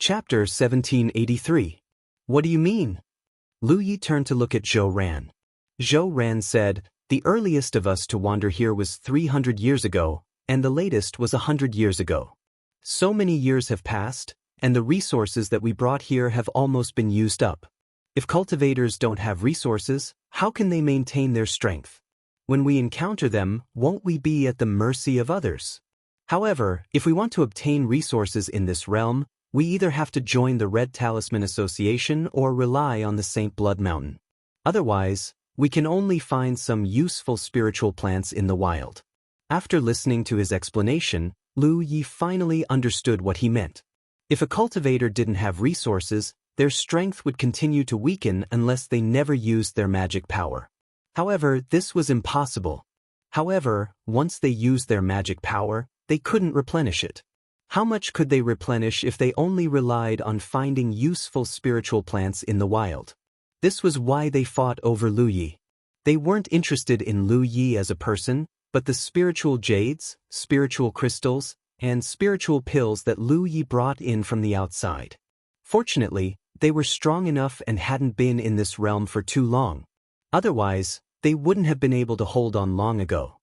Chapter 1783. What do you mean? Lu Yi turned to look at Zhou Ran. Zhou Ran said, "The earliest of us to wander here was 300 years ago, and the latest was 100 years ago. So many years have passed, and the resources that we brought here have almost been used up. If cultivators don't have resources, how can they maintain their strength? When we encounter them, won't we be at the mercy of others? However, if we want to obtain resources in this realm, we either have to join the Red Talisman Association or rely on the Saint Blood Mountain. Otherwise, we can only find some useful spiritual plants in the wild." After listening to his explanation, Lu Yi finally understood what he meant. If a cultivator didn't have resources, their strength would continue to weaken unless they never used their magic power. However, this was impossible. However, once they used their magic power, they couldn't replenish it. How much could they replenish if they only relied on finding useful spiritual plants in the wild? This was why they fought over Lu Yi. They weren't interested in Lu Yi as a person, but the spiritual jades, spiritual crystals, and spiritual pills that Lu Yi brought in from the outside. Fortunately, they were strong enough and hadn't been in this realm for too long. Otherwise, they wouldn't have been able to hold on long ago.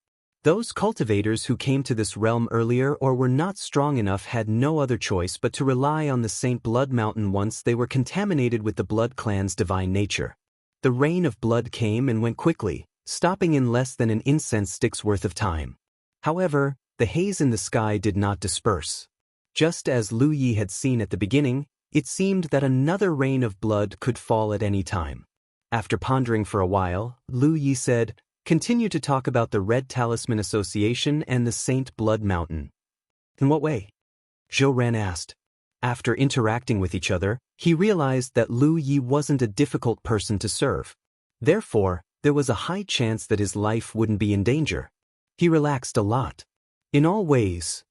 Those cultivators who came to this realm earlier or were not strong enough had no other choice but to rely on the Saint Blood Mountain once they were contaminated with the Blood Clan's divine nature. The rain of blood came and went quickly, stopping in less than an incense stick's worth of time. However, the haze in the sky did not disperse. Just as Lu Yi had seen at the beginning, it seemed that another rain of blood could fall at any time. After pondering for a while, Lu Yi said, "Continue to talk about the Red Talisman Association and the Saint Blood Mountain." "In what way?" Zhou Ran asked. After interacting with each other, he realized that Lu Yi wasn't a difficult person to serve. Therefore, there was a high chance that his life wouldn't be in danger. He relaxed a lot. "In all ways."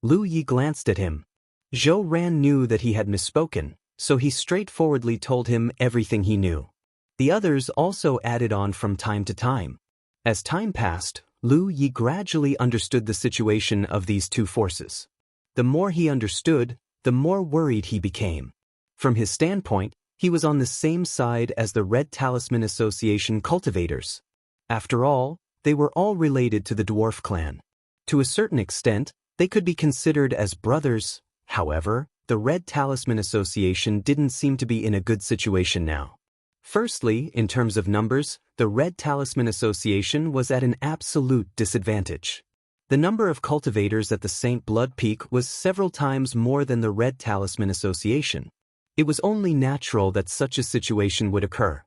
Lu Yi glanced at him. Zhou Ran knew that he had misspoken, so he straightforwardly told him everything he knew. The others also added on from time to time. As time passed, Lu Yi gradually understood the situation of these two forces. The more he understood, the more worried he became. From his standpoint, he was on the same side as the Red Talisman Association cultivators. After all, they were all related to the dwarf clan. To a certain extent, they could be considered as brothers. However, the Red Talisman Association didn't seem to be in a good situation now. Firstly, in terms of numbers, the Red Talisman Association was at an absolute disadvantage. The number of cultivators at the Saint Blood Peak was several times more than the Red Talisman Association. It was only natural that such a situation would occur.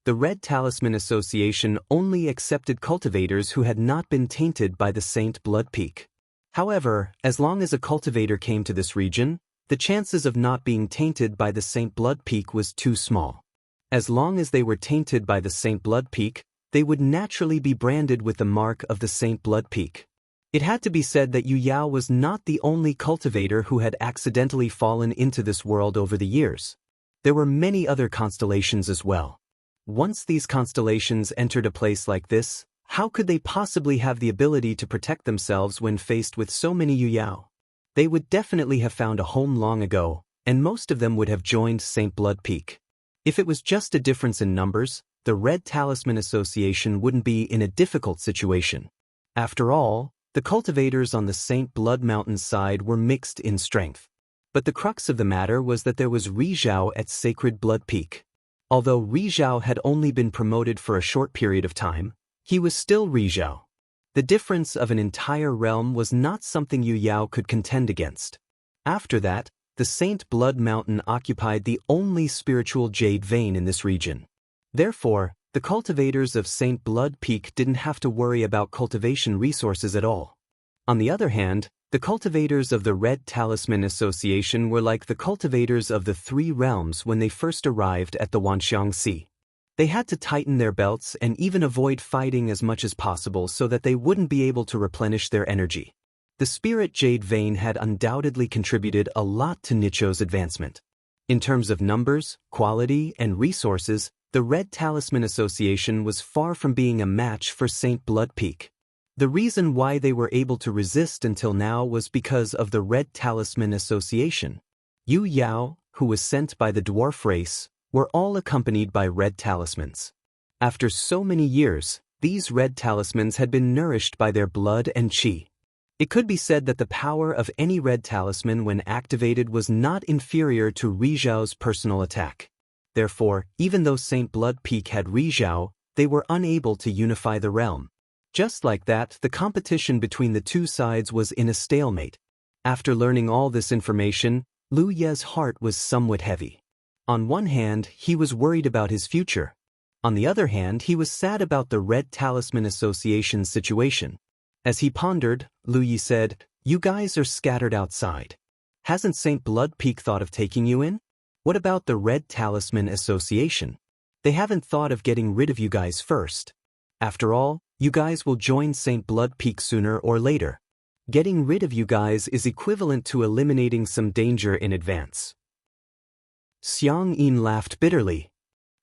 The Red Talisman Association only accepted cultivators who had not been tainted by the Saint Blood Peak. However, as long as a cultivator came to this region, the chances of not being tainted by the Saint Blood Peak was too small. As long as they were tainted by the Saint Blood Peak, they would naturally be branded with the mark of the Saint Blood Peak. It had to be said that Yu Yao was not the only cultivator who had accidentally fallen into this world over the years. There were many other constellations as well. Once these constellations entered a place like this, how could they possibly have the ability to protect themselves when faced with so many Yu Yao? They would definitely have found a home long ago, and most of them would have joined Saint Blood Peak. If it was just a difference in numbers, the Red Talisman Association wouldn't be in a difficult situation. After all, the cultivators on the Saint Blood Mountain side were mixed in strength. But the crux of the matter was that there was Rizhao at Sacred Blood Peak. Although Rizhao had only been promoted for a short period of time, he was still Rizhao. The difference of an entire realm was not something Yu Yao could contend against. After that, the Saint Blood Mountain occupied the only spiritual jade vein in this region. Therefore, the cultivators of Saint Blood Peak didn't have to worry about cultivation resources at all. On the other hand, the cultivators of the Red Talisman Association were like the cultivators of the three realms when they first arrived at the Wanxiang Sea. They had to tighten their belts and even avoid fighting as much as possible so that they wouldn't be able to replenish their energy. The Spirit Jade Vein had undoubtedly contributed a lot to Nicho's advancement. In terms of numbers, quality, and resources, the Red Talisman Association was far from being a match for Saint Blood Peak. The reason why they were able to resist until now was because of the Red Talisman Association. Yu Yao, who was sent by the dwarf race, were all accompanied by red talismans. After so many years, these red talismans had been nourished by their blood and qi. It could be said that the power of any red talisman when activated was not inferior to Rizhao's personal attack. Therefore, even though Saint Blood Peak had Rizhao, they were unable to unify the realm. Just like that, the competition between the two sides was in a stalemate. After learning all this information, Lu Ye's heart was somewhat heavy. On one hand, he was worried about his future. On the other hand, he was sad about the Red Talisman Association's situation. As he pondered, Lu Yi said, "You guys are scattered outside. Hasn't Saint Blood Peak thought of taking you in? What about the Red Talisman Association? They haven't thought of getting rid of you guys first. After all, you guys will join Saint Blood Peak sooner or later. Getting rid of you guys is equivalent to eliminating some danger in advance." Xiang Yin laughed bitterly.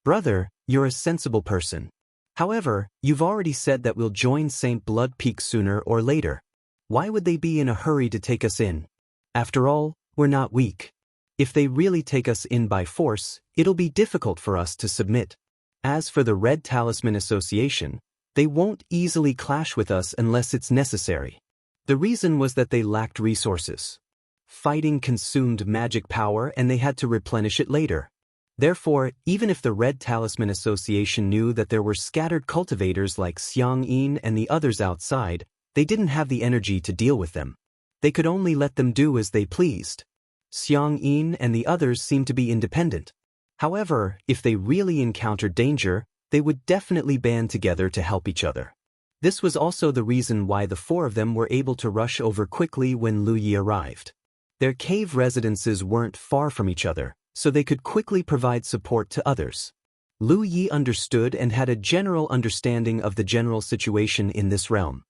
"Brother, you're a sensible person. However, you've already said that we'll join Saint Blood Peak sooner or later. Why would they be in a hurry to take us in? After all, we're not weak. If they really take us in by force, it'll be difficult for us to submit. As for the Red Talisman Association, they won't easily clash with us unless it's necessary." The reason was that they lacked resources. Fighting consumed magic power and they had to replenish it later. Therefore, even if the Red Talisman Association knew that there were scattered cultivators like Xiang Yin and the others outside, they didn't have the energy to deal with them. They could only let them do as they pleased. Xiang Yin and the others seemed to be independent. However, if they really encountered danger, they would definitely band together to help each other. This was also the reason why the four of them were able to rush over quickly when Lu Yi arrived. Their cave residences weren't far from each other, so they could quickly provide support to others. Lu Yi understood and had a general understanding of the general situation in this realm.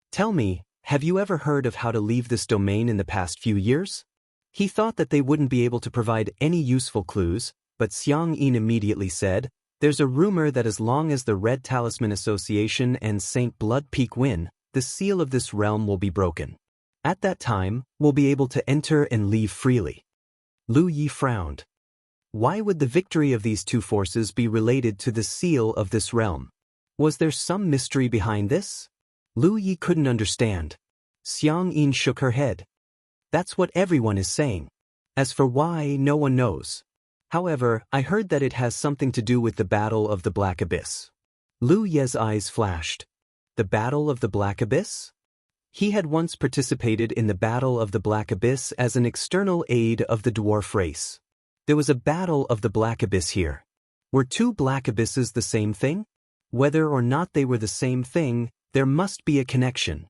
"Tell me, have you ever heard of how to leave this domain in the past few years?" He thought that they wouldn't be able to provide any useful clues, but Xiang Yin immediately said, "There's a rumor that as long as the Red Talisman Association and Saint Blood Peak win, the seal of this realm will be broken. At that time, we'll be able to enter and leave freely." Lu Yi frowned. Why would the victory of these two forces be related to the seal of this realm? Was there some mystery behind this? Lu Yi couldn't understand. Xiang Yin shook her head. "That's what everyone is saying. As for why, no one knows. However, I heard that it has something to do with the Battle of the Black Abyss." Lu Ye's eyes flashed. The Battle of the Black Abyss? He had once participated in the Battle of the Black Abyss as an external aid of the dwarf race. There was a Battle of the Black Abyss here. Were two Black Abysses the same thing? Whether or not they were the same thing, there must be a connection.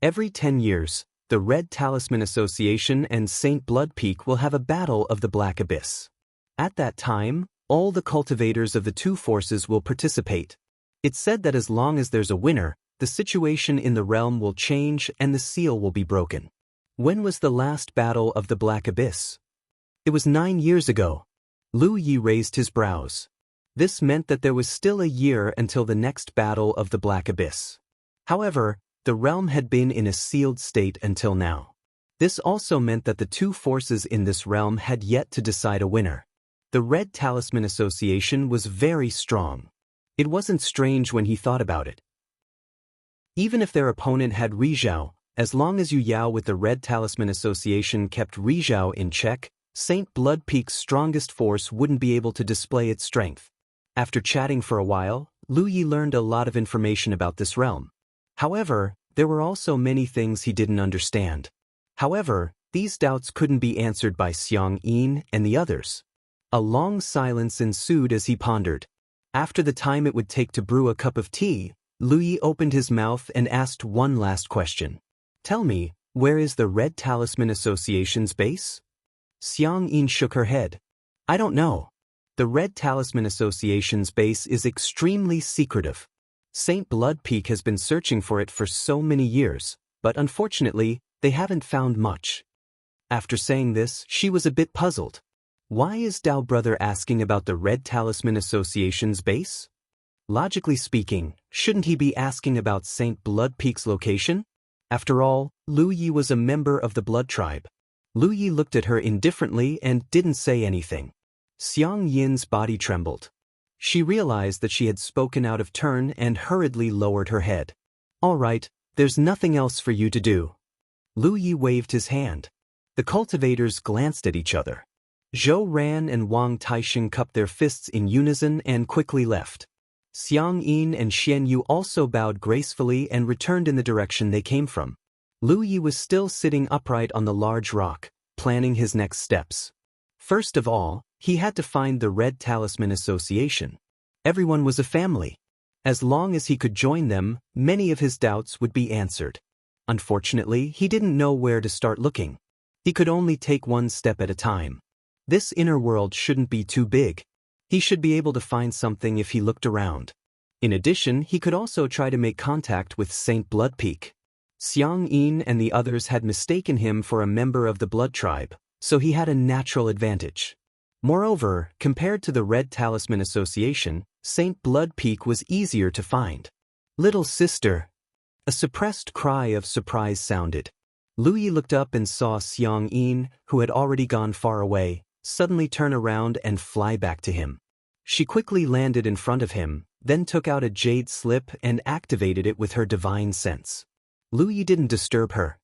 Every 10 years, the Red Talisman Association and Saint Blood Peak will have a Battle of the Black Abyss. At that time, all the cultivators of the two forces will participate. It's said that as long as there's a winner, the situation in the realm will change and the seal will be broken. When was the last Battle of the Black Abyss? It was 9 years ago. Lu Yi raised his brows. This meant that there was still a year until the next Battle of the Black Abyss. However, the realm had been in a sealed state until now. This also meant that the two forces in this realm had yet to decide a winner. The Red Talisman Association was very strong. It wasn't strange when he thought about it. Even if their opponent had Rizhao, as long as Yu Yao with the Red Talisman Association kept Rizhao in check, Saint Blood Peak's strongest force wouldn't be able to display its strength. After chatting for a while, Lu Yi learned a lot of information about this realm. However, there were also many things he didn't understand. However, these doubts couldn't be answered by Xiang Yin and the others. A long silence ensued as he pondered. After the time it would take to brew a cup of tea, Lu Yi opened his mouth and asked one last question. "Tell me, where is the Red Talisman Association's base?" Xiang Yin shook her head. "I don't know. The Red Talisman Association's base is extremely secretive. Saint Blood Peak has been searching for it for so many years, but unfortunately, they haven't found much." After saying this, she was a bit puzzled. Why is Dao brother asking about the Red Talisman Association's base? Logically speaking, shouldn't he be asking about Saint Blood Peak's location? After all, Lu Yi was a member of the Blood Tribe. Lu Yi looked at her indifferently and didn't say anything. Xiang Yin's body trembled. She realized that she had spoken out of turn and hurriedly lowered her head. All right, there's nothing else for you to do. Lu Yi waved his hand. The cultivators glanced at each other. Zhou Ran and Wang Taixing cupped their fists in unison and quickly left. Xiang Yin and Xian Yu also bowed gracefully and returned in the direction they came from. Lu Yi was still sitting upright on the large rock, planning his next steps. First of all, he had to find the Red Talisman Association. Everyone was a family. As long as he could join them, many of his doubts would be answered. Unfortunately, he didn't know where to start looking. He could only take one step at a time. This inner world shouldn't be too big. He should be able to find something if he looked around. In addition, he could also try to make contact with Saint Blood Peak. Xiang Yin and the others had mistaken him for a member of the Blood Tribe, so he had a natural advantage. Moreover, compared to the Red Talisman Association, Saint Blood Peak was easier to find. Little sister. A suppressed cry of surprise sounded. Lu Yi looked up and saw Xiang Yin, who had already gone far away, suddenly turn around and fly back to him. She quickly landed in front of him, then took out a jade slip and activated it with her divine sense. Lu Yi didn't disturb her.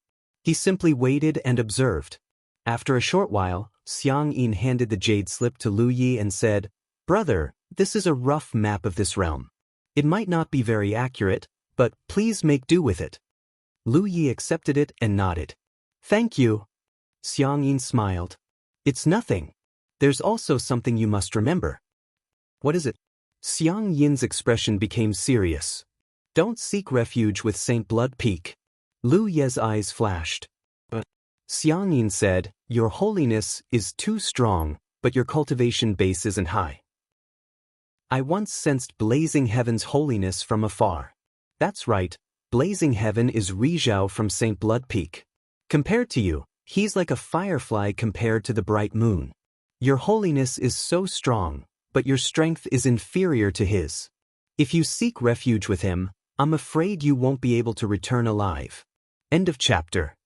He simply waited and observed. After a short while, Xiang Yin handed the jade slip to Lu Yi and said, "Brother, this is a rough map of this realm. It might not be very accurate, but please make do with it." Lu Yi accepted it and nodded. "Thank you." Xiang Yin smiled. "It's nothing. There's also something you must remember." "What is it?" Xiang Yin's expression became serious. "Don't seek refuge with Saint Blood Peak." Lu Ye's eyes flashed. "But," Xiang Yin said, "Your holiness is too strong, but your cultivation base isn't high. I once sensed Blazing Heaven's holiness from afar." "That's right, Blazing Heaven is Rizhao from Saint Blood Peak. Compared to you, he's like a firefly compared to the bright moon. Your holiness is so strong, but your strength is inferior to his. If you seek refuge with him, I'm afraid you won't be able to return alive." End of chapter.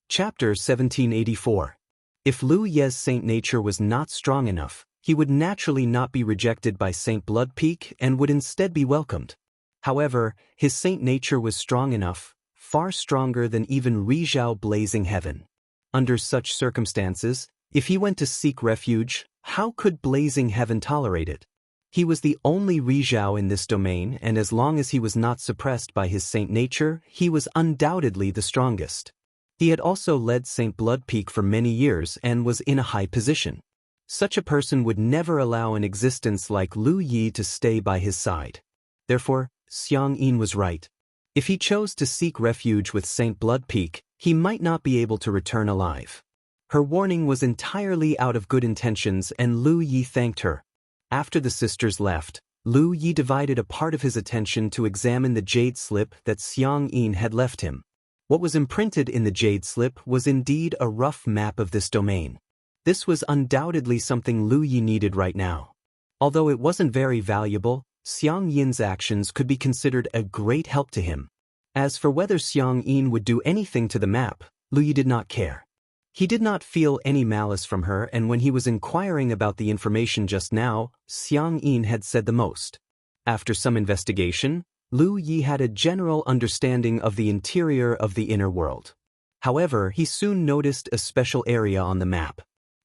Chapter 1784. If Lu Ye's saint nature was not strong enough, he would naturally not be rejected by Saint Blood Peak and would instead be welcomed. However, his saint nature was strong enough, far stronger than even Rizhao Blazing Heaven. Under such circumstances, if he went to seek refuge, how could Blazing Heaven tolerate it? He was the only Rizhao in this domain, and as long as he was not suppressed by his saint nature, he was undoubtedly the strongest. He had also led Saint Blood Peak for many years and was in a high position. Such a person would never allow an existence like Lu Yi to stay by his side. Therefore, Xiang Yin was right. If he chose to seek refuge with Saint Blood Peak, he might not be able to return alive. Her warning was entirely out of good intentions, and Lu Yi thanked her. After the sisters left, Lu Yi divided a part of his attention to examine the jade slip that Xiang Yin had left him. What was imprinted in the jade slip was indeed a rough map of this domain. This was undoubtedly something Lu Yi needed right now. Although it wasn't very valuable, Xiang Yin's actions could be considered a great help to him. As for whether Xiang Yin would do anything to the map, Lu Yi did not care. He did not feel any malice from her, and when he was inquiring about the information just now, Xiang Yin had said the most. After some investigation, Lu Yi had a general understanding of the interior of the inner world. However, he soon noticed a special area on the map.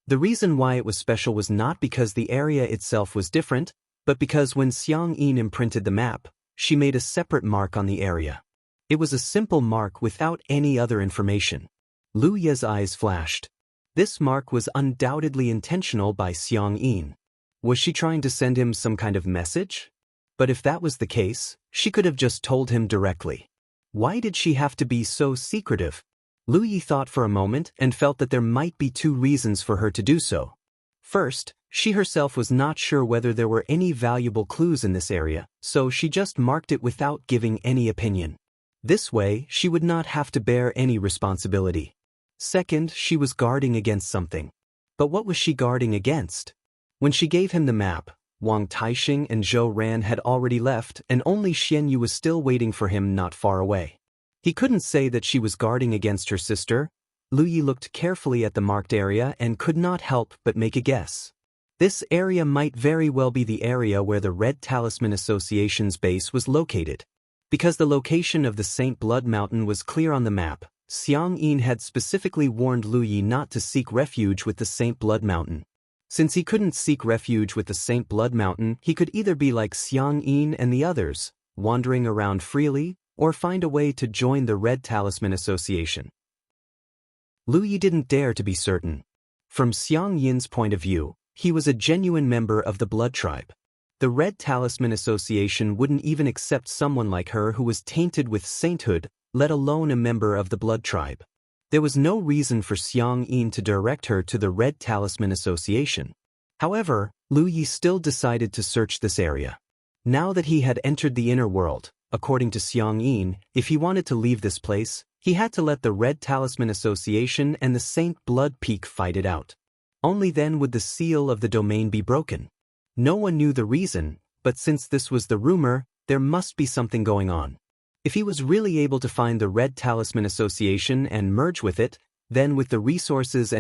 The reason why it was special was not because the area itself was different, but because when Xiang Yin imprinted the map, she made a separate mark on the area. It was a simple mark without any other information. Lu Ye's eyes flashed. This mark was undoubtedly intentional by Xiang Yin. Was she trying to send him some kind of message? But if that was the case, she could have just told him directly. Why did she have to be so secretive? Lu Yi thought for a moment and felt that there might be two reasons for her to do so. First, she herself was not sure whether there were any valuable clues in this area, so she just marked it without giving any opinion. This way, she would not have to bear any responsibility. Second, she was guarding against something. But what was she guarding against? When she gave him the map, Wang Taixing and Zhou Ran had already left, and only Xian Yu was still waiting for him not far away. He couldn't say that she was guarding against her sister, Lu Yi looked carefully at the marked area and could not help but make a guess. This area might very well be the area where the Red Talisman Association's base was located. Because the location of the Saint Blood Mountain was clear on the map, Xiang Yin had specifically warned Lu Yi not to seek refuge with the Saint Blood Mountain. Since he couldn't seek refuge with the Saint Blood Mountain, he could either be like Xiang Yin and the others, wandering around freely, or find a way to join the Red Talisman Association. Lu Yi didn't dare to be certain. From Xiang Yin's point of view, he was a genuine member of the Blood Tribe. The Red Talisman Association wouldn't even accept someone like her who was tainted with sainthood, let alone a member of the Blood Tribe. There was no reason for Xiang Yin to direct her to the Red Talisman Association. However, Lu Yi still decided to search this area. Now that he had entered the inner world, according to Xiang Yin, if he wanted to leave this place, he had to let the Red Talisman Association and the Saint Blood Peak fight it out. Only then would the seal of the domain be broken. No one knew the reason, but since this was the rumor, there must be something going on. If he was really able to find the Red Talisman Association and merge with it, then with the resources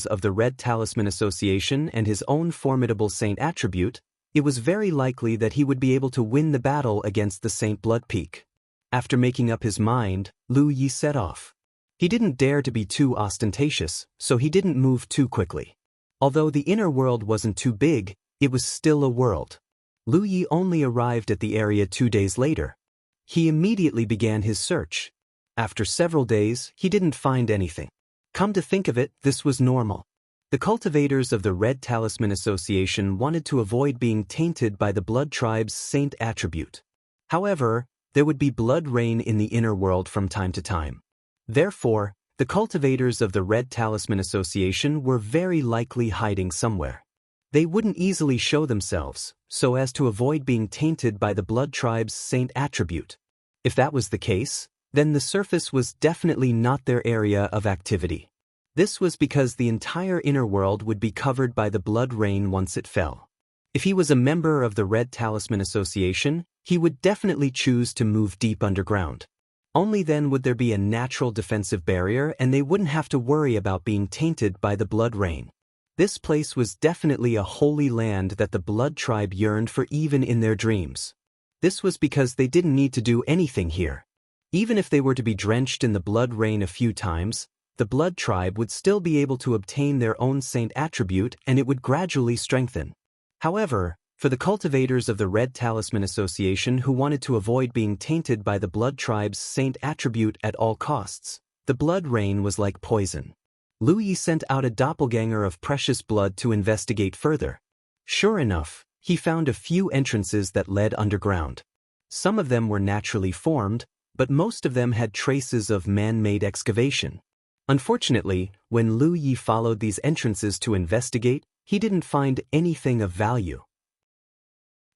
of the Red Talisman Association and his own formidable saint attribute, it was very likely that he would be able to win the battle against the Saint Blood Peak. After making up his mind, Lu Yi set off. He didn't dare to be too ostentatious, so he didn't move too quickly. Although the inner world wasn't too big, it was still a world. Lu Yi only arrived at the area 2 days later. He immediately began his search. After several days, he didn't find anything. Come to think of it, this was normal. The cultivators of the Red Talisman Association wanted to avoid being tainted by the Blood Tribe's saint attribute. However, there would be blood rain in the inner world from time to time. Therefore, the cultivators of the Red Talisman Association were very likely hiding somewhere. They wouldn't easily show themselves, so as to avoid being tainted by the Blood Tribe's saint attribute. If that was the case, then the surface was definitely not their area of activity. This was because the entire inner world would be covered by the blood rain once it fell. If he was a member of the Red Talisman Association, he would definitely choose to move deep underground. Only then would there be a natural defensive barrier and they wouldn't have to worry about being tainted by the blood rain. This place was definitely a holy land that the Blood Tribe yearned for even in their dreams. This was because they didn't need to do anything here. Even if they were to be drenched in the blood rain a few times, the Blood Tribe would still be able to obtain their own saint attribute and it would gradually strengthen. However, for the cultivators of the Red Talisman Association who wanted to avoid being tainted by the Blood Tribe's saint attribute at all costs, the blood rain was like poison. Lu Yi sent out a doppelganger of precious blood to investigate further. Sure enough, he found a few entrances that led underground. Some of them were naturally formed, but most of them had traces of man-made excavation. Unfortunately, when Lu Yi followed these entrances to investigate, he didn't find anything of value.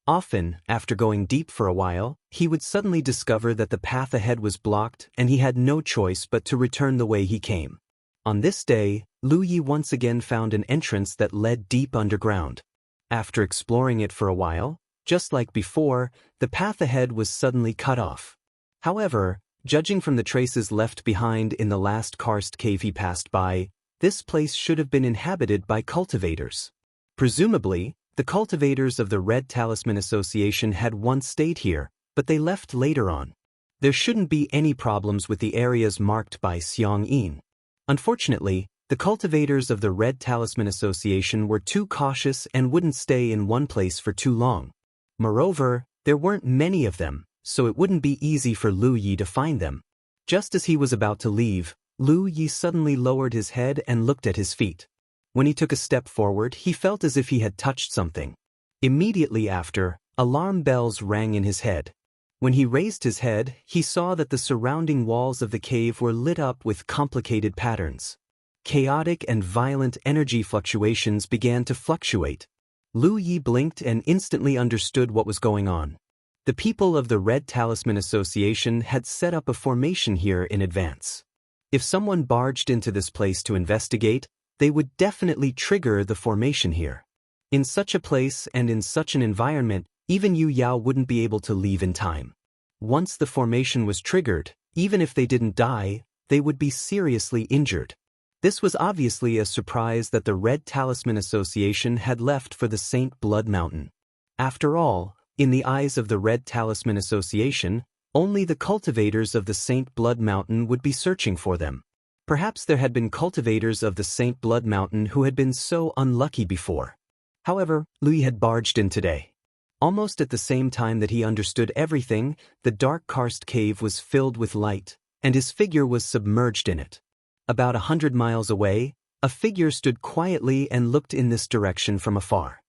Often, after going deep for a while, he would suddenly discover that the path ahead was blocked and he had no choice but to return the way he came. On this day, Lu Yi once again found an entrance that led deep underground. After exploring it for a while, just like before, the path ahead was suddenly cut off. However, judging from the traces left behind in the last karst cave he passed by, this place should have been inhabited by cultivators. Presumably, the cultivators of the Red Talisman Association had once stayed here, but they left later on. There shouldn't be any problems with the areas marked by Xiang Yin. Unfortunately, the cultivators of the Red Talisman Association were too cautious and wouldn't stay in one place for too long. Moreover, there weren't many of them, so it wouldn't be easy for Lu Yi to find them. Just as he was about to leave, Lu Yi suddenly lowered his head and looked at his feet. When he took a step forward, he felt as if he had touched something. Immediately after, alarm bells rang in his head. When he raised his head, he saw that the surrounding walls of the cave were lit up with complicated patterns. Chaotic and violent energy fluctuations began to fluctuate. Lu Yi blinked and instantly understood what was going on. The people of the Red Talisman Association had set up a formation here in advance. If someone barged into this place to investigate, they would definitely trigger the formation here. In such a place and in such an environment, even Yu Yao wouldn't be able to leave in time. Once the formation was triggered, even if they didn't die, they would be seriously injured. This was obviously a surprise that the Red Talisman Association had left for the Saint Blood Mountain. After all, in the eyes of the Red Talisman Association, only the cultivators of the Saint Blood Mountain would be searching for them. Perhaps there had been cultivators of the Saint Blood Mountain who had been so unlucky before. However, Lui had barged in today. Almost at the same time that he understood everything, the dark karst cave was filled with light, and his figure was submerged in it. About 100 miles away, a figure stood quietly and looked in this direction from afar.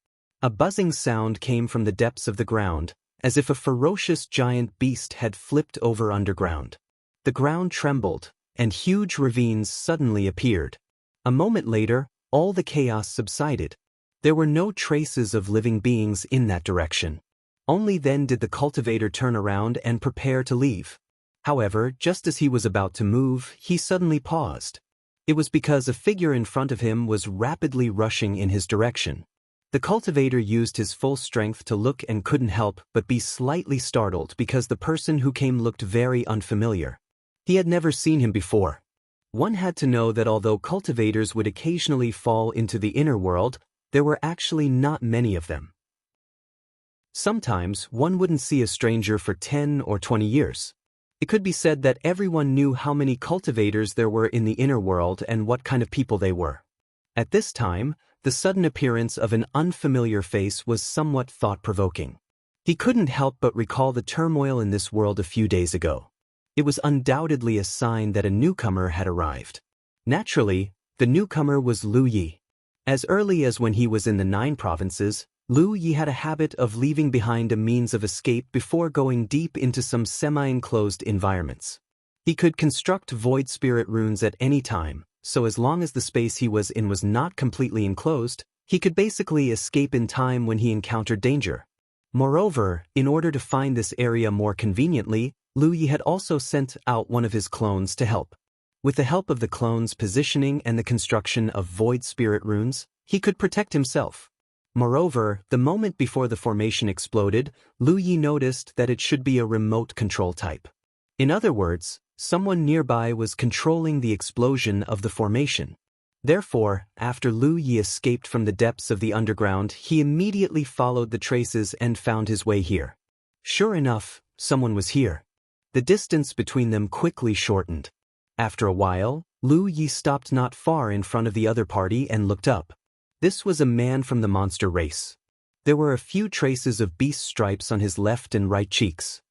A buzzing sound came from the depths of the ground, as if a ferocious giant beast had flipped over underground. The ground trembled, and huge ravines suddenly appeared. A moment later, all the chaos subsided. There were no traces of living beings in that direction. Only then did the cultivator turn around and prepare to leave. However, just as he was about to move, he suddenly paused. It was because a figure in front of him was rapidly rushing in his direction. The cultivator used his full strength to look and couldn't help but be slightly startled because the person who came looked very unfamiliar. He had never seen him before. One had to know that although cultivators would occasionally fall into the inner world, there were actually not many of them. Sometimes one wouldn't see a stranger for 10 or 20 years. It could be said that everyone knew how many cultivators there were in the inner world and what kind of people they were. At this time, the sudden appearance of an unfamiliar face was somewhat thought-provoking. He couldn't help but recall the turmoil in this world a few days ago. It was undoubtedly a sign that a newcomer had arrived. Naturally, the newcomer was Lu Yi. As early as when he was in the 9 provinces, Lu Yi had a habit of leaving behind a means of escape before going deep into some semi-enclosed environments. He could construct void spirit runes at any time, so as long as the space he was in was not completely enclosed, he could basically escape in time when he encountered danger. Moreover, in order to find this area more conveniently, Lu Yi had also sent out one of his clones to help. With the help of the clone's positioning and the construction of void spirit runes, he could protect himself. Moreover, the moment before the formation exploded, Lu Yi noticed that it should be a remote control type. In other words, someone nearby was controlling the explosion of the formation. Therefore, after Lu Yi escaped from the depths of the underground, he immediately followed the traces and found his way here. Sure enough, someone was here. The distance between them quickly shortened. After a while, Lu Yi stopped not far in front of the other party and looked up. This was a man from the monster race. There were a few traces of beast stripes on his left and right cheeks.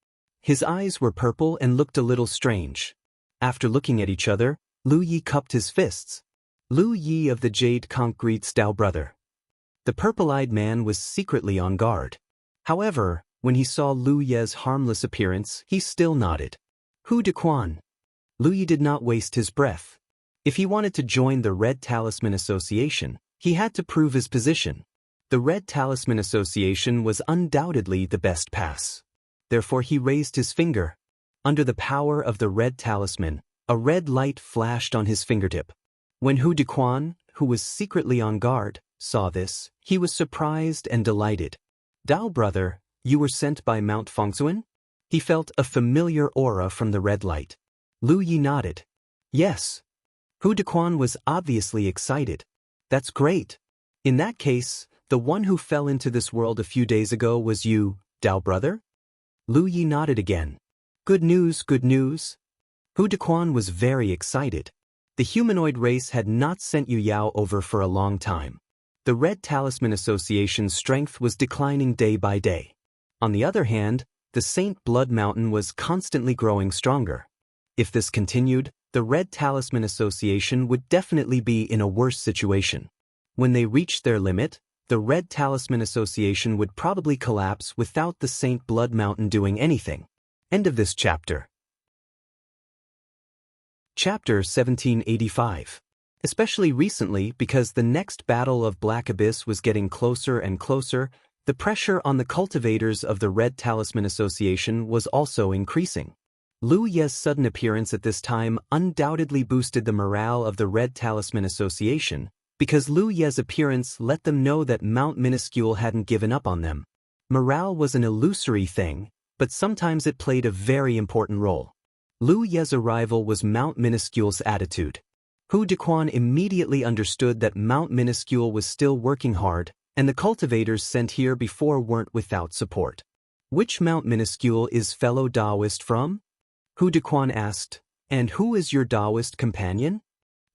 His eyes were purple and looked a little strange. After looking at each other, Lu Yi cupped his fists. Lu Yi of the Jade Conch greets Dao brother. The purple-eyed man was secretly on guard. However, when he saw Lu Ye's harmless appearance, he still nodded. Hu De Quan. Lu Yi did not waste his breath. If he wanted to join the Red Talisman Association, he had to prove his position. The Red Talisman Association was undoubtedly the best pass. Therefore he raised his finger. Under the power of the Red Talisman, a red light flashed on his fingertip. When Hu De Quan, who was secretly on guard, saw this, he was surprised and delighted. Dao brother, you were sent by Mount Fengzuan? He felt a familiar aura from the red light. Lu Yi nodded. Yes. Hu De Quan was obviously excited. That's great. In that case, the one who fell into this world a few days ago was you, Dao brother? Lu Yi nodded again. Good news, good news. Hu De Quan was very excited. The humanoid race had not sent Yu Yao over for a long time. The Red Talisman Association's strength was declining day by day. On the other hand, the Saint Blood Mountain was constantly growing stronger. If this continued, the Red Talisman Association would definitely be in a worse situation. When they reached their limit, the Red Talisman Association would probably collapse without the Saint Blood Mountain doing anything. End of this chapter. Chapter 1785. Especially recently, because the next battle of Black Abyss was getting closer and closer, the pressure on the cultivators of the Red Talisman Association was also increasing. Lu Ye's sudden appearance at this time undoubtedly boosted the morale of the Red Talisman Association, because Lu Ye's appearance let them know that Mount Minuscule hadn't given up on them. Morale was an illusory thing, but sometimes it played a very important role. Lu Ye's arrival was Mount Minuscule's attitude. Hu Dequan immediately understood that Mount Minuscule was still working hard, and the cultivators sent here before weren't without support. Which Mount Minuscule is fellow Taoist from? Hu Dequan asked, and who is your Taoist companion?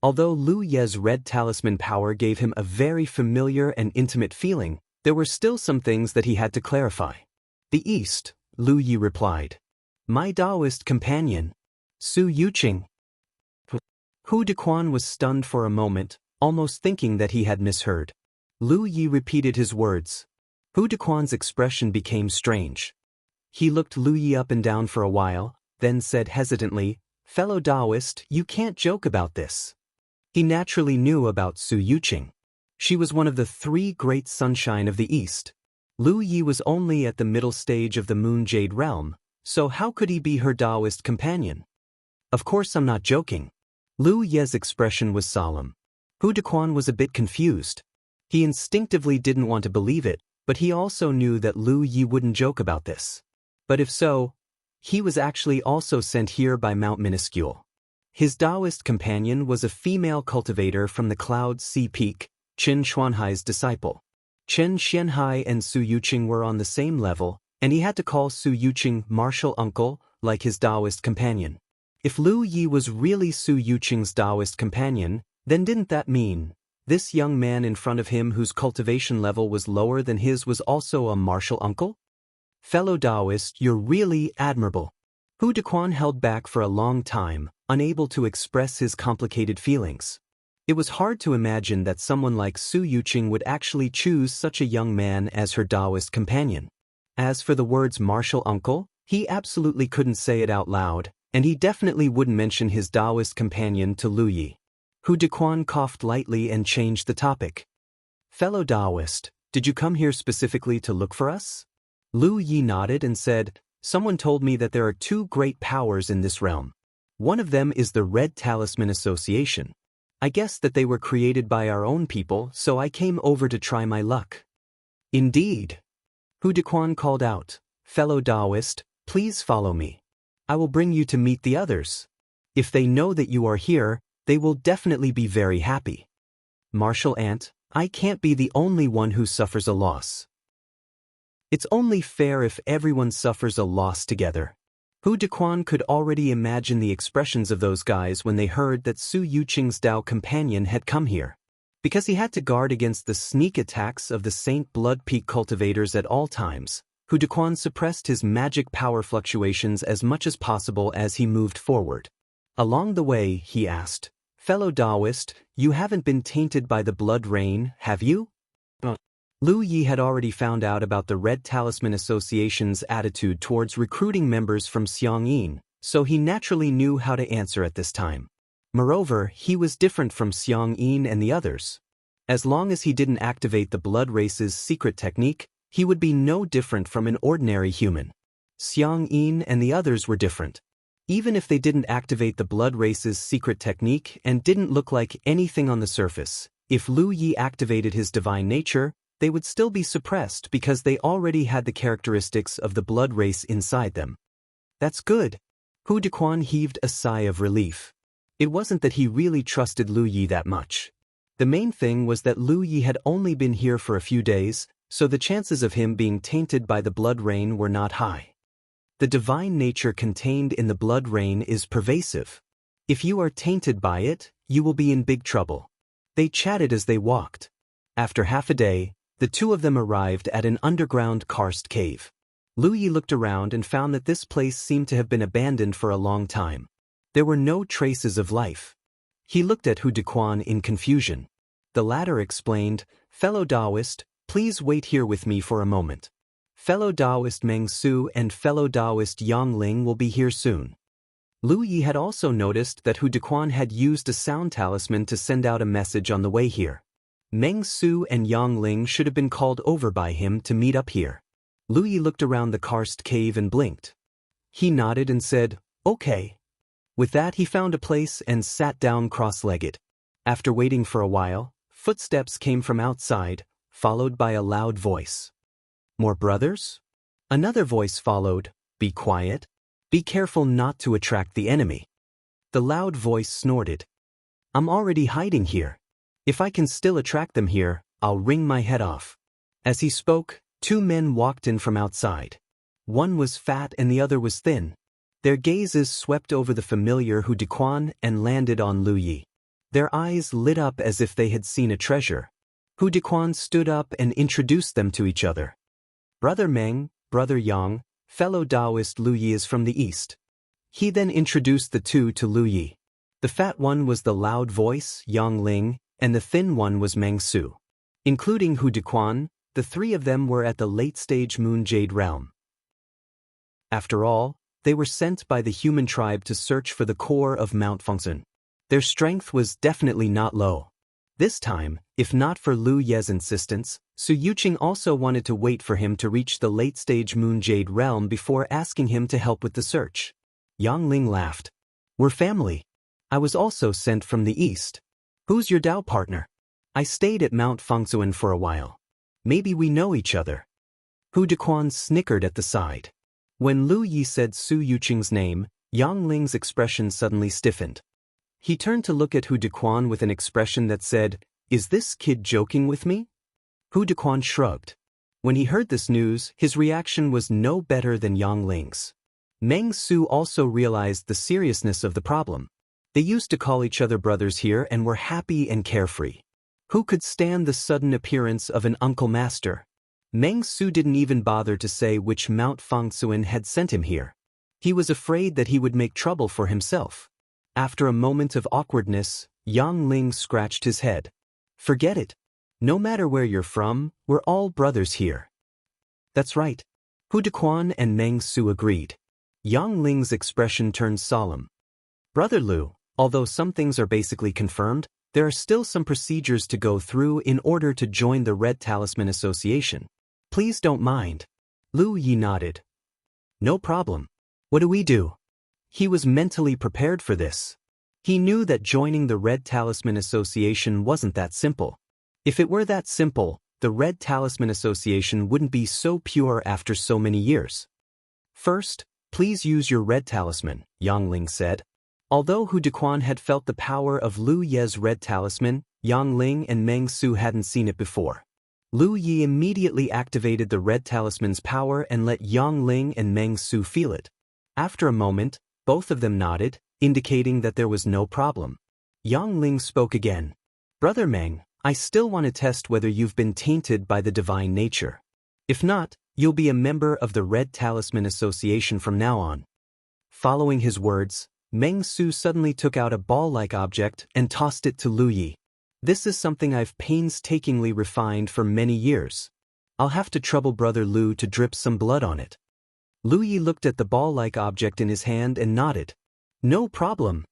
Although Lu Ye's red talisman power gave him a very familiar and intimate feeling, there were still some things that he had to clarify. The East, Lu Yi replied. My Taoist companion, Su Yuqing. Hu Dequan was stunned for a moment, almost thinking that he had misheard. Lu Yi repeated his words. Hu Dequan's expression became strange. He looked Lu Yi up and down for a while, then said hesitantly, Fellow Taoist, you can't joke about this. He naturally knew about Su Yuqing. She was one of the 3 great sunshine of the East. Lu Yi was only at the middle stage of the Moon Jade realm, so how could he be her Taoist companion? Of course I'm not joking. Lu Ye's expression was solemn. Hu Dequan was a bit confused. He instinctively didn't want to believe it, but he also knew that Lu Yi wouldn't joke about this. But if so, he was actually also sent here by Mount Minuscule. His Taoist companion was a female cultivator from the Cloud Sea Peak, Chen Xuanhai's disciple. Chen Xianhai and Su Yuqing were on the same level, and he had to call Su Yuqing martial uncle, like his Taoist companion. If Lu Yi was really Su Yuqing's Taoist companion, then didn't that mean this young man in front of him whose cultivation level was lower than his was also a martial uncle? Fellow Taoist, you're really admirable. Hu Dequan held back for a long time, unable to express his complicated feelings. It was hard to imagine that someone like Su Yuqing would actually choose such a young man as her Taoist companion. As for the words martial uncle, he absolutely couldn't say it out loud, and he definitely wouldn't mention his Taoist companion to Lu Yi. Hu Dequan coughed lightly and changed the topic. Fellow Taoist, did you come here specifically to look for us? Lu Yi nodded and said, Someone told me that there are 2 great powers in this realm. One of them is the Red Talisman Association. I guess that they were created by our own people, so I came over to try my luck. Indeed. Hu Dequan called out, Fellow Taoist, please follow me. I will bring you to meet the others. If they know that you are here, they will definitely be very happy. Martial Ant, I can't be the only one who suffers a loss. It's only fair if everyone suffers a loss together. Hu Dequan could already imagine the expressions of those guys when they heard that Su Yuqing's Tao companion had come here. Because he had to guard against the sneak attacks of the Saint Blood Peak cultivators at all times, Hu Dequan suppressed his magic power fluctuations as much as possible as he moved forward. Along the way, he asked, Fellow Taoist, you haven't been tainted by the blood rain, have you? Lu Yi had already found out about the Red Talisman Association's attitude towards recruiting members from Xiangyin, so he naturally knew how to answer at this time. Moreover, he was different from Xiangyin and the others. As long as he didn't activate the blood race's secret technique, he would be no different from an ordinary human. Xiangyin and the others were different. Even if they didn't activate the blood race's secret technique and didn't look like anything on the surface, if Lu Yi activated his divine nature, they would still be suppressed because they already had the characteristics of the blood race inside them. That's good. Hu Dequan heaved a sigh of relief. It wasn't that he really trusted Lu Yi that much. The main thing was that Lu Yi had only been here for a few days, so the chances of him being tainted by the blood rain were not high. The divine nature contained in the blood rain is pervasive. If you are tainted by it, you will be in big trouble. They chatted as they walked. After half a day, the 2 of them arrived at an underground karst cave. Lu Yi looked around and found that this place seemed to have been abandoned for a long time. There were no traces of life. He looked at Hu Dequan in confusion. The latter explained, Fellow Taoist, please wait here with me for a moment. Fellow Taoist Meng Su and fellow Taoist Yang Ling will be here soon. Lu Yi had also noticed that Hu Dequan had used a sound talisman to send out a message on the way here. Meng Su and Yang Ling should have been called over by him to meet up here. Lu Yi looked around the karst cave and blinked. He nodded and said, Okay. With that he found a place and sat down cross-legged. After waiting for a while, footsteps came from outside, followed by a loud voice. More brothers? Another voice followed, Be quiet. Be careful not to attract the enemy. The loud voice snorted. I'm already hiding here. If I can still attract them here, I'll wring my head off. As he spoke, two men walked in from outside. One was fat and the other was thin. Their gazes swept over the familiar Hu Dequan and landed on Lu Yi. Their eyes lit up as if they had seen a treasure. Hu Dequan stood up and introduced them to each other. Brother Meng, Brother Yang, fellow Taoist Lu Yi is from the east. He then introduced the two to Lu Yi. The fat one was the loud voice, Yang Ling, and the thin one was Meng Su. Including Hu Dequan, the three of them were at the late-stage Moon Jade realm. After all, they were sent by the human tribe to search for the core of Mount Fengsun. Their strength was definitely not low. This time, if not for Lu Ye's insistence, Su Yuqing also wanted to wait for him to reach the late-stage Moon Jade realm before asking him to help with the search. Yang Ling laughed. We're family. I was also sent from the east. Who's your Dao partner? I stayed at Mount Fengsun for a while. Maybe we know each other. Hu Dequan snickered at the side. When Lu Yi said Su Yuqing's name, Yang Ling's expression suddenly stiffened. He turned to look at Hu Dequan with an expression that said, "Is this kid joking with me?" Hu Dequan shrugged. When he heard this news, his reaction was no better than Yang Ling's. Meng Su also realized the seriousness of the problem. They used to call each other brothers here and were happy and carefree. Who could stand the sudden appearance of an uncle master? Meng Su didn't even bother to say which Mount Fengsun had sent him here. He was afraid that he would make trouble for himself. After a moment of awkwardness, Yang Ling scratched his head. Forget it. No matter where you're from, we're all brothers here. That's right. Hu Dequan and Meng Su agreed. Yang Ling's expression turned solemn. Brother Lu, although some things are basically confirmed, there are still some procedures to go through in order to join the Red Talisman Association. Please don't mind. Lu Yi nodded. No problem. What do we do? He was mentally prepared for this. He knew that joining the Red Talisman Association wasn't that simple. If it were that simple, the Red Talisman Association wouldn't be so pure after so many years. First, please use your Red Talisman, Yang Ling said. Although Hu Dequan had felt the power of Lu Ye's Red Talisman, Yang Ling and Meng Su hadn't seen it before. Lu Yi immediately activated the Red Talisman's power and let Yang Ling and Meng Su feel it. After a moment, both of them nodded, indicating that there was no problem. Yang Ling spoke again. Brother Meng, I still want to test whether you've been tainted by the divine nature. If not, you'll be a member of the Red Talisman Association from now on. Following his words, Meng Su suddenly took out a ball-like object and tossed it to Lu Yi. This is something I've painstakingly refined for many years. I'll have to trouble Brother Lu to drip some blood on it. Lu Yi looked at the ball-like object in his hand and nodded. No problem.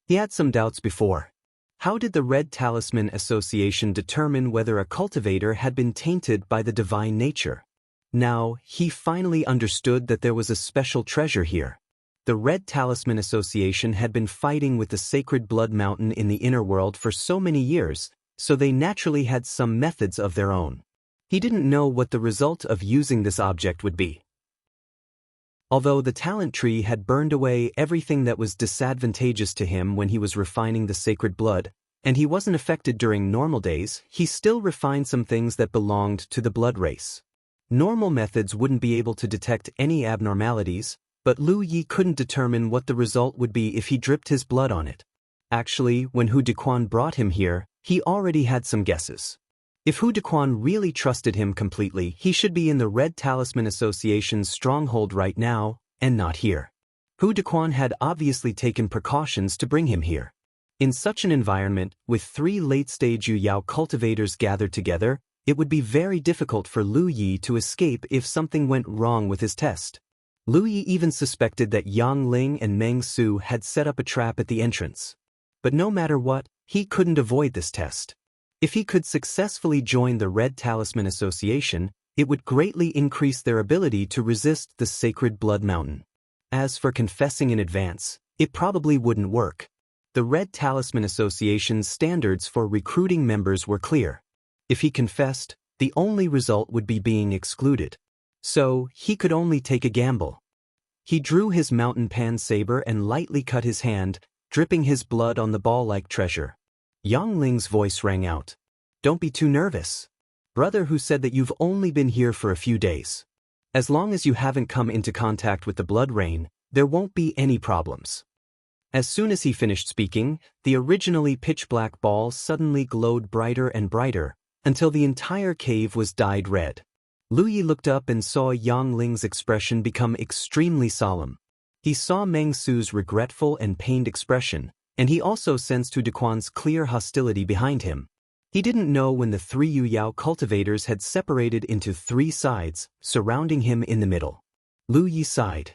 He had some doubts before. How did the Red Talisman Association determine whether a cultivator had been tainted by the divine nature? Now, he finally understood that there was a special treasure here. The Red Talisman Association had been fighting with the Sacred Blood Mountain in the inner world for so many years, so they naturally had some methods of their own. He didn't know what the result of using this object would be. Although the talent tree had burned away everything that was disadvantageous to him when he was refining the sacred blood, and he wasn't affected during normal days, he still refined some things that belonged to the blood race. Normal methods wouldn't be able to detect any abnormalities, but Lu Yi couldn't determine what the result would be if he dripped his blood on it. Actually, when Hu Dequan brought him here, he already had some guesses. If Hu Dequan really trusted him completely, he should be in the Red Talisman Association's stronghold right now, and not here. Hu Dequan had obviously taken precautions to bring him here. In such an environment, with 3 late-stage Yu Yao cultivators gathered together, it would be very difficult for Lu Yi to escape if something went wrong with his test. Lu Yi even suspected that Yang Ling and Meng Su had set up a trap at the entrance. But no matter what, he couldn't avoid this test. If he could successfully join the Red Talisman Association, it would greatly increase their ability to resist the Sacred Blood Mountain. As for confessing in advance, it probably wouldn't work. The Red Talisman Association's standards for recruiting members were clear. If he confessed, the only result would be being excluded. So, he could only take a gamble. He drew his mountain pan saber and lightly cut his hand, dripping his blood on the ball-like treasure. Yang Ling's voice rang out. Don't be too nervous. Brother Who said that you've only been here for a few days. As long as you haven't come into contact with the blood rain, there won't be any problems. As soon as he finished speaking, the originally pitch-black ball suddenly glowed brighter and brighter, until the entire cave was dyed red. Lu Yi looked up and saw Yang Ling's expression become extremely solemn. He saw Meng Su's regretful and pained expression, and he also sensed Hu Dequan's clear hostility behind him. He didn't know when the 3 Yu Yao cultivators had separated into 3 sides, surrounding him in the middle. Lu Yi sighed.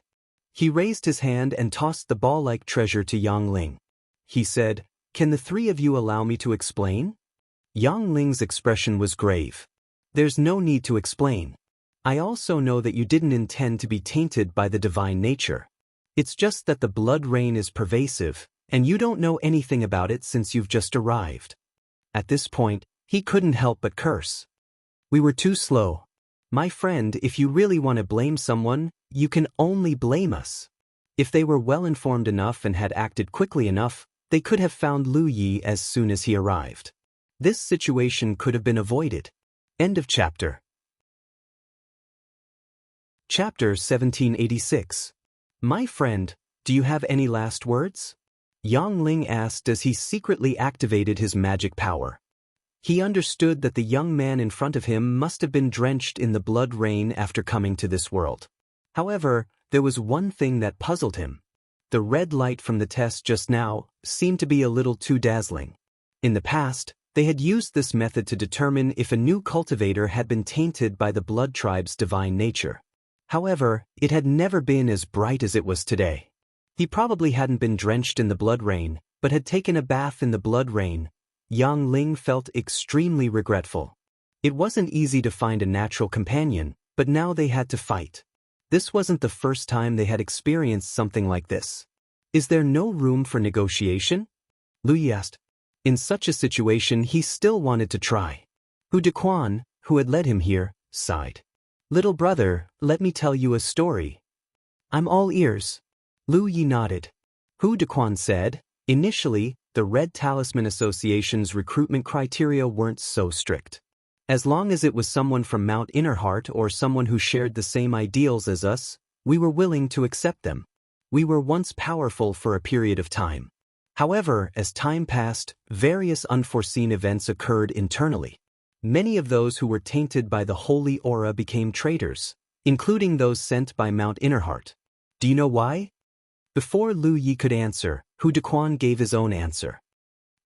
He raised his hand and tossed the ball-like treasure to Yang Ling. He said, "Can the 3 of you allow me to explain?" Yang Ling's expression was grave. "There's no need to explain. I also know that you didn't intend to be tainted by the divine nature. It's just that the blood rain is pervasive, and you don't know anything about it since you've just arrived." At this point, he couldn't help but curse. "We were too slow. My friend, if you really want to blame someone, you can only blame us. If they were well-informed enough and had acted quickly enough, they could have found Lu Yi as soon as he arrived. This situation could have been avoided." End of chapter. Chapter 1786. My friend, do you have any last words? Yang Ling asked as he secretly activated his magic power. He understood that the young man in front of him must have been drenched in the blood rain after coming to this world. However, there was one thing that puzzled him. The red light from the test just now seemed to be a little too dazzling. In the past, they had used this method to determine if a new cultivator had been tainted by the blood tribe's divine nature. However, it had never been as bright as it was today. He probably hadn't been drenched in the blood rain, but had taken a bath in the blood rain. Yang Ling felt extremely regretful. It wasn't easy to find a natural companion, but now they had to fight. This wasn't the first time they had experienced something like this. Is there no room for negotiation? Lu Yi asked. In such a situation, he still wanted to try. Hu Dequan, who had led him here, sighed. Little brother, let me tell you a story. I'm all ears. Lu Yi nodded. Hu Dequan said, initially, the Red Talisman Association's recruitment criteria weren't so strict. As long as it was someone from Mount Innerheart or someone who shared the same ideals as us, we were willing to accept them. We were once powerful for a period of time. However, as time passed, various unforeseen events occurred internally. Many of those who were tainted by the holy aura became traitors, including those sent by Mount Innerheart. Do you know why? Before Lu Yi could answer, Hu Dequan gave his own answer.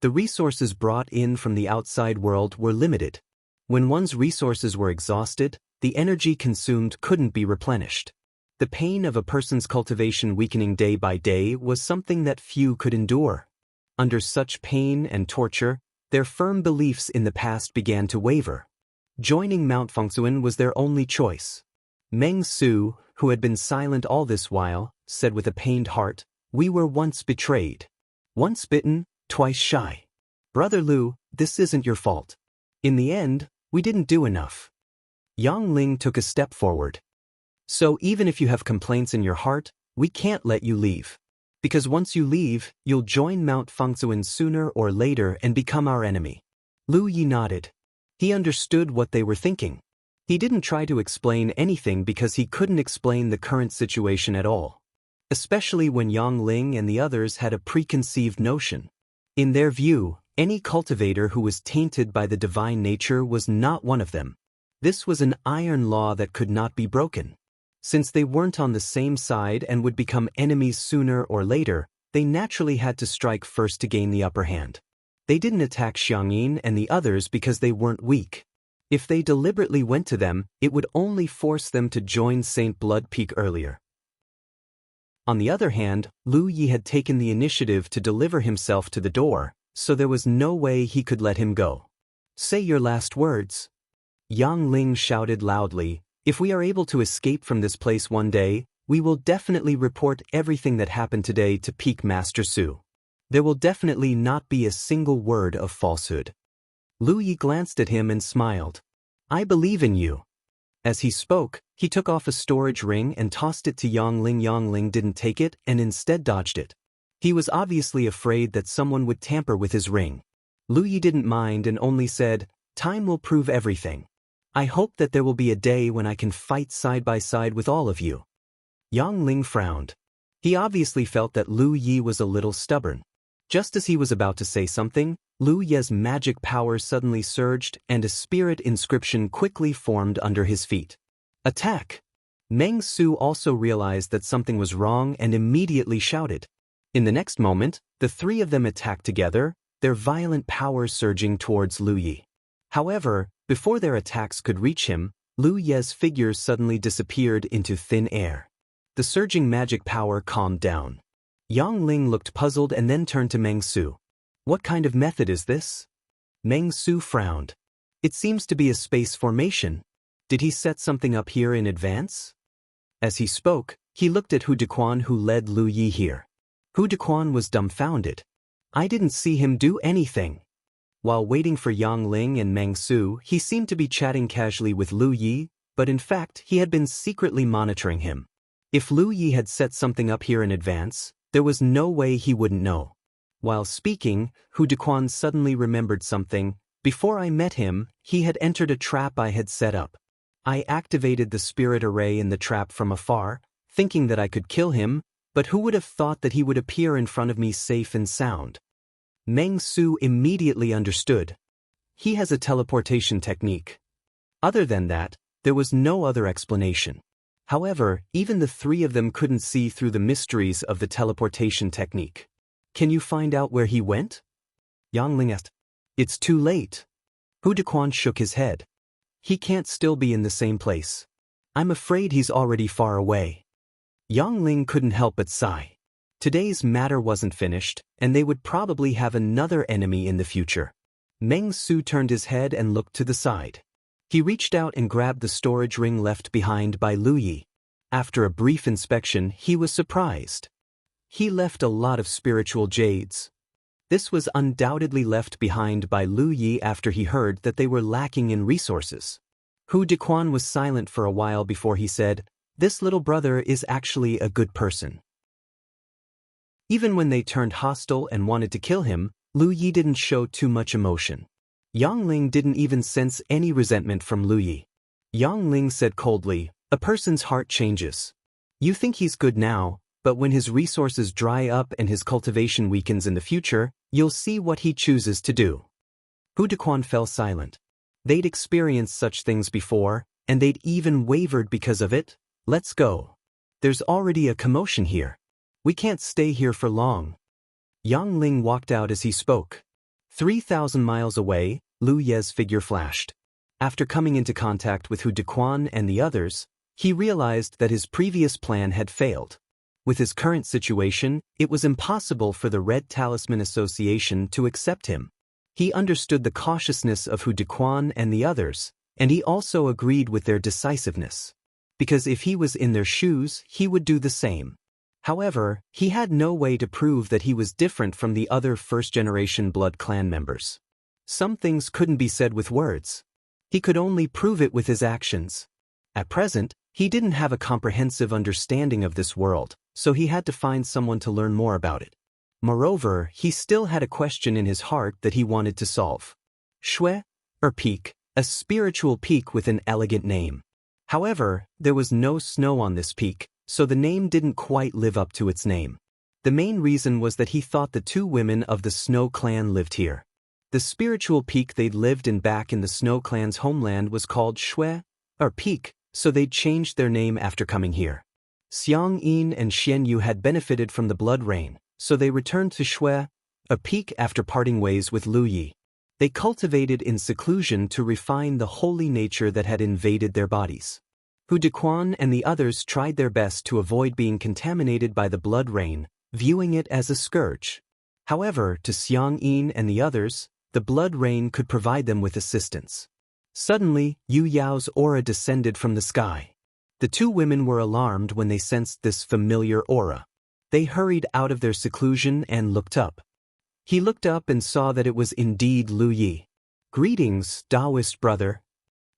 The resources brought in from the outside world were limited. When one's resources were exhausted, the energy consumed couldn't be replenished. The pain of a person's cultivation weakening day by day was something that few could endure. Under such pain and torture, their firm beliefs in the past began to waver. Joining Mount Fengsuan was their only choice. Meng Su, who had been silent all this while, said with a pained heart, "We were once betrayed. Once bitten, twice shy. Brother Lu, this isn't your fault. In the end, we didn't do enough." Yang Ling took a step forward. "So even if you have complaints in your heart, we can't let you leave. Because once you leave, you'll join Mount Fengsuan sooner or later and become our enemy." Lu Yi nodded. He understood what they were thinking. He didn't try to explain anything because he couldn't explain the current situation at all. Especially when Yang Ling and the others had a preconceived notion. In their view, any cultivator who was tainted by the divine nature was not one of them. This was an iron law that could not be broken. Since they weren't on the same side and would become enemies sooner or later, they naturally had to strike first to gain the upper hand. They didn't attack Xiangyin and the others because they weren't weak. If they deliberately went to them, it would only force them to join Saint Blood Peak earlier. On the other hand, Lu Yi had taken the initiative to deliver himself to the door, so there was no way he could let him go. "Say your last words." Yang Ling shouted loudly, "If we are able to escape from this place one day, we will definitely report everything that happened today to Peak Master Su. There will definitely not be a single word of falsehood." Lu Yi glanced at him and smiled. "I believe in you." As he spoke, He took off a storage ring and tossed it to Yang Ling. Yang Ling didn't take it and instead dodged it. He was obviously afraid that someone would tamper with his ring. Lu Yi didn't mind and only said, "Time will prove everything. I hope that there will be a day when I can fight side by side with all of you." Yang Ling frowned. He obviously felt that Lu Yi was a little stubborn. Just as he was about to say something, Lu Yi's magic power suddenly surged and a spirit inscription quickly formed under his feet. "Attack!" Meng Su also realized that something was wrong and immediately shouted. In the next moment, the three of them attacked together, their violent power surging towards Lu Yi. However, before their attacks could reach him, Lu Yi's figure suddenly disappeared into thin air. The surging magic power calmed down. Yang Ling looked puzzled and then turned to Meng Su. "What kind of method is this?" Meng Su frowned. "It seems to be a space formation. Did he set something up here in advance?" As he spoke, he looked at Hu Dequan who led Lu Yi here. Hu Dequan was dumbfounded. "I didn't see him do anything." While waiting for Yang Ling and Meng Su, he seemed to be chatting casually with Lu Yi, but in fact he had been secretly monitoring him. If Lu Yi had set something up here in advance, there was no way he wouldn't know. While speaking, Hu Dequan suddenly remembered something. "Before I met him, he had entered a trap I had set up. I activated the spirit array in the trap from afar, thinking that I could kill him, but who would have thought that he would appear in front of me safe and sound?" Meng Su immediately understood. He has a teleportation technique. Other than that, there was no other explanation. However, even the three of them couldn't see through the mysteries of the teleportation technique. "Can you find out where he went?" Yang Ling asked. "It's too late." Hu Dequan shook his head. "He can't still be in the same place. I'm afraid he's already far away." Yang Ling couldn't help but sigh. Today's matter wasn't finished, and they would probably have another enemy in the future. Meng Su turned his head and looked to the side. He reached out and grabbed the storage ring left behind by Lu Yi. After a brief inspection, he was surprised. He left a lot of spiritual jades. This was undoubtedly left behind by Lu Yi after he heard that they were lacking in resources. Hu Dequan was silent for a while before he said, "This little brother is actually a good person." Even when they turned hostile and wanted to kill him, Lu Yi didn't show too much emotion. Yang Ling didn't even sense any resentment from Lu Yi. Yang Ling said coldly, "A person's heart changes. You think he's good now, but when his resources dry up and his cultivation weakens in the future, you'll see what he chooses to do." Hu Dequan fell silent. They'd experienced such things before, and they'd even wavered because of it. "Let's go. There's already a commotion here. We can't stay here for long." Yang Ling walked out as he spoke. 3,000 miles away, Lu Yi's figure flashed. After coming into contact with Hu Dequan and the others, he realized that his previous plan had failed. With his current situation, it was impossible for the Red Talisman Association to accept him. He understood the cautiousness of Hu Dequan and the others, and he also agreed with their decisiveness. Because if he was in their shoes, he would do the same. However, he had no way to prove that he was different from the other first-generation Blood Clan members. Some things couldn't be said with words. He could only prove it with his actions. At present, he didn't have a comprehensive understanding of this world, so he had to find someone to learn more about it. Moreover, he still had a question in his heart that he wanted to solve. Shui, or peak, a spiritual peak with an elegant name. However, there was no snow on this peak, so the name didn't quite live up to its name. The main reason was that he thought the two women of the Snow Clan lived here. The spiritual peak they'd lived in back in the Snow Clan's homeland was called Shui, or peak, so they'd changed their name after coming here. Xiang Yin and Xian Yu had benefited from the blood rain, so they returned to Shui, a peak after parting ways with Lu Yi. They cultivated in seclusion to refine the holy nature that had invaded their bodies. Hu Dequan and the others tried their best to avoid being contaminated by the blood rain, viewing it as a scourge. However, to Xiang Yin and the others, the blood rain could provide them with assistance. Suddenly, Yu Yao's aura descended from the sky. The two women were alarmed when they sensed this familiar aura. They hurried out of their seclusion and looked up. He looked up and saw that it was indeed Lu Yi. "Greetings, Taoist brother."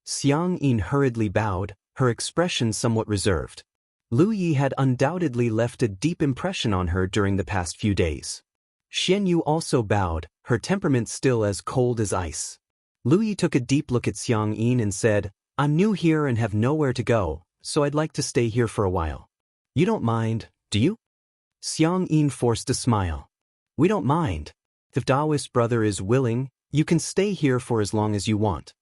Xiang Yin hurriedly bowed, her expression somewhat reserved. Lu Yi had undoubtedly left a deep impression on her during the past few days. Xianyu also bowed, her temperament still as cold as ice. Lu Yi took a deep look at Xiang Yin and said, "I'm new here and have nowhere to go, so I'd like to stay here for a while. You don't mind, do you?" Xiang Yin forced a smile. "We don't mind. If Taoist brother is willing, you can stay here for as long as you want."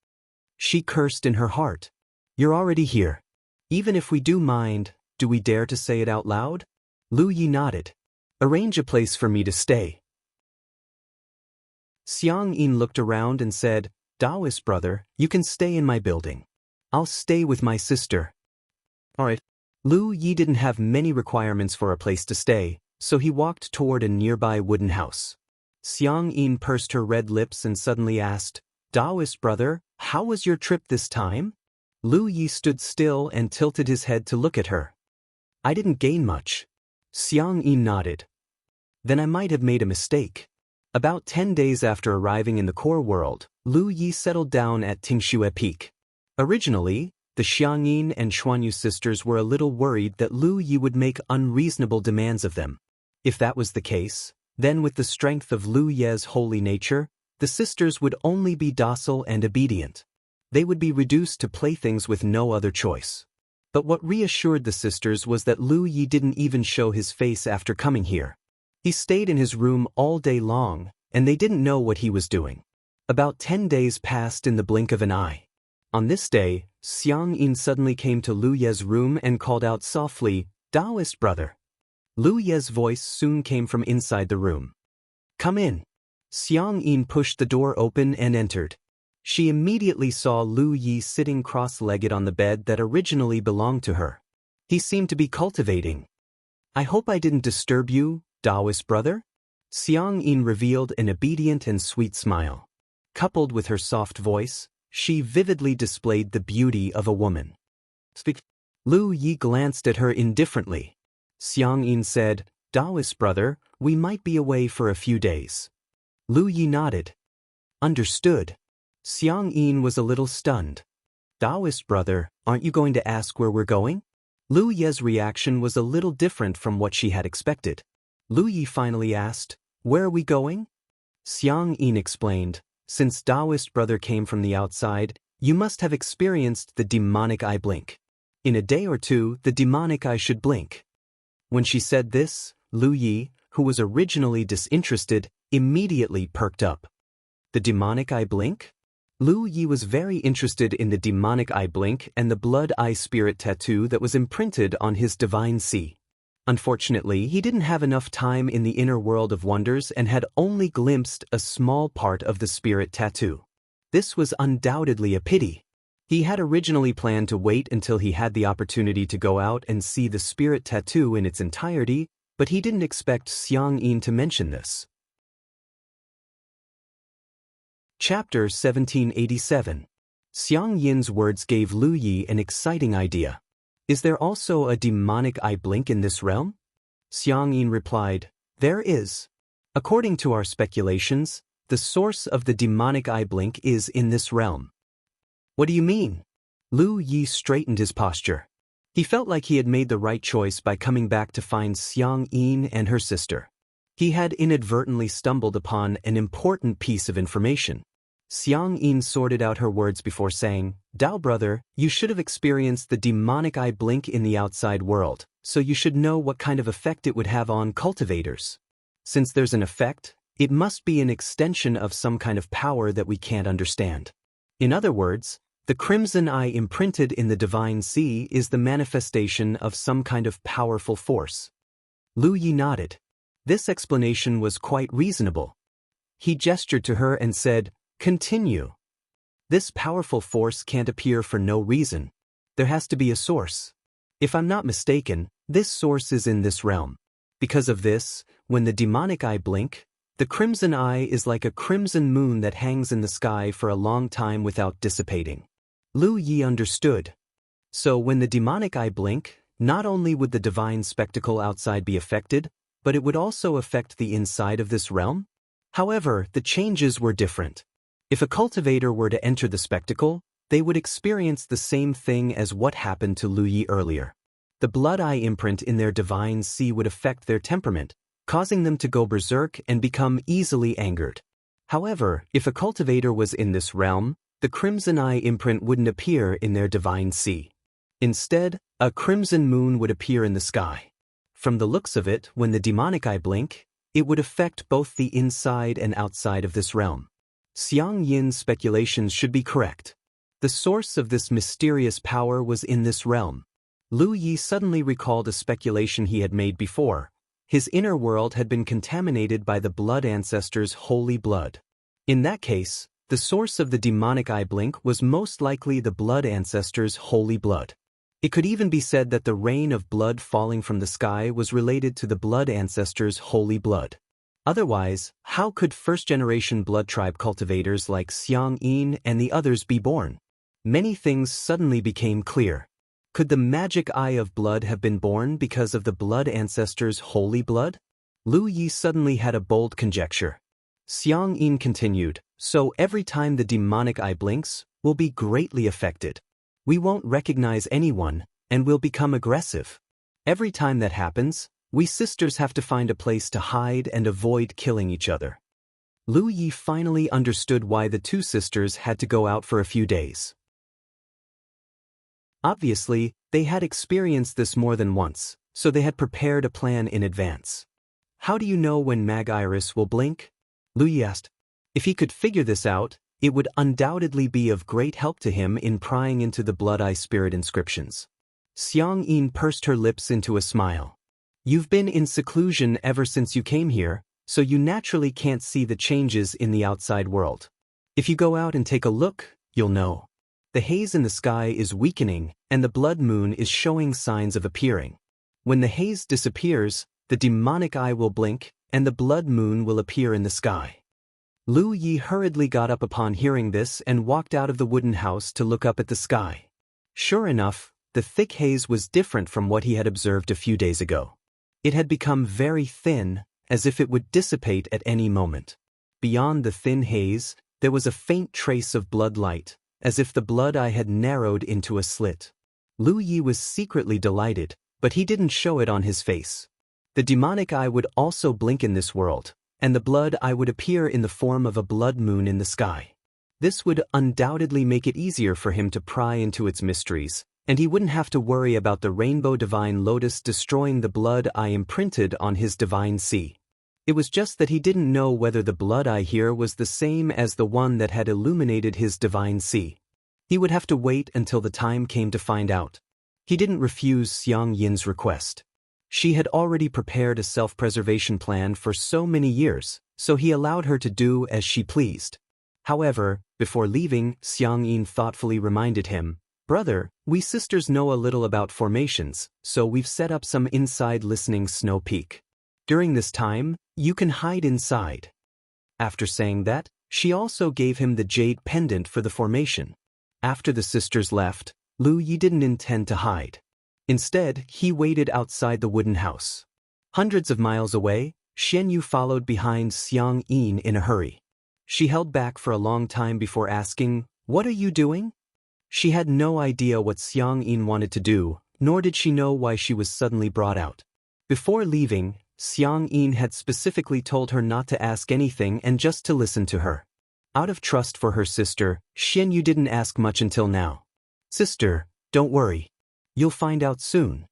She cursed in her heart. "You're already here. Even if we do mind, do we dare to say it out loud?" Lu Yi nodded. "Arrange a place for me to stay." Xiang Yin looked around and said, "Taoist brother, you can stay in my building. I'll stay with my sister." All right. Lu Yi didn't have many requirements for a place to stay, so he walked toward a nearby wooden house. Xiang Yin pursed her red lips and suddenly asked, "Taoist brother, how was your trip this time?" Lu Yi stood still and tilted his head to look at her. "I didn't gain much." Xiang Yin nodded. "Then I might have made a mistake." About 10 days after arriving in the core world, Lu Yi settled down at Tingxue Peak. Originally, the Xiangyin and Xuanyu sisters were a little worried that Lu Yi would make unreasonable demands of them. If that was the case, then with the strength of Lu Ye's holy nature, the sisters would only be docile and obedient. They would be reduced to playthings with no other choice. But what reassured the sisters was that Lu Yi didn't even show his face after coming here. He stayed in his room all day long, and they didn't know what he was doing. About 10 days passed in the blink of an eye. On this day, Xiang Yin suddenly came to Lu Ye's room and called out softly, "Taoist brother." Lu Ye's voice soon came from inside the room. "Come in." Xiang Yin pushed the door open and entered. She immediately saw Lu Yi sitting cross-legged on the bed that originally belonged to her. He seemed to be cultivating. "I hope I didn't disturb you, Taoist brother?" Xiang Yin revealed an obedient and sweet smile. Coupled with her soft voice, she vividly displayed the beauty of a woman. "Speak." Lu Yi glanced at her indifferently. Xiang Yin said, "Taoist brother, we might be away for a few days." Lu Yi nodded. "Understood." Xiang Yin was a little stunned. "Taoist brother, aren't you going to ask where we're going?" Lu Ye's reaction was a little different from what she had expected. Lu Yi finally asked, "Where are we going?" Xiang Yin explained, "Since Taoist brother came from the outside, you must have experienced the demonic eye blink. In a day or two, the demonic eye should blink." When she said this, Lu Yi, who was originally disinterested, immediately perked up. The demonic eye blink? Lu Yi was very interested in the demonic eye blink and the blood eye spirit tattoo that was imprinted on his divine sea. Unfortunately, he didn't have enough time in the inner world of wonders and had only glimpsed a small part of the spirit tattoo. This was undoubtedly a pity. He had originally planned to wait until he had the opportunity to go out and see the spirit tattoo in its entirety, but he didn't expect Xiang Yin to mention this. Chapter 1787. Xiang Yin's words gave Lu Yi an exciting idea. "Is there also a demonic eye blink in this realm?" Xiang Yin replied, "There is. According to our speculations, the source of the demonic eye blink is in this realm." "What do you mean?" Lu Yi straightened his posture. He felt like he had made the right choice by coming back to find Xiang Yin and her sister. He had inadvertently stumbled upon an important piece of information. Xiang Yin sorted out her words before saying, "Tao brother, you should have experienced the demonic eye blink in the outside world, so you should know what kind of effect it would have on cultivators. Since there's an effect, it must be an extension of some kind of power that we can't understand. In other words, the crimson eye imprinted in the divine sea is the manifestation of some kind of powerful force." Lu Yi nodded. This explanation was quite reasonable. He gestured to her and said, "Continue. This powerful force can't appear for no reason. There has to be a source. If I'm not mistaken, this source is in this realm. Because of this, when the demonic eye blink, the crimson eye is like a crimson moon that hangs in the sky for a long time without dissipating." Lu Yi understood. So when the demonic eye blink, not only would the divine spectacle outside be affected, but it would also affect the inside of this realm? However, the changes were different. If a cultivator were to enter the spectacle, they would experience the same thing as what happened to Lu Yi earlier. The blood eye imprint in their divine sea would affect their temperament, causing them to go berserk and become easily angered. However, if a cultivator was in this realm, the crimson eye imprint wouldn't appear in their divine sea. Instead, a crimson moon would appear in the sky. From the looks of it, when the demonic eye blink, it would affect both the inside and outside of this realm. Xiang Yin's speculations should be correct. The source of this mysterious power was in this realm. Lu Yi suddenly recalled a speculation he had made before. His inner world had been contaminated by the blood ancestors' holy blood. In that case, the source of the demonic eye blink was most likely the blood ancestors' holy blood. It could even be said that the rain of blood falling from the sky was related to the blood ancestors' holy blood. Otherwise, how could first-generation blood tribe cultivators like Xiang Yin and the others be born? Many things suddenly became clear. Could the magic eye of blood have been born because of the blood ancestors' holy blood? Lu Yi suddenly had a bold conjecture. Xiang Yin continued, so every time the demonic eye blinks, we'll be greatly affected. We won't recognize anyone, and we'll become aggressive. Every time that happens, we sisters have to find a place to hide and avoid killing each other. Lu Yi finally understood why the two sisters had to go out for a few days. Obviously, they had experienced this more than once, so they had prepared a plan in advance. How do you know when Mag Iris will blink? Lu Yi asked. If he could figure this out, it would undoubtedly be of great help to him in prying into the Blood Eye spirit inscriptions. Xiang Yin pursed her lips into a smile. You've been in seclusion ever since you came here, so you naturally can't see the changes in the outside world. If you go out and take a look, you'll know. The haze in the sky is weakening, and the blood moon is showing signs of appearing. When the haze disappears, the demonic eye will blink, and the blood moon will appear in the sky. Lu Yi hurriedly got up upon hearing this and walked out of the wooden house to look up at the sky. Sure enough, the thick haze was different from what he had observed a few days ago. It had become very thin, as if it would dissipate at any moment. Beyond the thin haze, there was a faint trace of blood light, as if the blood eye had narrowed into a slit. Lu Yi was secretly delighted, but he didn't show it on his face. The demonic eye would also blink in this world, and the blood eye would appear in the form of a blood moon in the sky. This would undoubtedly make it easier for him to pry into its mysteries, and he wouldn't have to worry about the rainbow divine lotus destroying the blood eye imprinted on his divine sea. It was just that he didn't know whether the blood eye here was the same as the one that had illuminated his divine sea. He would have to wait until the time came to find out. He didn't refuse Xiang Yin's request. She had already prepared a self-preservation plan for so many years, so he allowed her to do as she pleased. However, before leaving, Xiang Yin thoughtfully reminded him, "Brother, we sisters know a little about formations, so we've set up some inside listening snow peak. During this time, you can hide inside." After saying that, she also gave him the jade pendant for the formation. After the sisters left, Lu Yi didn't intend to hide. Instead, he waited outside the wooden house. Hundreds of miles away, Xian Yu followed behind Xiang Yin in a hurry. She held back for a long time before asking, "What are you doing?" She had no idea what Xiang Yin wanted to do, nor did she know why she was suddenly brought out. Before leaving, Xiang Yin had specifically told her not to ask anything and just to listen to her. Out of trust for her sister, Xian Yu didn't ask much until now. "Sister, don't worry. You'll find out soon."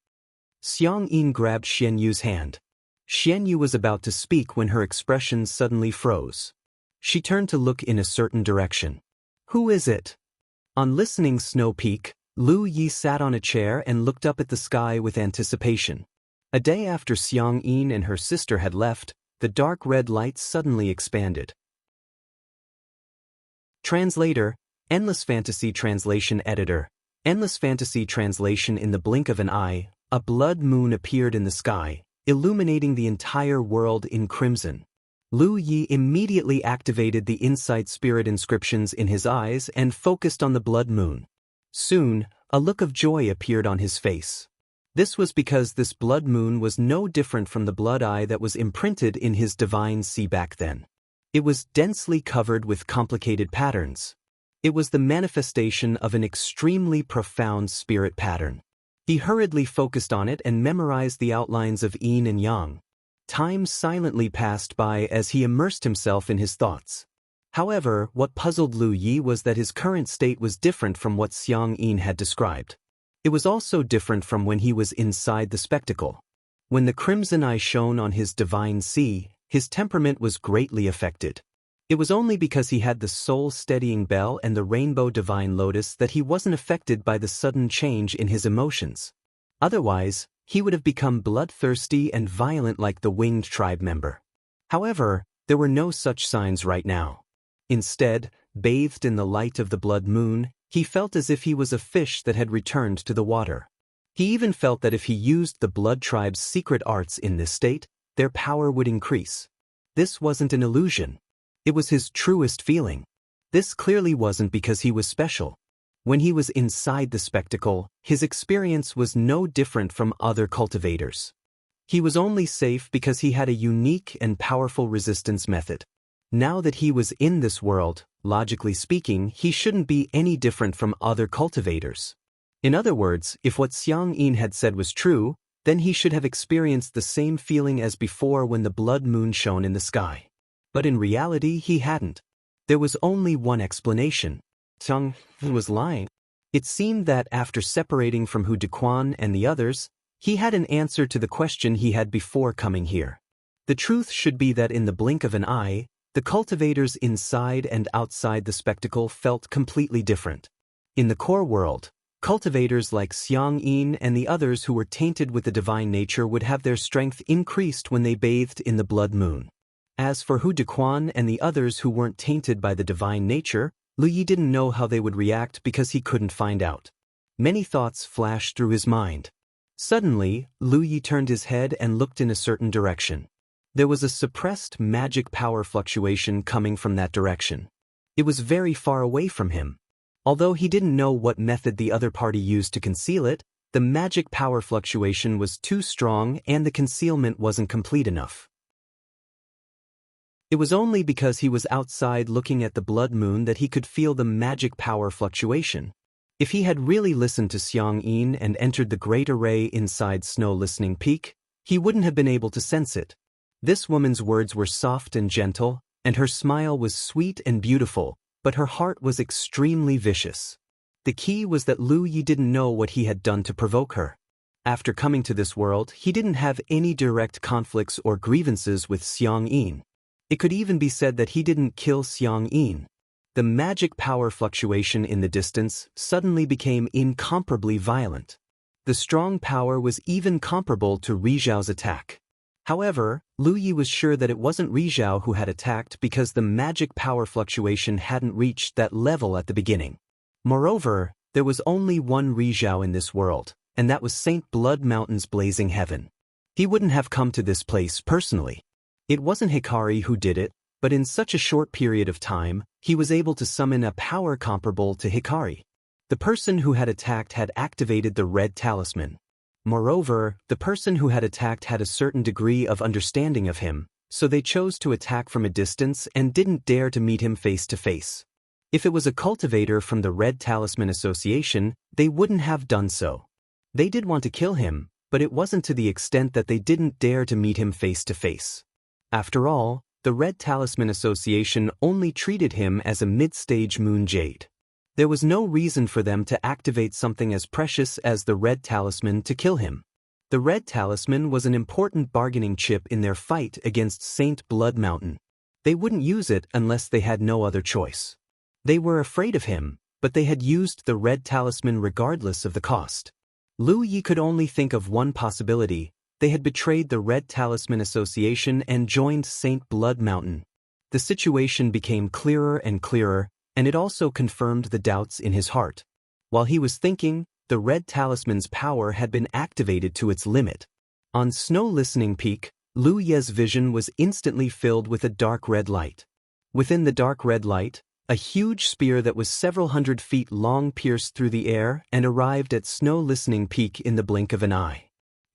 Xiang Yin grabbed Xian Yu's hand. Xian Yu was about to speak when her expression suddenly froze. She turned to look in a certain direction. "Who is it?" On listening Snow Peak, Lu Yi sat on a chair and looked up at the sky with anticipation. A day after Xiang Yin and her sister had left, the dark red light suddenly expanded. Translator, Endless Fantasy Translation Editor. Endless Fantasy Translation. In the blink of an eye, a blood moon appeared in the sky, illuminating the entire world in crimson. Lu Yi immediately activated the insight spirit inscriptions in his eyes and focused on the blood moon. Soon, a look of joy appeared on his face. This was because this blood moon was no different from the blood eye that was imprinted in his divine sea back then. It was densely covered with complicated patterns. It was the manifestation of an extremely profound spirit pattern. He hurriedly focused on it and memorized the outlines of yin and yang. Time silently passed by as he immersed himself in his thoughts. However, what puzzled Lu Yi was that his current state was different from what Xiang Yin had described. It was also different from when he was inside the spectacle. When the crimson eye shone on his divine sea, his temperament was greatly affected. It was only because he had the soul-steadying bell and the rainbow divine lotus that he wasn't affected by the sudden change in his emotions. Otherwise, he would have become bloodthirsty and violent like the winged tribe member. However, there were no such signs right now. Instead, bathed in the light of the blood moon, he felt as if he was a fish that had returned to the water. He even felt that if he used the blood tribe's secret arts in this state, their power would increase. This wasn't an illusion. It was his truest feeling. This clearly wasn't because he was special. When he was inside the spectacle, his experience was no different from other cultivators. He was only safe because he had a unique and powerful resistance method. Now that he was in this world, logically speaking, he shouldn't be any different from other cultivators. In other words, if what Xiang Yin had said was true, then he should have experienced the same feeling as before when the blood moon shone in the sky. But in reality, he hadn't. There was only one explanation. Xiang was lying. It seemed that after separating from Hu Dequan and the others, he had an answer to the question he had before coming here. The truth should be that in the blink of an eye, the cultivators inside and outside the spectacle felt completely different. In the core world, cultivators like Xiang Yin and the others who were tainted with the divine nature would have their strength increased when they bathed in the blood moon. As for Hu Dequan and the others who weren't tainted by the divine nature, Lu Yi didn't know how they would react because he couldn't find out. Many thoughts flashed through his mind. Suddenly, Lu Yi turned his head and looked in a certain direction. There was a suppressed magic power fluctuation coming from that direction. It was very far away from him. Although he didn't know what method the other party used to conceal it, the magic power fluctuation was too strong and the concealment wasn't complete enough. It was only because he was outside looking at the blood moon that he could feel the magic power fluctuation. If he had really listened to Xiang Yin and entered the great array inside Snow Listening Peak, he wouldn't have been able to sense it. This woman's words were soft and gentle, and her smile was sweet and beautiful, but her heart was extremely vicious. The key was that Lu Yi didn't know what he had done to provoke her. After coming to this world, he didn't have any direct conflicts or grievances with Xiang Yin. It could even be said that he didn't kill Xiang Yin. The magic power fluctuation in the distance suddenly became incomparably violent. The strong power was even comparable to Rizhao's attack. However, Lu Yi was sure that it wasn't Rizhao who had attacked because the magic power fluctuation hadn't reached that level at the beginning. Moreover, there was only one Rizhao in this world, and that was Saint Blood Mountain's blazing heaven. He wouldn't have come to this place personally. It wasn't Hikari who did it, but in such a short period of time, he was able to summon a power comparable to Hikari. The person who had attacked had activated the red talisman. Moreover, the person who had attacked had a certain degree of understanding of him, so they chose to attack from a distance and didn't dare to meet him face to face. If it was a cultivator from the Red Talisman Association, they wouldn't have done so. They did want to kill him, but it wasn't to the extent that they didn't dare to meet him face to face. After all, the Red Talisman Association only treated him as a mid-stage moon jade. There was no reason for them to activate something as precious as the Red Talisman to kill him. The Red Talisman was an important bargaining chip in their fight against Saint Blood Mountain. They wouldn't use it unless they had no other choice. They were afraid of him, but they had used the Red Talisman regardless of the cost. Lu Yi could only think of one possibility. They had betrayed the Red Talisman Association and joined Saint Blood Mountain. The situation became clearer and clearer, and it also confirmed the doubts in his heart. While he was thinking, the Red Talisman's power had been activated to its limit. On Snow Listening Peak, Lu Ye's vision was instantly filled with a dark red light. Within the dark red light, a huge spear that was several hundred feet long pierced through the air and arrived at Snow Listening Peak in the blink of an eye.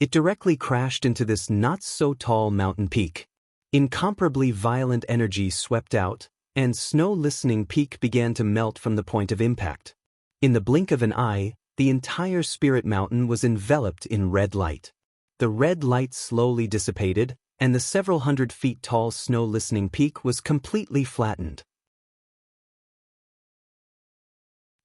It directly crashed into this not-so-tall mountain peak. Incomparably violent energy swept out, and snow-listening peak began to melt from the point of impact. In the blink of an eye, the entire spirit mountain was enveloped in red light. The red light slowly dissipated, and the several hundred feet tall snow-listening peak was completely flattened.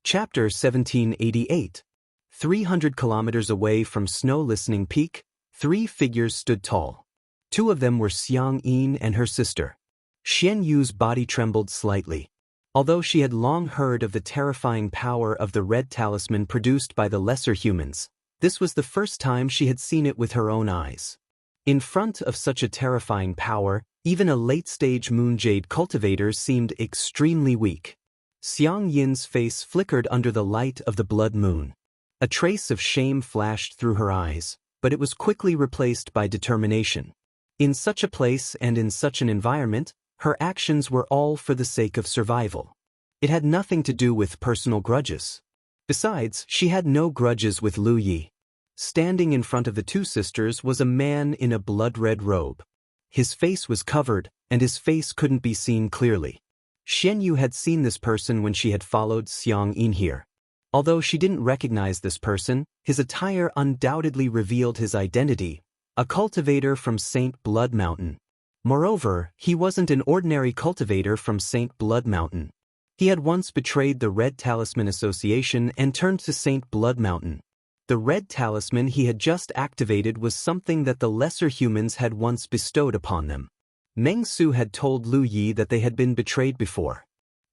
Chapter 1788. 300 kilometers away from snow-listening peak, three figures stood tall. Two of them were Xiang Yin and her sister. Xian Yu's body trembled slightly. Although she had long heard of the terrifying power of the red talisman produced by the lesser humans, this was the first time she had seen it with her own eyes. In front of such a terrifying power, even a late-stage moonjade cultivator seemed extremely weak. Xiang Yin's face flickered under the light of the blood moon. A trace of shame flashed through her eyes, but it was quickly replaced by determination. In such a place and in such an environment, her actions were all for the sake of survival. It had nothing to do with personal grudges. Besides, she had no grudges with Lu Yi. Standing in front of the two sisters was a man in a blood-red robe. His face was covered, and his face couldn't be seen clearly. Xian Yu had seen this person when she had followed Xiang Yin here. Although she didn't recognize this person, his attire undoubtedly revealed his identity, a cultivator from Saint Blood Mountain. Moreover, he wasn't an ordinary cultivator from Saint Blood Mountain. He had once betrayed the Red Talisman Association and turned to Saint Blood Mountain. The Red Talisman he had just activated was something that the lesser humans had once bestowed upon them. Meng Su had told Lu Yi that they had been betrayed before.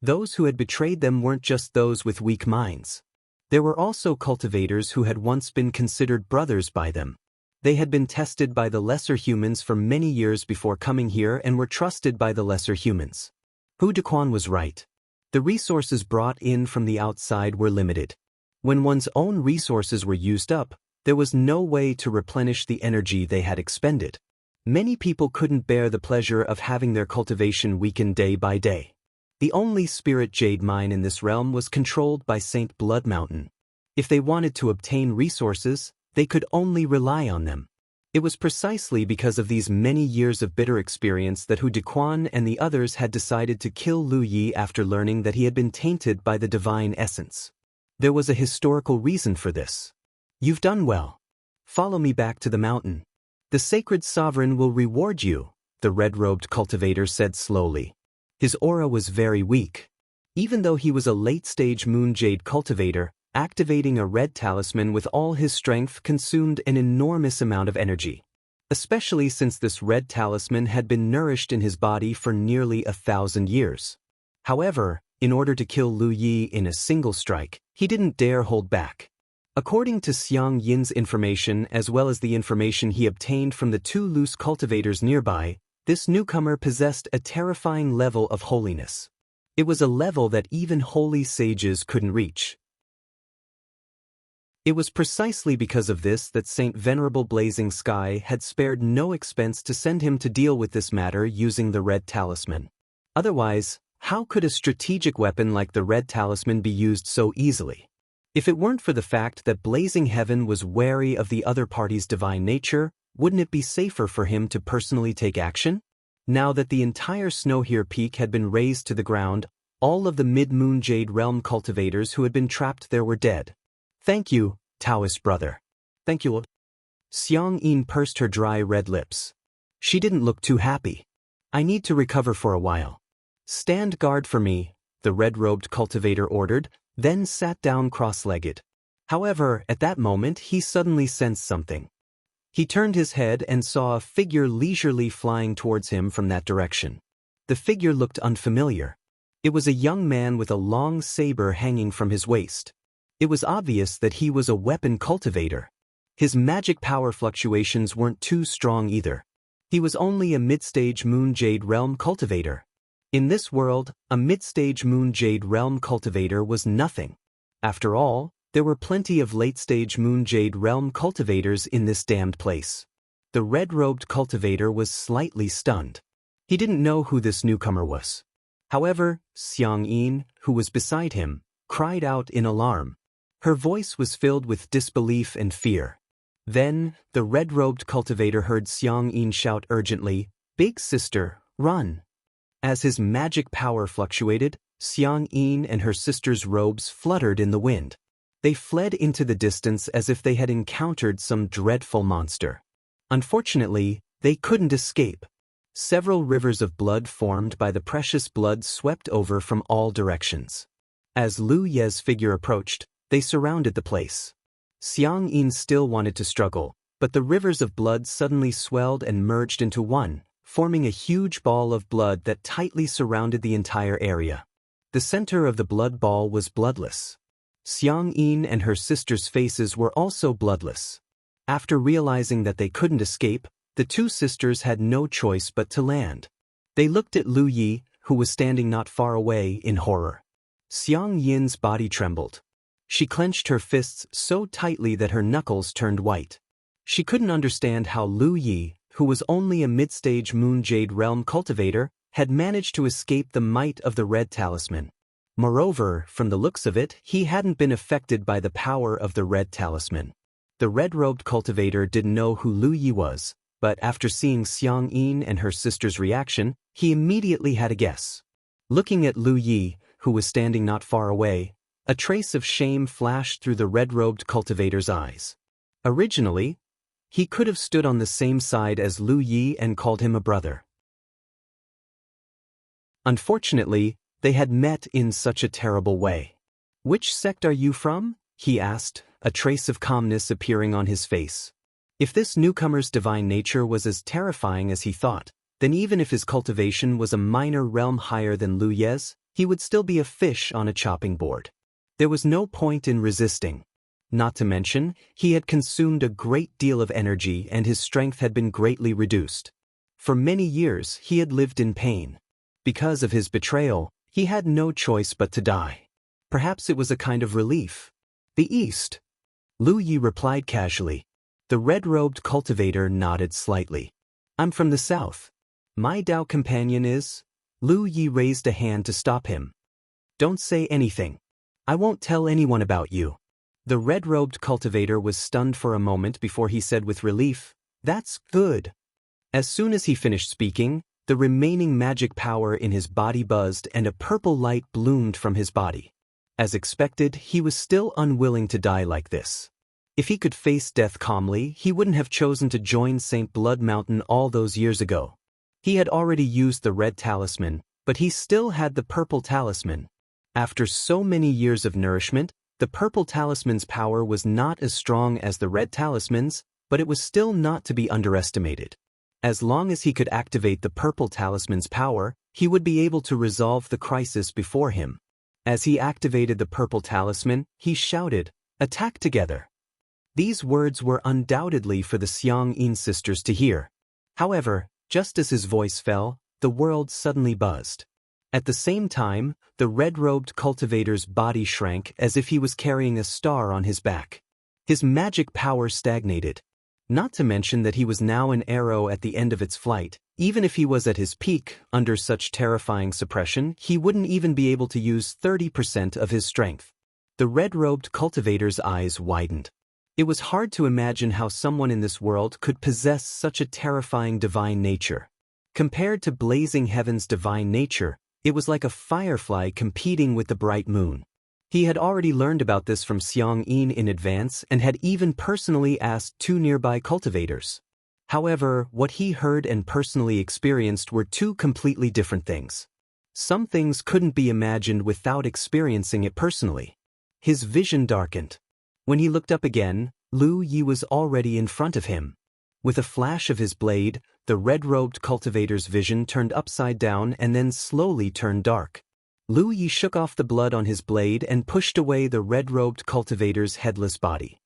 Those who had betrayed them weren't just those with weak minds. There were also cultivators who had once been considered brothers by them. They had been tested by the lesser humans for many years before coming here and were trusted by the lesser humans. Hu Dequan was right. The resources brought in from the outside were limited. When one's own resources were used up, there was no way to replenish the energy they had expended. Many people couldn't bear the pleasure of having their cultivation weaken day by day. The only spirit jade mine in this realm was controlled by Saint Blood Mountain. If they wanted to obtain resources, they could only rely on them. It was precisely because of these many years of bitter experience that Hu Dequan and the others had decided to kill Lu Yi after learning that he had been tainted by the divine essence. There was a historical reason for this. You've done well. Follow me back to the mountain. The sacred sovereign will reward you, the red-robed cultivator said slowly. His aura was very weak. Even though he was a late-stage moonjade cultivator, activating a red talisman with all his strength consumed an enormous amount of energy. Especially since this red talisman had been nourished in his body for nearly 1,000 years. However, in order to kill Lu Yi in a single strike, he didn't dare hold back. According to Xiang Yin's information as well as the information he obtained from the two loose cultivators nearby, this newcomer possessed a terrifying level of holiness. It was a level that even holy sages couldn't reach. It was precisely because of this that Saint Venerable Blazing Sky had spared no expense to send him to deal with this matter using the red talisman. Otherwise, how could a strategic weapon like the red talisman be used so easily? If it weren't for the fact that Blazing Heaven was wary of the other party's divine nature, wouldn't it be safer for him to personally take action? Now that the entire Snowhere Peak had been razed to the ground, all of the Mid-Moon Jade Realm cultivators who had been trapped there were dead. Thank you, Taoist brother. Thank you. Xiang Yin pursed her dry red lips. She didn't look too happy. I need to recover for a while. Stand guard for me, the red-robed cultivator ordered, then sat down cross-legged. However, at that moment he suddenly sensed something. He turned his head and saw a figure leisurely flying towards him from that direction. The figure looked unfamiliar. It was a young man with a long saber hanging from his waist. It was obvious that he was a weapon cultivator. His magic power fluctuations weren't too strong either. He was only a mid-stage Moon Jade Realm cultivator. In this world, a mid-stage Moon Jade Realm cultivator was nothing. After all, there were plenty of late-stage Moon Jade Realm cultivators in this damned place. The red-robed cultivator was slightly stunned. He didn't know who this newcomer was. However, Xiang Yin, who was beside him, cried out in alarm. Her voice was filled with disbelief and fear. Then, the red-robed cultivator heard Xiang Yin shout urgently, "Big sister, run!" As his magic power fluctuated, Xiang Yin and her sister's robes fluttered in the wind. They fled into the distance as if they had encountered some dreadful monster. Unfortunately, they couldn't escape. Several rivers of blood formed by the precious blood swept over from all directions. As Lu Ye's figure approached, they surrounded the place. Xiang Yin still wanted to struggle, but the rivers of blood suddenly swelled and merged into one, forming a huge ball of blood that tightly surrounded the entire area. The center of the blood ball was bloodless. Xiang Yin and her sister's faces were also bloodless. After realizing that they couldn't escape, the two sisters had no choice but to land. They looked at Lu Yi, who was standing not far away, in horror. Xiang Yin's body trembled. She clenched her fists so tightly that her knuckles turned white. She couldn't understand how Lu Yi, who was only a mid-stage Moon Jade Realm cultivator, had managed to escape the might of the Red Talisman. Moreover, from the looks of it, he hadn't been affected by the power of the Red Talisman. The red-robed cultivator didn't know who Lu Yi was, but after seeing Xiang Yin and her sister's reaction, he immediately had a guess. Looking at Lu Yi, who was standing not far away, a trace of shame flashed through the red-robed cultivator's eyes. Originally, he could have stood on the same side as Lu Yi and called him a brother. Unfortunately, they had met in such a terrible way. "Which sect are you from?" he asked, a trace of calmness appearing on his face. If this newcomer's divine nature was as terrifying as he thought, then even if his cultivation was a minor realm higher than Lu Ye's, he would still be a fish on a chopping board. There was no point in resisting. Not to mention, he had consumed a great deal of energy and his strength had been greatly reduced. For many years, he had lived in pain. Because of his betrayal, he had no choice but to die. Perhaps it was a kind of relief. "The East," Lu Yi replied casually. The red-robed cultivator nodded slightly. "I'm from the South. My Dao companion is—" Lu Yi raised a hand to stop him. "Don't say anything. I won't tell anyone about you." The red-robed cultivator was stunned for a moment before he said with relief, "That's good." As soon as he finished speaking, the remaining magic power in his body buzzed and a purple light bloomed from his body. As expected, he was still unwilling to die like this. If he could face death calmly, he wouldn't have chosen to join St. Blood Mountain all those years ago. He had already used the red talisman, but he still had the purple talisman. After so many years of nourishment, the purple talisman's power was not as strong as the red talisman's, but it was still not to be underestimated. As long as he could activate the purple talisman's power, he would be able to resolve the crisis before him. As he activated the purple talisman, he shouted, "Attack together!" These words were undoubtedly for the Xiang Yin sisters to hear. However, just as his voice fell, the world suddenly buzzed. At the same time, the red-robed cultivator's body shrank as if he was carrying a star on his back. His magic power stagnated. Not to mention that he was now an arrow at the end of its flight. Even if he was at his peak, under such terrifying suppression, he wouldn't even be able to use 30% of his strength. The red-robed cultivator's eyes widened. It was hard to imagine how someone in this world could possess such a terrifying divine nature. Compared to Blazing Heaven's divine nature, it was like a firefly competing with the bright moon. He had already learned about this from Xiang Yin in advance and had even personally asked two nearby cultivators. However, what he heard and personally experienced were two completely different things. Some things couldn't be imagined without experiencing it personally. His vision darkened. When he looked up again, Lu Yi was already in front of him. With a flash of his blade, the red-robed cultivator's vision turned upside down and then slowly turned dark. Lu Yi shook off the blood on his blade and pushed away the red-robed cultivator's headless body.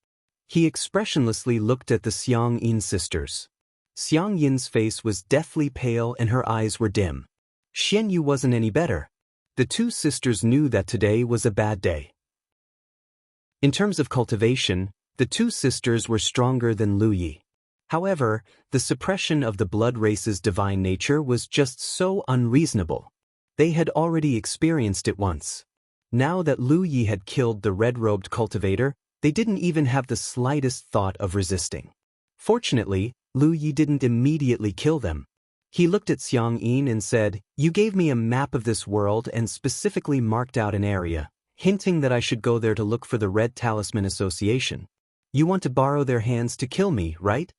He expressionlessly looked at the Xiang Yin sisters. Xiang Yin's face was deathly pale and her eyes were dim. Xian Yu wasn't any better. The two sisters knew that today was a bad day. In terms of cultivation, the two sisters were stronger than Lu Yi. However, the suppression of the blood race's divine nature was just so unreasonable. They had already experienced it once. Now that Lu Yi had killed the red-robed cultivator, they didn't even have the slightest thought of resisting. Fortunately, Lu Yi didn't immediately kill them. He looked at Xiang Yin and said, "You gave me a map of this world and specifically marked out an area, hinting that I should go there to look for the Red Talisman Association. You want to borrow their hands to kill me, right?"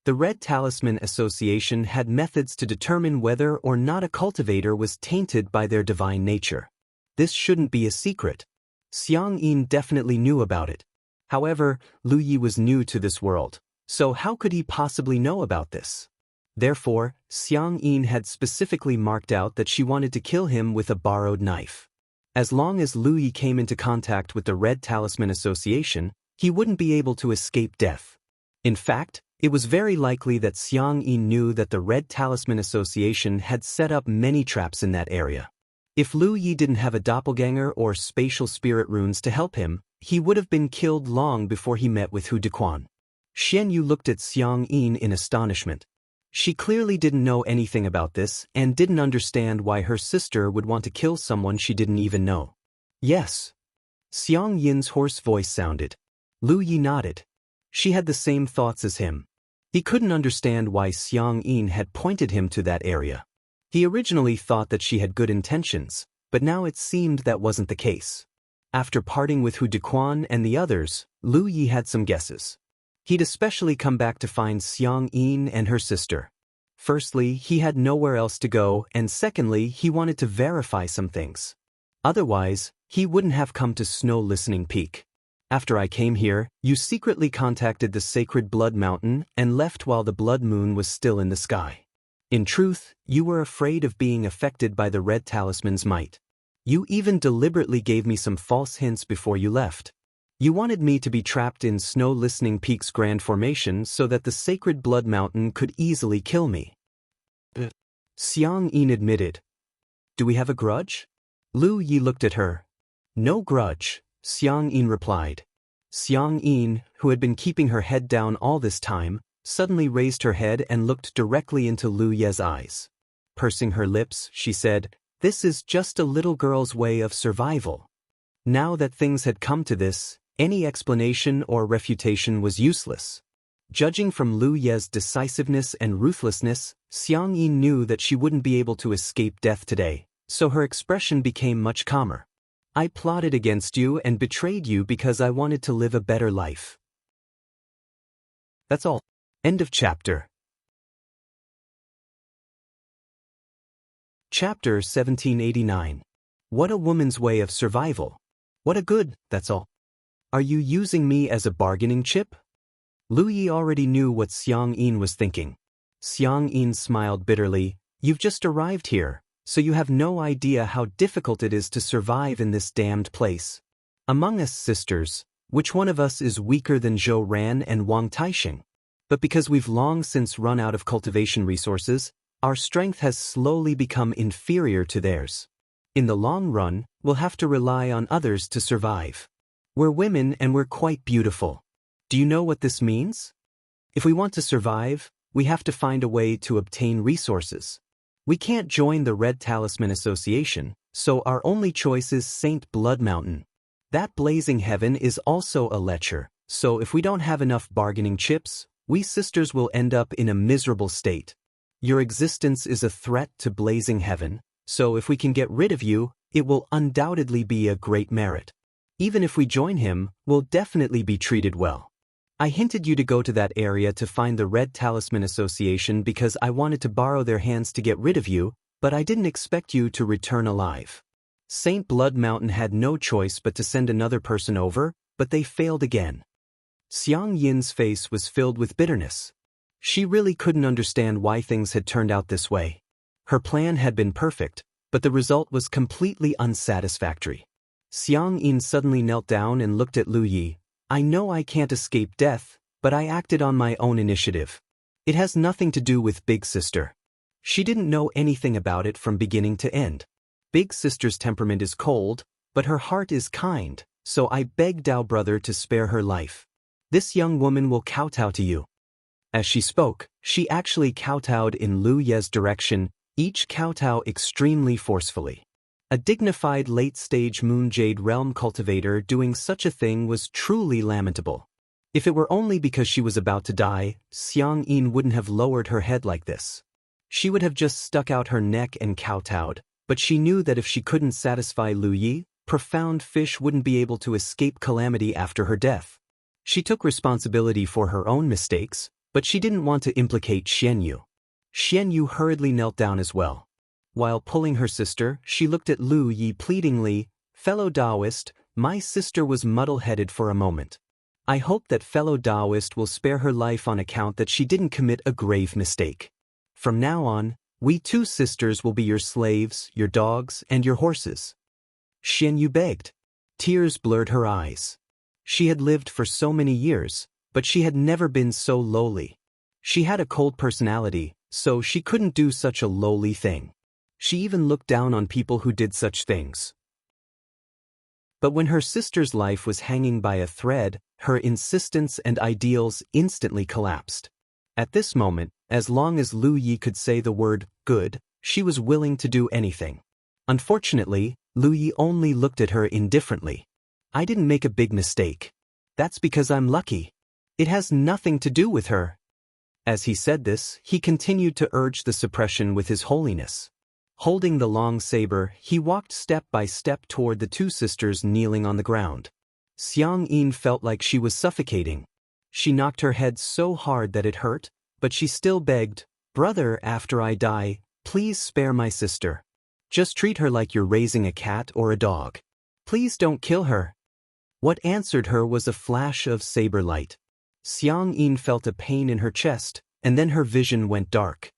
The Red Talisman Association had methods to determine whether or not a cultivator was tainted by their divine nature. This shouldn't be a secret. Xiang Yin definitely knew about it. However, Lu Yi was new to this world, so how could he possibly know about this? Therefore, Xiang Yin had specifically marked out that she wanted to kill him with a borrowed knife. As long as Lu Yi came into contact with the Red Talisman Association, he wouldn't be able to escape death. In fact, it was very likely that Xiang Yin knew that the Red Talisman Association had set up many traps in that area. If Lu Yi didn't have a doppelganger or spatial spirit runes to help him, he would have been killed long before he met with Hu Dequan. Xian Yu looked at Xiang Yin in astonishment. She clearly didn't know anything about this and didn't understand why her sister would want to kill someone she didn't even know. "Yes." Xiang Yin's hoarse voice sounded. Lu Yi nodded. She had the same thoughts as him. He couldn't understand why Xiang Yin had pointed him to that area. He originally thought that she had good intentions, but now it seemed that wasn't the case. After parting with Hu Dequan and the others, Lu Yi had some guesses. He'd especially come back to find Xiang Yin and her sister. Firstly, he had nowhere else to go, and secondly, he wanted to verify some things. Otherwise, he wouldn't have come to Snow Listening Peak. "After I came here, you secretly contacted the sacred Blood Mountain and left while the blood moon was still in the sky. In truth, you were afraid of being affected by the Red Talisman's might. You even deliberately gave me some false hints before you left. You wanted me to be trapped in Snow Listening Peak's grand formation so that the sacred Blood Mountain could easily kill me." Xiang Yin admitted. "Do we have a grudge?" Lu Yi looked at her. "No grudge," Xiang Yin replied. Xiang Yin, who had been keeping her head down all this time, suddenly raised her head and looked directly into Lu Ye's eyes. Pursing her lips, she said, "This is just a little girl's way of survival." Now that things had come to this, any explanation or refutation was useless. Judging from Lu Ye's decisiveness and ruthlessness, Xiang Yin knew that she wouldn't be able to escape death today, so her expression became much calmer. "I plotted against you and betrayed you because I wanted to live a better life." That's all. End of chapter. Chapter 1789. What a woman's way of survival. What a good, that's all. Are you using me as a bargaining chip? Lu Yi already knew what Xiang Yin was thinking. Xiang Yin smiled bitterly. "You've just arrived here, so you have no idea how difficult it is to survive in this damned place. Among us sisters, which one of us is weaker than Zhou Ran and Wang Taixing? But because we've long since run out of cultivation resources, our strength has slowly become inferior to theirs. In the long run, we'll have to rely on others to survive. We're women and we're quite beautiful. Do you know what this means? If we want to survive, we have to find a way to obtain resources. We can't join the Red Talisman Association, so our only choice is Saint Blood Mountain. That blazing heaven is also a lecher, so if we don't have enough bargaining chips, we sisters will end up in a miserable state. Your existence is a threat to blazing heaven, so if we can get rid of you, it will undoubtedly be a great merit. Even if we join him, we'll definitely be treated well. I hinted you to go to that area to find the Red Talisman Association because I wanted to borrow their hands to get rid of you, but I didn't expect you to return alive. Saint Blood Mountain had no choice but to send another person over, but they failed again." Xiang Yin's face was filled with bitterness. She really couldn't understand why things had turned out this way. Her plan had been perfect, but the result was completely unsatisfactory. Xiang Yin suddenly knelt down and looked at Lu Yi. "I know I can't escape death, but I acted on my own initiative. It has nothing to do with Big Sister. She didn't know anything about it from beginning to end. Big Sister's temperament is cold, but her heart is kind, so I begged Dao Brother to spare her life. This young woman will kowtow to you." As she spoke, she actually kowtowed in Lu Ye's direction, each kowtow extremely forcefully. A dignified late-stage Moonjade Realm cultivator doing such a thing was truly lamentable. If it were only because she was about to die, Xiang Yin wouldn't have lowered her head like this. She would have just stuck out her neck and kowtowed, but she knew that if she couldn't satisfy Lu Yi, profound fish wouldn't be able to escape calamity after her death. She took responsibility for her own mistakes, but she didn't want to implicate Xianyu. Xianyu hurriedly knelt down as well. While pulling her sister, she looked at Lu Yi pleadingly. "Fellow Taoist, my sister was muddle-headed for a moment. I hope that fellow Taoist will spare her life on account that she didn't commit a grave mistake. From now on, we two sisters will be your slaves, your dogs, and your horses." Xianyu begged. Tears blurred her eyes. She had lived for so many years, but she had never been so lowly. She had a cold personality, so she couldn't do such a lowly thing. She even looked down on people who did such things. But when her sister's life was hanging by a thread, her insistence and ideals instantly collapsed. At this moment, as long as Lu Yi could say the word good, she was willing to do anything. Unfortunately, Lu Yi only looked at her indifferently. "I didn't make a big mistake. That's because I'm lucky. It has nothing to do with her." As he said this, he continued to urge the suppression with his holiness. Holding the long saber, he walked step by step toward the two sisters kneeling on the ground. Xiang Yin felt like she was suffocating. She knocked her head so hard that it hurt, but she still begged, "Brother, after I die, please spare my sister. Just treat her like you're raising a cat or a dog. Please don't kill her." What answered her was a flash of saber light. Xiang Yin felt a pain in her chest, and then her vision went dark.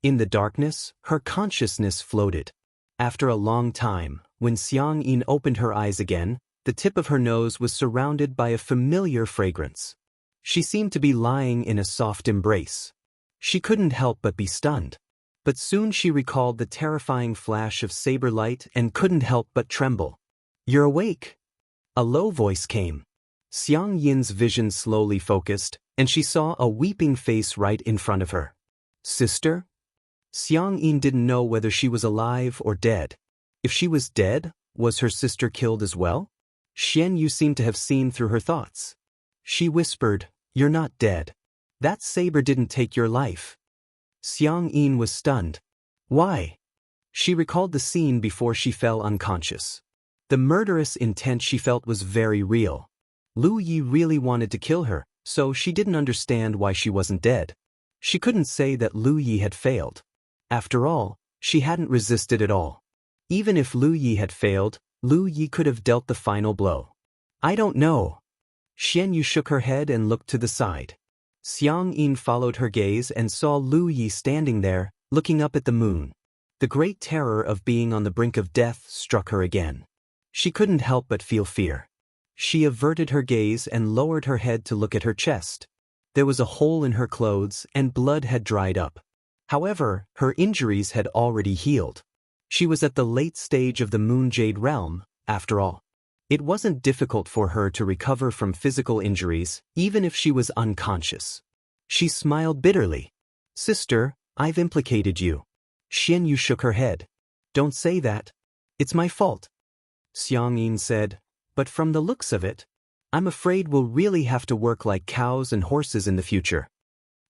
In the darkness, her consciousness floated. After a long time, when Xiang Yin opened her eyes again, the tip of her nose was surrounded by a familiar fragrance. She seemed to be lying in a soft embrace. She couldn't help but be stunned. But soon she recalled the terrifying flash of saber light and couldn't help but tremble. "You're awake." A low voice came. Xiang Yin's vision slowly focused, and she saw a weeping face right in front of her. "Sister?" Xiang Yin didn't know whether she was alive or dead. If she was dead, was her sister killed as well? Xianyu seemed to have seen through her thoughts. She whispered, "You're not dead. That saber didn't take your life." Xiang Yin was stunned. "Why?" She recalled the scene before she fell unconscious. The murderous intent she felt was very real. Lu Yi really wanted to kill her, so she didn't understand why she wasn't dead. She couldn't say that Lu Yi had failed. After all, she hadn't resisted at all. Even if Lu Yi had failed, Lu Yi could have dealt the final blow. "I don't know." Xianyu shook her head and looked to the side. Xiang Yin followed her gaze and saw Lu Yi standing there, looking up at the moon. The great terror of being on the brink of death struck her again. She couldn't help but feel fear. She averted her gaze and lowered her head to look at her chest. There was a hole in her clothes and blood had dried up. However, her injuries had already healed. She was at the late stage of the Moon Jade realm, after all. It wasn't difficult for her to recover from physical injuries, even if she was unconscious. She smiled bitterly. "Sister, I've implicated you." Xianyu shook her head. "Don't say that. It's my fault." Xiang Yin said, "But from the looks of it, I'm afraid we'll really have to work like cows and horses in the future."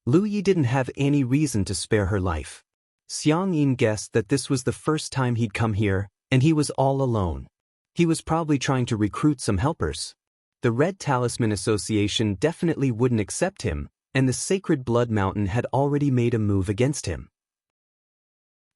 Lu Yi didn't have any reason to spare her life. Xiang Yin guessed that this was the first time he'd come here, and he was all alone. He was probably trying to recruit some helpers. The Red Talisman Association definitely wouldn't accept him, and the Sacred Blood Mountain had already made a move against him.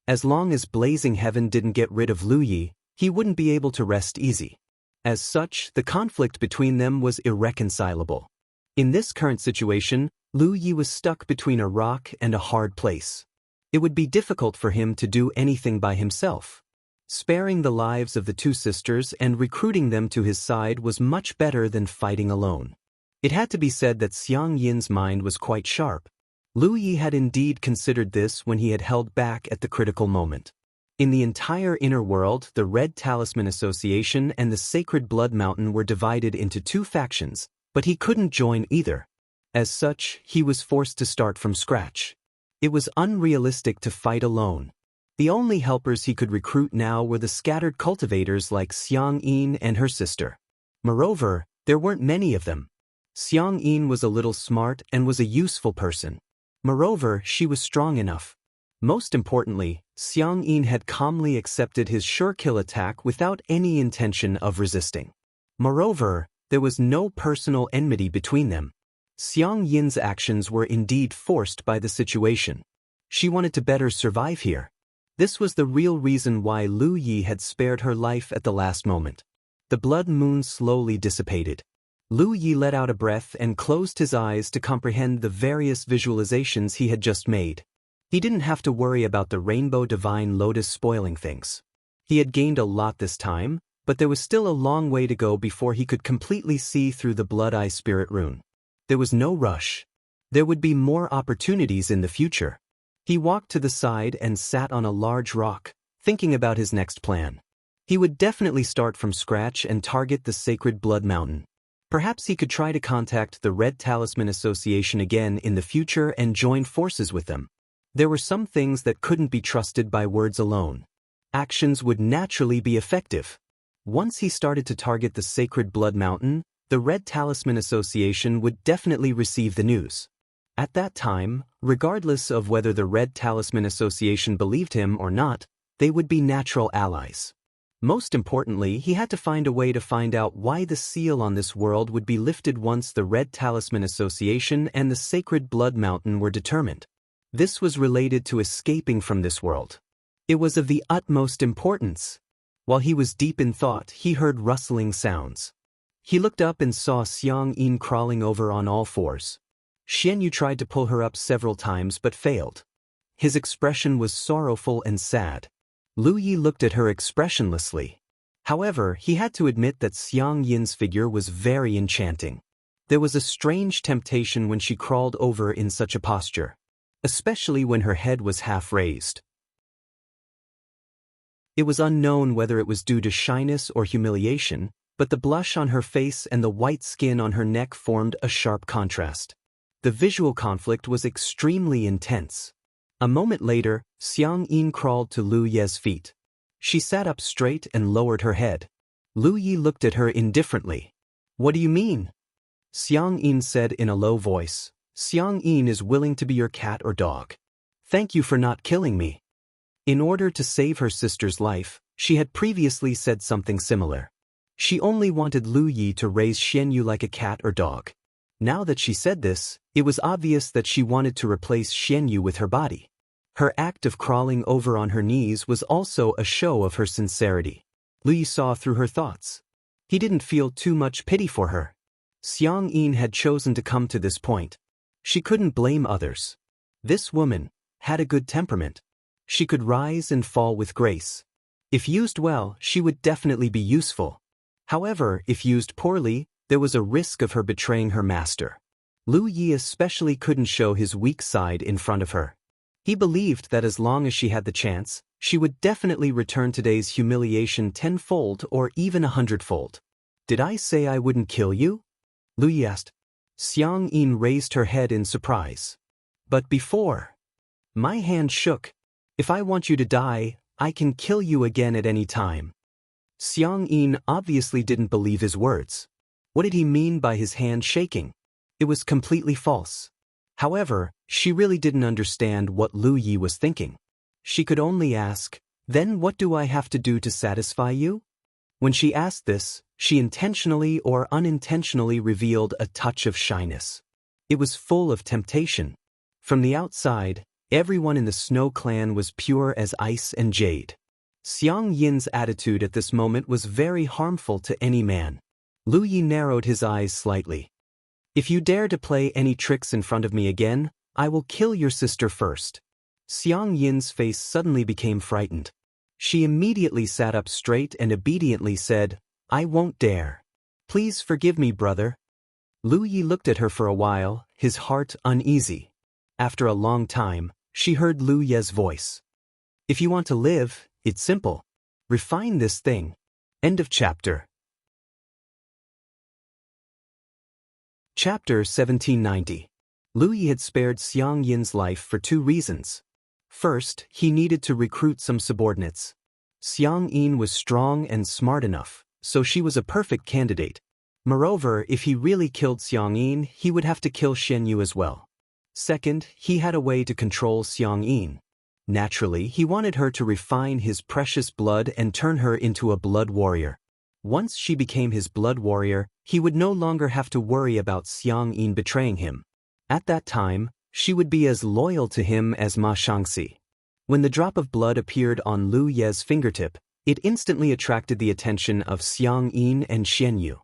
As long as Blazing Heaven didn't get rid of Lu Yi, he wouldn't be able to rest easy. As such, the conflict between them was irreconcilable. In this current situation, Lu Yi was stuck between a rock and a hard place. It would be difficult for him to do anything by himself. Sparing the lives of the two sisters and recruiting them to his side was much better than fighting alone. It had to be said that Xiang Yin's mind was quite sharp. Lu Yi had indeed considered this when he had held back at the critical moment. In the entire inner world, the Red Talisman Association and the Sacred Blood Mountain were divided into two factions, but he couldn't join either. As such, he was forced to start from scratch. It was unrealistic to fight alone. The only helpers he could recruit now were the scattered cultivators like Xiang Yin and her sister. Moreover, there weren't many of them. Xiang Yin was a little smart and was a useful person. Moreover, she was strong enough. Most importantly, Xiang Yin had calmly accepted his sure-kill attack without any intention of resisting. Moreover, there was no personal enmity between them. Xiang Yin's actions were indeed forced by the situation. She wanted to better survive here. This was the real reason why Lu Yi had spared her life at the last moment. The blood moon slowly dissipated. Lu Yi let out a breath and closed his eyes to comprehend the various visualizations he had just made. He didn't have to worry about the rainbow divine lotus spoiling things. He had gained a lot this time, but there was still a long way to go before he could completely see through the Blood Eye Spirit rune. There was no rush. There would be more opportunities in the future. He walked to the side and sat on a large rock, thinking about his next plan. He would definitely start from scratch and target the Sacred Blood Mountain. Perhaps he could try to contact the Red Talisman Association again in the future and join forces with them. There were some things that couldn't be trusted by words alone. Actions would naturally be effective. Once he started to target the Sacred Blood Mountain, the Red Talisman Association would definitely receive the news. At that time, regardless of whether the Red Talisman Association believed him or not, they would be natural allies. Most importantly, he had to find a way to find out why the seal on this world would be lifted once the Red Talisman Association and the Sacred Blood Mountain were determined. This was related to escaping from this world. It was of the utmost importance. While he was deep in thought, he heard rustling sounds. He looked up and saw Xiang Yin crawling over on all fours. Xian Yu tried to pull her up several times but failed. His expression was sorrowful and sad. Lu Yi looked at her expressionlessly. However, he had to admit that Xiang Yin's figure was very enchanting. There was a strange temptation when she crawled over in such a posture, especially when her head was half raised. It was unknown whether it was due to shyness or humiliation, but the blush on her face and the white skin on her neck formed a sharp contrast. The visual conflict was extremely intense. A moment later, Xiang Yin crawled to Lu Ye's feet. She sat up straight and lowered her head. Lu Yi looked at her indifferently. "What do you mean?" Xiang Yin said in a low voice. "Xiang Yin is willing to be your cat or dog. Thank you for not killing me." In order to save her sister's life, she had previously said something similar. She only wanted Lu Yi to raise Xian Yu like a cat or dog. Now that she said this, it was obvious that she wanted to replace Xian Yu with her body. Her act of crawling over on her knees was also a show of her sincerity. Lu Yi saw through her thoughts. He didn't feel too much pity for her. Xiang Yin had chosen to come to this point. She couldn't blame others. This woman had a good temperament. She could rise and fall with grace. If used well, she would definitely be useful. However, if used poorly, there was a risk of her betraying her master. Lu Yi especially couldn't show his weak side in front of her. He believed that as long as she had the chance, she would definitely return today's humiliation tenfold or even 100-fold. "Did I say I wouldn't kill you?" Lu Yi asked. Xiang Yin raised her head in surprise. "But before, my hand shook. If I want you to die, I can kill you again at any time." Xiang Yin obviously didn't believe his words. What did he mean by his hand shaking? It was completely false. However, she really didn't understand what Lu Yi was thinking. She could only ask, "Then what do I have to do to satisfy you?" When she asked this, she intentionally or unintentionally revealed a touch of shyness. It was full of temptation. From the outside, everyone in the Snow Clan was pure as ice and jade. Xiang Yin's attitude at this moment was very harmful to any man. Lu Yi narrowed his eyes slightly. "If you dare to play any tricks in front of me again, I will kill your sister first." Xiang Yin's face suddenly became frightened. She immediately sat up straight and obediently said, "I won't dare. Please forgive me, brother." Lu Yi looked at her for a while, his heart uneasy. After a long time, she heard Lu Ye's voice. "If you want to live, it's simple. Refine this thing." End of chapter. Chapter 1790. Lu Yi had spared Xiang Yin's life for two reasons. First, he needed to recruit some subordinates. Xiang Yin was strong and smart enough, so she was a perfect candidate. Moreover, if he really killed Xiang Yin, he would have to kill Xian Yu as well. Second, he had a way to control Xiang Yin. Naturally, he wanted her to refine his precious blood and turn her into a blood warrior. Once she became his blood warrior, he would no longer have to worry about Xiang Yin betraying him. At that time, she would be as loyal to him as Ma Shangxi. When the drop of blood appeared on Lu Ye's fingertip, it instantly attracted the attention of Xiang Yin and Xian Yu.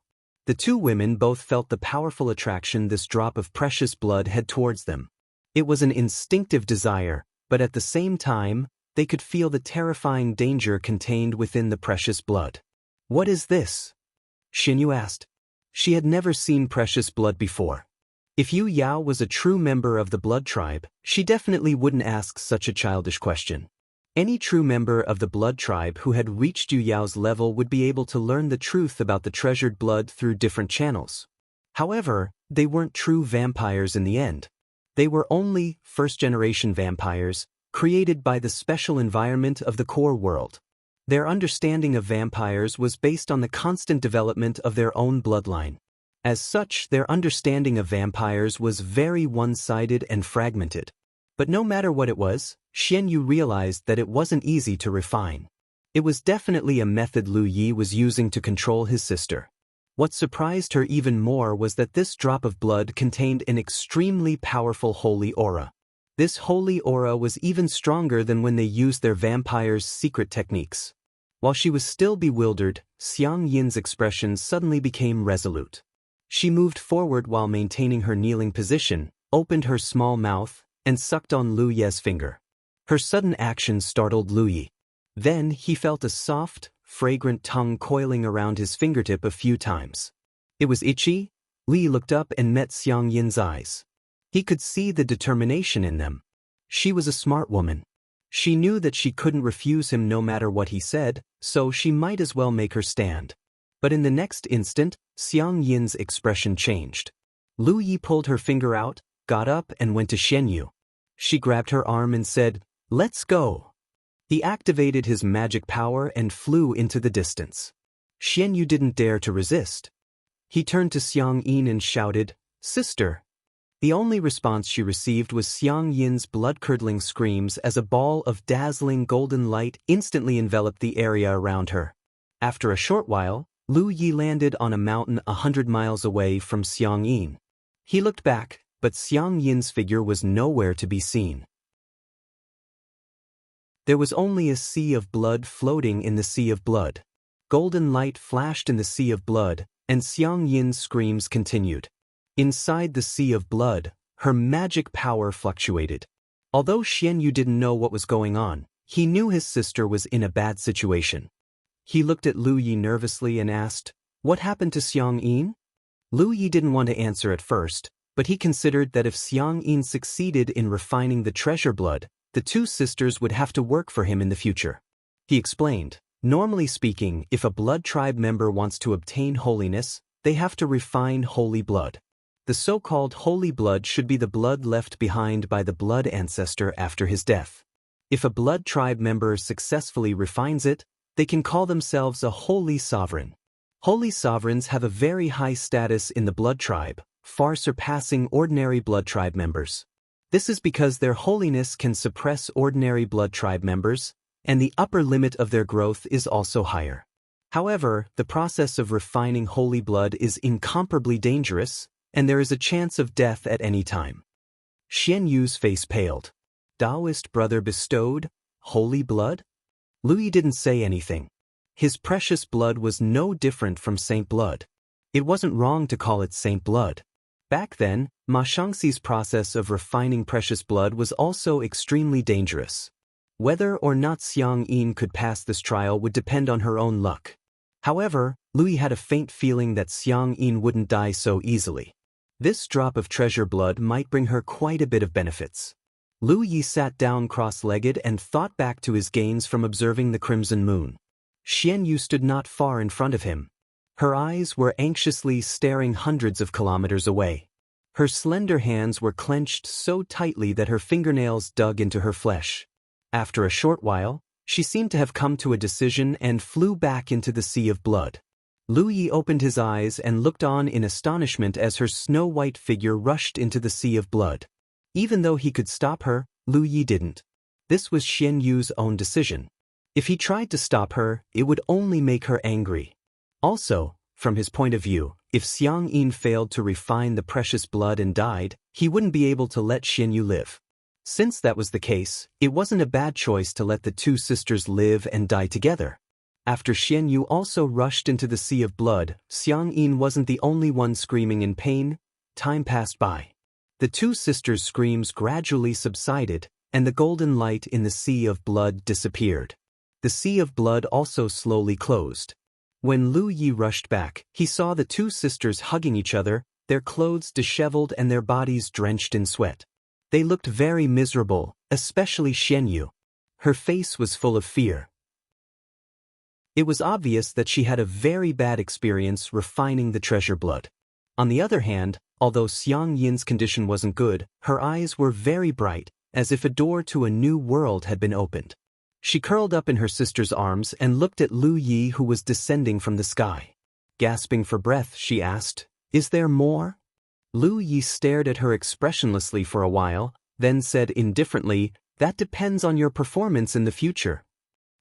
The two women both felt the powerful attraction this drop of precious blood had towards them. It was an instinctive desire, but at the same time, they could feel the terrifying danger contained within the precious blood. "What is this?" Xian Yu asked. She had never seen precious blood before. If Yu Yao was a true member of the blood tribe, she definitely wouldn't ask such a childish question. Any true member of the blood tribe who had reached Yu Yao's level would be able to learn the truth about the treasured blood through different channels. However, they weren't true vampires in the end. They were only first-generation vampires, created by the special environment of the core world. Their understanding of vampires was based on the constant development of their own bloodline. As such, their understanding of vampires was very one-sided and fragmented. But no matter what it was, Xian Yu realized that it wasn't easy to refine. It was definitely a method Lu Yi was using to control his sister. What surprised her even more was that this drop of blood contained an extremely powerful holy aura. This holy aura was even stronger than when they used their vampire's secret techniques. While she was still bewildered, Xiang Yin's expression suddenly became resolute. She moved forward while maintaining her kneeling position, opened her small mouth, and sucked on Lu Ye's finger. Her sudden action startled Lu Yi. Then he felt a soft, fragrant tongue coiling around his fingertip a few times. It was itchy. Lu Yi looked up and met Xiang Yin's eyes. He could see the determination in them. She was a smart woman. She knew that she couldn't refuse him no matter what he said, so she might as well make her stand. But in the next instant, Xiang Yin's expression changed. Lu Yi pulled her finger out, got up and went to Xian Yu. She grabbed her arm and said, "Let's go." He activated his magic power and flew into the distance. Xian Yu didn't dare to resist. He turned to Xiang Yin and shouted, "Sister." The only response she received was Xiang Yin's blood-curdling screams as a ball of dazzling golden light instantly enveloped the area around her. After a short while, Lu Yi landed on a mountain 100 miles away from Xiang Yin. He looked back, but Xiang Yin's figure was nowhere to be seen. There was only a sea of blood floating in the sea of blood. Golden light flashed in the sea of blood, and Xiang Yin's screams continued. Inside the sea of blood, her magic power fluctuated. Although Xian Yu didn't know what was going on, he knew his sister was in a bad situation. He looked at Lu Yi nervously and asked, "What happened to Xiang Yin?" Lu Yi didn't want to answer at first, but he considered that if Xiang Yin succeeded in refining the treasure blood, the two sisters would have to work for him in the future. He explained, normally speaking, if a blood tribe member wants to obtain holiness, they have to refine holy blood. The so-called holy blood should be the blood left behind by the blood ancestor after his death. If a blood tribe member successfully refines it, they can call themselves a holy sovereign. Holy sovereigns have a very high status in the blood tribe, far surpassing ordinary blood tribe members. This is because their holiness can suppress ordinary blood tribe members, and the upper limit of their growth is also higher. However, the process of refining holy blood is incomparably dangerous, and there is a chance of death at any time. Xian Yu's face paled. Taoist brother bestowed holy blood? Lu Yi didn't say anything. His precious blood was no different from saint blood. It wasn't wrong to call it saint blood. Back then, Ma Shangxi's process of refining precious blood was also extremely dangerous. Whether or not Xiang Yin could pass this trial would depend on her own luck. However, Lu Yi had a faint feeling that Xiang Yin wouldn't die so easily. This drop of treasure blood might bring her quite a bit of benefits. Lu Yi sat down cross-legged and thought back to his gains from observing the crimson moon. Xian Yu stood not far in front of him. Her eyes were anxiously staring hundreds of kilometers away. Her slender hands were clenched so tightly that her fingernails dug into her flesh. After a short while, she seemed to have come to a decision and flew back into the sea of blood. Lu Yi opened his eyes and looked on in astonishment as her snow-white figure rushed into the sea of blood. Even though he could stop her, Lu Yi didn't. This was Xian Yu's own decision. If he tried to stop her, it would only make her angry. Also, from his point of view, if Xiang Yin failed to refine the precious blood and died, he wouldn't be able to let Xian Yu live. Since that was the case, it wasn't a bad choice to let the two sisters live and die together. After Xian Yu also rushed into the sea of blood, Xiang Yin wasn't the only one screaming in pain. Time passed by. The two sisters' screams gradually subsided, and the golden light in the sea of blood disappeared. The sea of blood also slowly closed. When Lu Yi rushed back, he saw the two sisters hugging each other, their clothes disheveled and their bodies drenched in sweat. They looked very miserable, especially Xian Yu. Her face was full of fear. It was obvious that she had a very bad experience refining the treasure blood. On the other hand, although Xiang Yin's condition wasn't good, her eyes were very bright, as if a door to a new world had been opened. She curled up in her sister's arms and looked at Lu Yi, who was descending from the sky. Gasping for breath, she asked, "Is there more?" Lu Yi stared at her expressionlessly for a while, then said indifferently, "That depends on your performance in the future."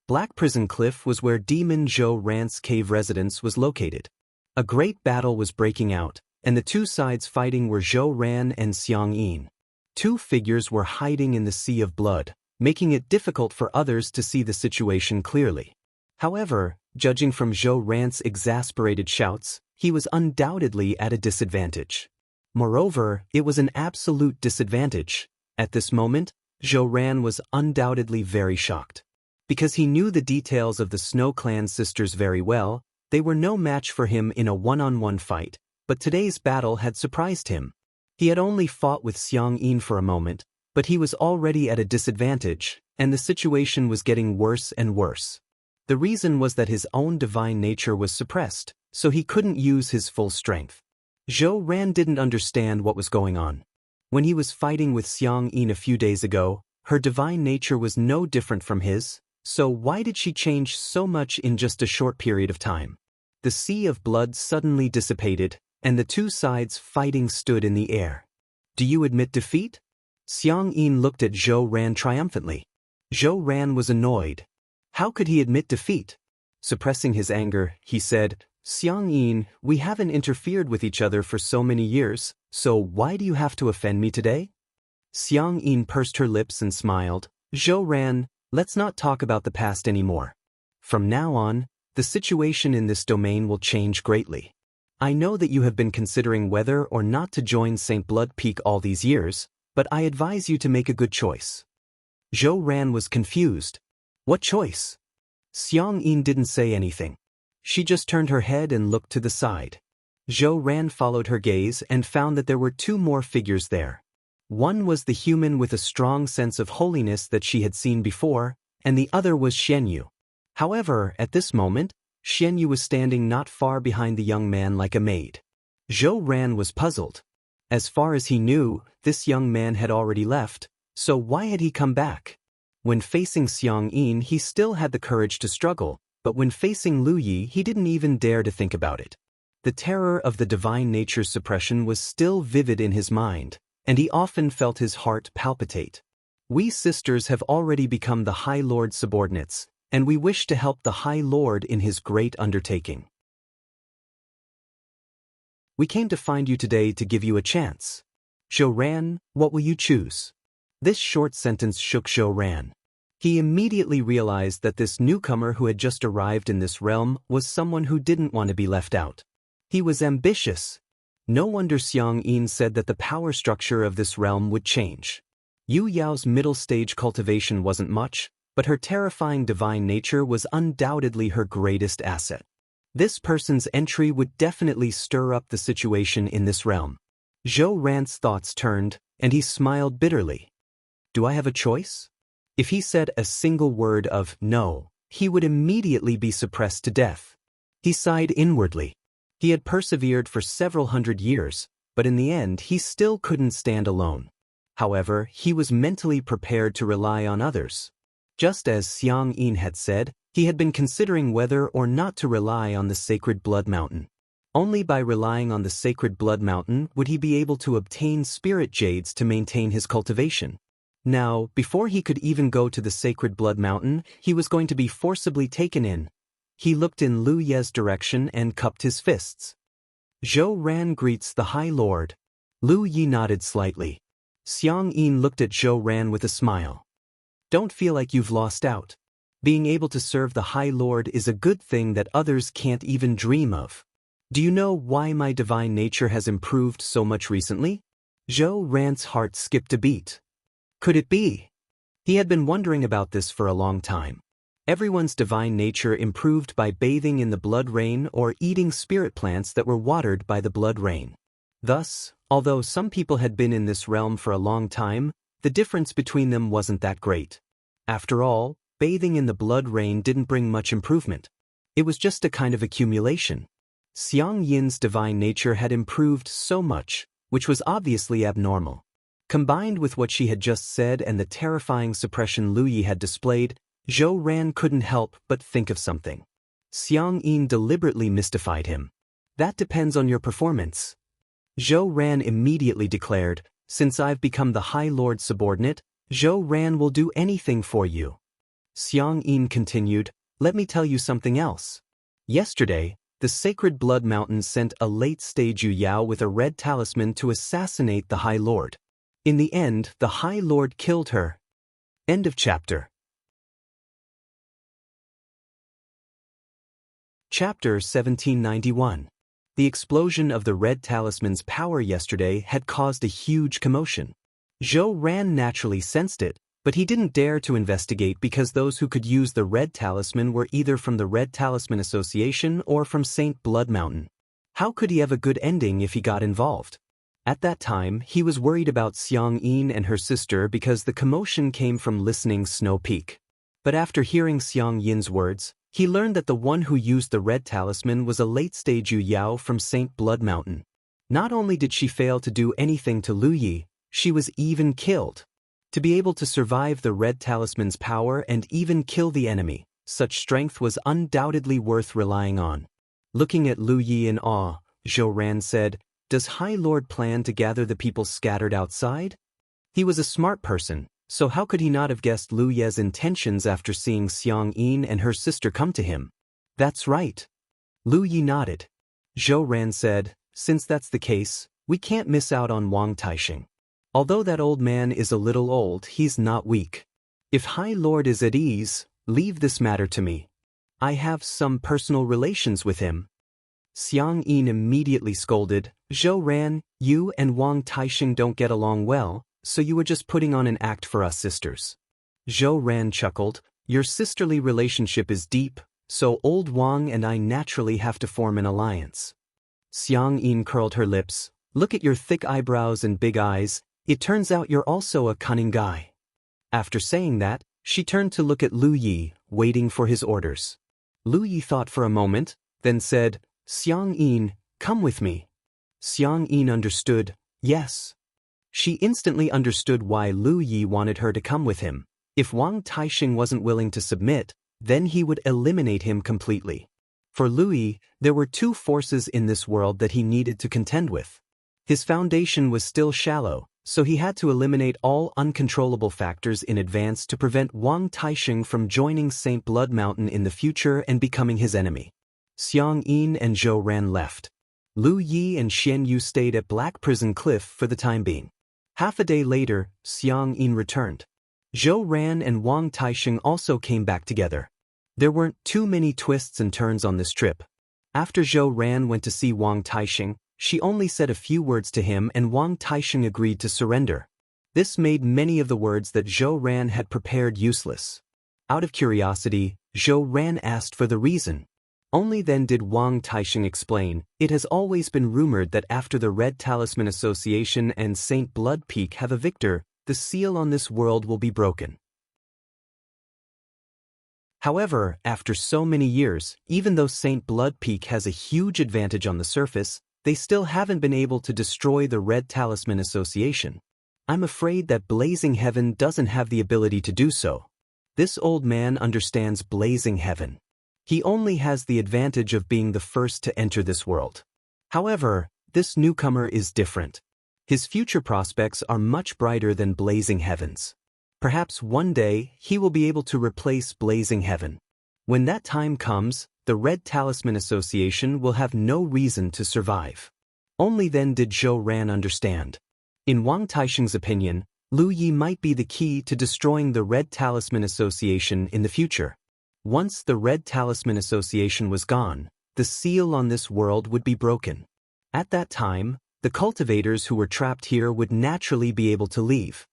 Black Prison Cliff was where Demon Zhou Ran's cave residence was located. A great battle was breaking out, and the two sides fighting were Zhou Ran and Xiang Yin. Two figures were hiding in the sea of blood, making it difficult for others to see the situation clearly. However, judging from Zhou Ran's exasperated shouts, he was undoubtedly at a disadvantage. Moreover, it was an absolute disadvantage. At this moment, Zhou Ran was undoubtedly very shocked. Because he knew the details of the Snow Clan sisters very well, they were no match for him in a one-on-one fight, but today's battle had surprised him. He had only fought with Xiang Yin for a moment, but he was already at a disadvantage, and the situation was getting worse and worse. The reason was that his own divine nature was suppressed, so he couldn't use his full strength. Zhou Ran didn't understand what was going on. When he was fighting with Xiang Yin a few days ago, her divine nature was no different from his, so why did she change so much in just a short period of time? The sea of blood suddenly dissipated, and the two sides fighting stood in the air. "Do you admit defeat?" Xiang Yin looked at Zhou Ran triumphantly. Zhou Ran was annoyed. How could he admit defeat? Suppressing his anger, he said, "Xiang Yin, we haven't interfered with each other for so many years, so why do you have to offend me today?" Xiang Yin pursed her lips and smiled. "Zhou Ran, let's not talk about the past anymore. From now on, the situation in this domain will change greatly. I know that you have been considering whether or not to join St. Blood Peak all these years, but I advise you to make a good choice." Zhou Ran was confused. What choice? Xiang Yin didn't say anything. She just turned her head and looked to the side. Zhou Ran followed her gaze and found that there were two more figures there. One was the human with a strong sense of holiness that she had seen before, and the other was Xian Yu. However, at this moment, Xian Yu was standing not far behind the young man like a maid. Zhou Ran was puzzled. As far as he knew, this young man had already left, so why had he come back? When facing Xiang Yin, he still had the courage to struggle, but when facing Lu Yi, he didn't even dare to think about it. The terror of the divine nature's suppression was still vivid in his mind, and he often felt his heart palpitate. We sisters have already become the High Lord's subordinates, and we wish to help the High Lord in his great undertaking. We came to find you today to give you a chance. Zhou Ran, what will you choose? This short sentence shook Zhou Ran. He immediately realized that this newcomer who had just arrived in this realm was someone who didn't want to be left out. He was ambitious. No wonder Xiang Yin said that the power structure of this realm would change. Yu Yao's middle stage cultivation wasn't much, but her terrifying divine nature was undoubtedly her greatest asset. This person's entry would definitely stir up the situation in this realm. Zhou Ran's thoughts turned, and he smiled bitterly. Do I have a choice? If he said a single word of no, he would immediately be suppressed to death. He sighed inwardly. He had persevered for several hundred years, but in the end he still couldn't stand alone. However, he was mentally prepared to rely on others. Just as Xiang Yin had said, he had been considering whether or not to rely on the Sacred Blood Mountain. Only by relying on the Sacred Blood Mountain would he be able to obtain spirit jades to maintain his cultivation. Now, before he could even go to the sacred blood mountain, he was going to be forcibly taken in. He looked in Lu Ye's direction and cupped his fists. Zhou Ran greets the High Lord. Lu Yi nodded slightly. Xiang Yin looked at Zhou Ran with a smile. Don't feel like you've lost out. Being able to serve the High Lord is a good thing that others can't even dream of. Do you know why my divine nature has improved so much recently? Zhou Ran's heart skipped a beat. Could it be? He had been wondering about this for a long time. Everyone's divine nature improved by bathing in the blood rain or eating spirit plants that were watered by the blood rain. Thus, although some people had been in this realm for a long time, the difference between them wasn't that great. After all, bathing in the blood rain didn't bring much improvement. It was just a kind of accumulation. Xiang Yin's divine nature had improved so much, which was obviously abnormal. Combined with what she had just said and the terrifying suppression Lu Yi had displayed, Zhou Ran couldn't help but think of something. Xiang Yin deliberately mystified him. That depends on your performance. Zhou Ran immediately declared, since I've become the High Lord's subordinate, Zhou Ran will do anything for you. Xiang Yin continued, let me tell you something else. Yesterday, the Sacred Blood Mountain sent a late-stage Yu Yao with a red talisman to assassinate the High Lord. In the end, the High Lord killed her. End of chapter. Chapter 1791. The explosion of the red talisman's power yesterday had caused a huge commotion. Zhou Ran naturally sensed it, but he didn't dare to investigate because those who could use the red talisman were either from the Red Talisman Association or from Saint Blood Mountain. How could he have a good ending if he got involved? At that time, he was worried about Xiang Yin and her sister because the commotion came from listening Snow Peak. But after hearing Xiang Yin's words, he learned that the one who used the red talisman was a late-stage Yu Yao from Saint Blood Mountain. Not only did she fail to do anything to Lu Yi, she was even killed. To be able to survive the red talisman's power and even kill the enemy, such strength was undoubtedly worth relying on. Looking at Lu Yi in awe, Zhou Ran said, does High Lord plan to gather the people scattered outside? He was a smart person, so how could he not have guessed Lu Ye's intentions after seeing Xiang Yin and her sister come to him? That's right. Lu Yi nodded. Zhou Ran said, since that's the case, we can't miss out on Wang Taixing. Although that old man is a little old, he's not weak. If High Lord is at ease, leave this matter to me. I have some personal relations with him. Xiang Yin immediately scolded, Zhou Ran, you and Wang Taixing don't get along well, so you were just putting on an act for us sisters. Zhou Ran chuckled, your sisterly relationship is deep, so old Wang and I naturally have to form an alliance. Xiang Yin curled her lips, look at your thick eyebrows and big eyes, it turns out you're also a cunning guy. After saying that, she turned to look at Lu Yi, waiting for his orders. Lu Yi thought for a moment, then said, Xiang Yin, come with me. Xiang Yin understood, yes. She instantly understood why Lu Yi wanted her to come with him. If Wang Taixing wasn't willing to submit, then he would eliminate him completely. For Lu Yi, there were two forces in this world that he needed to contend with. His foundation was still shallow, so he had to eliminate all uncontrollable factors in advance to prevent Wang Taixing from joining Saint Blood Mountain in the future and becoming his enemy. Xiang Yin and Zhou Ran left. Lu Yi and Xian Yu stayed at Black Prison Cliff for the time being. Half a day later, Xiang Yin returned. Zhou Ran and Wang Taixing also came back together. There weren't too many twists and turns on this trip. After Zhou Ran went to see Wang Taixing, she only said a few words to him and Wang Taixing agreed to surrender. This made many of the words that Zhou Ran had prepared useless. Out of curiosity, Zhou Ran asked for the reason. Only then did Wang Taixing explain, it has always been rumored that after the Red Talisman Association and Saint Blood Peak have a victor, the seal on this world will be broken. However, after so many years, even though Saint Blood Peak has a huge advantage on the surface, they still haven't been able to destroy the Red Talisman Association. I'm afraid that Blazing Heaven doesn't have the ability to do so. This old man understands Blazing Heaven. He only has the advantage of being the first to enter this world. However, this newcomer is different. His future prospects are much brighter than Blazing Heaven's. Perhaps one day he will be able to replace blazing heaven. When that time comes, the Red Talisman Association will have no reason to survive. Only then did Zhou Ran understand. In Wang Taixing's opinion, Lu Yi might be the key to destroying the Red Talisman Association in the future. Once the Red Talisman Association was gone, the seal on this world would be broken. At that time, the cultivators who were trapped here would naturally be able to leave.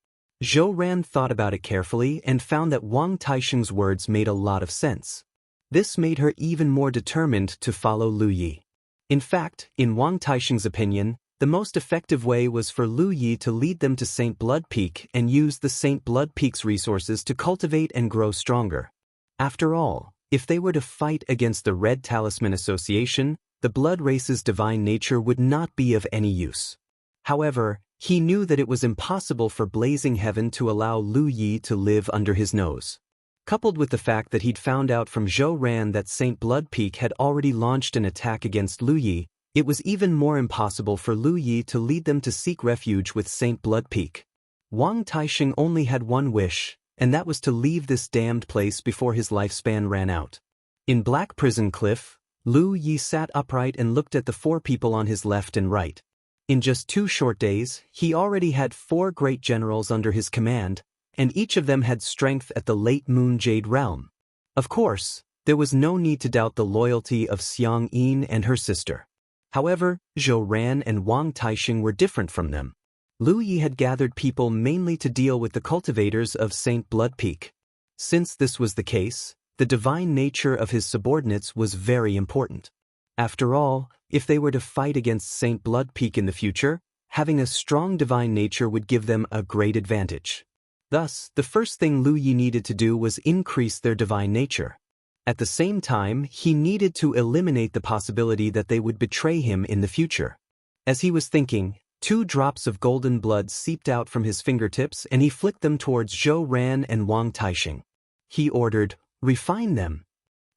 Zhou Ran thought about it carefully and found that Wang Taixing's words made a lot of sense. This made her even more determined to follow Lu Yi. In fact, in Wang Taixing's opinion, the most effective way was for Lu Yi to lead them to St. Blood Peak and use the St. Blood Peak's resources to cultivate and grow stronger. After all, if they were to fight against the Red Talisman Association, the blood race's divine nature would not be of any use. However, he knew that it was impossible for Blazing Heaven to allow Lu Yi to live under his nose. Coupled with the fact that he'd found out from Zhou Ran that St. Blood Peak had already launched an attack against Lu Yi, it was even more impossible for Lu Yi to lead them to seek refuge with St. Blood Peak. Wang Taixing only had one wish, and that was to leave this damned place before his lifespan ran out. In Black Prison Cliff, Lu Yi sat upright and looked at the 4 people on his left and right. In just 2 short days, he already had 4 great generals under his command, and each of them had strength at the late Moon Jade realm. Of course, there was no need to doubt the loyalty of Xiang Yin and her sister. However, Zhou Ran and Wang Taixing were different from them. Lu Yi had gathered people mainly to deal with the cultivators of St. Blood Peak. Since this was the case, the divine nature of his subordinates was very important. After all, if they were to fight against St. Blood Peak in the future, having a strong divine nature would give them a great advantage. Thus, the first thing Lu Yi needed to do was increase their divine nature. At the same time, he needed to eliminate the possibility that they would betray him in the future. As he was thinking, 2 drops of golden blood seeped out from his fingertips and he flicked them towards Zhou Ran and Wang Taixing. He ordered, "Refine them."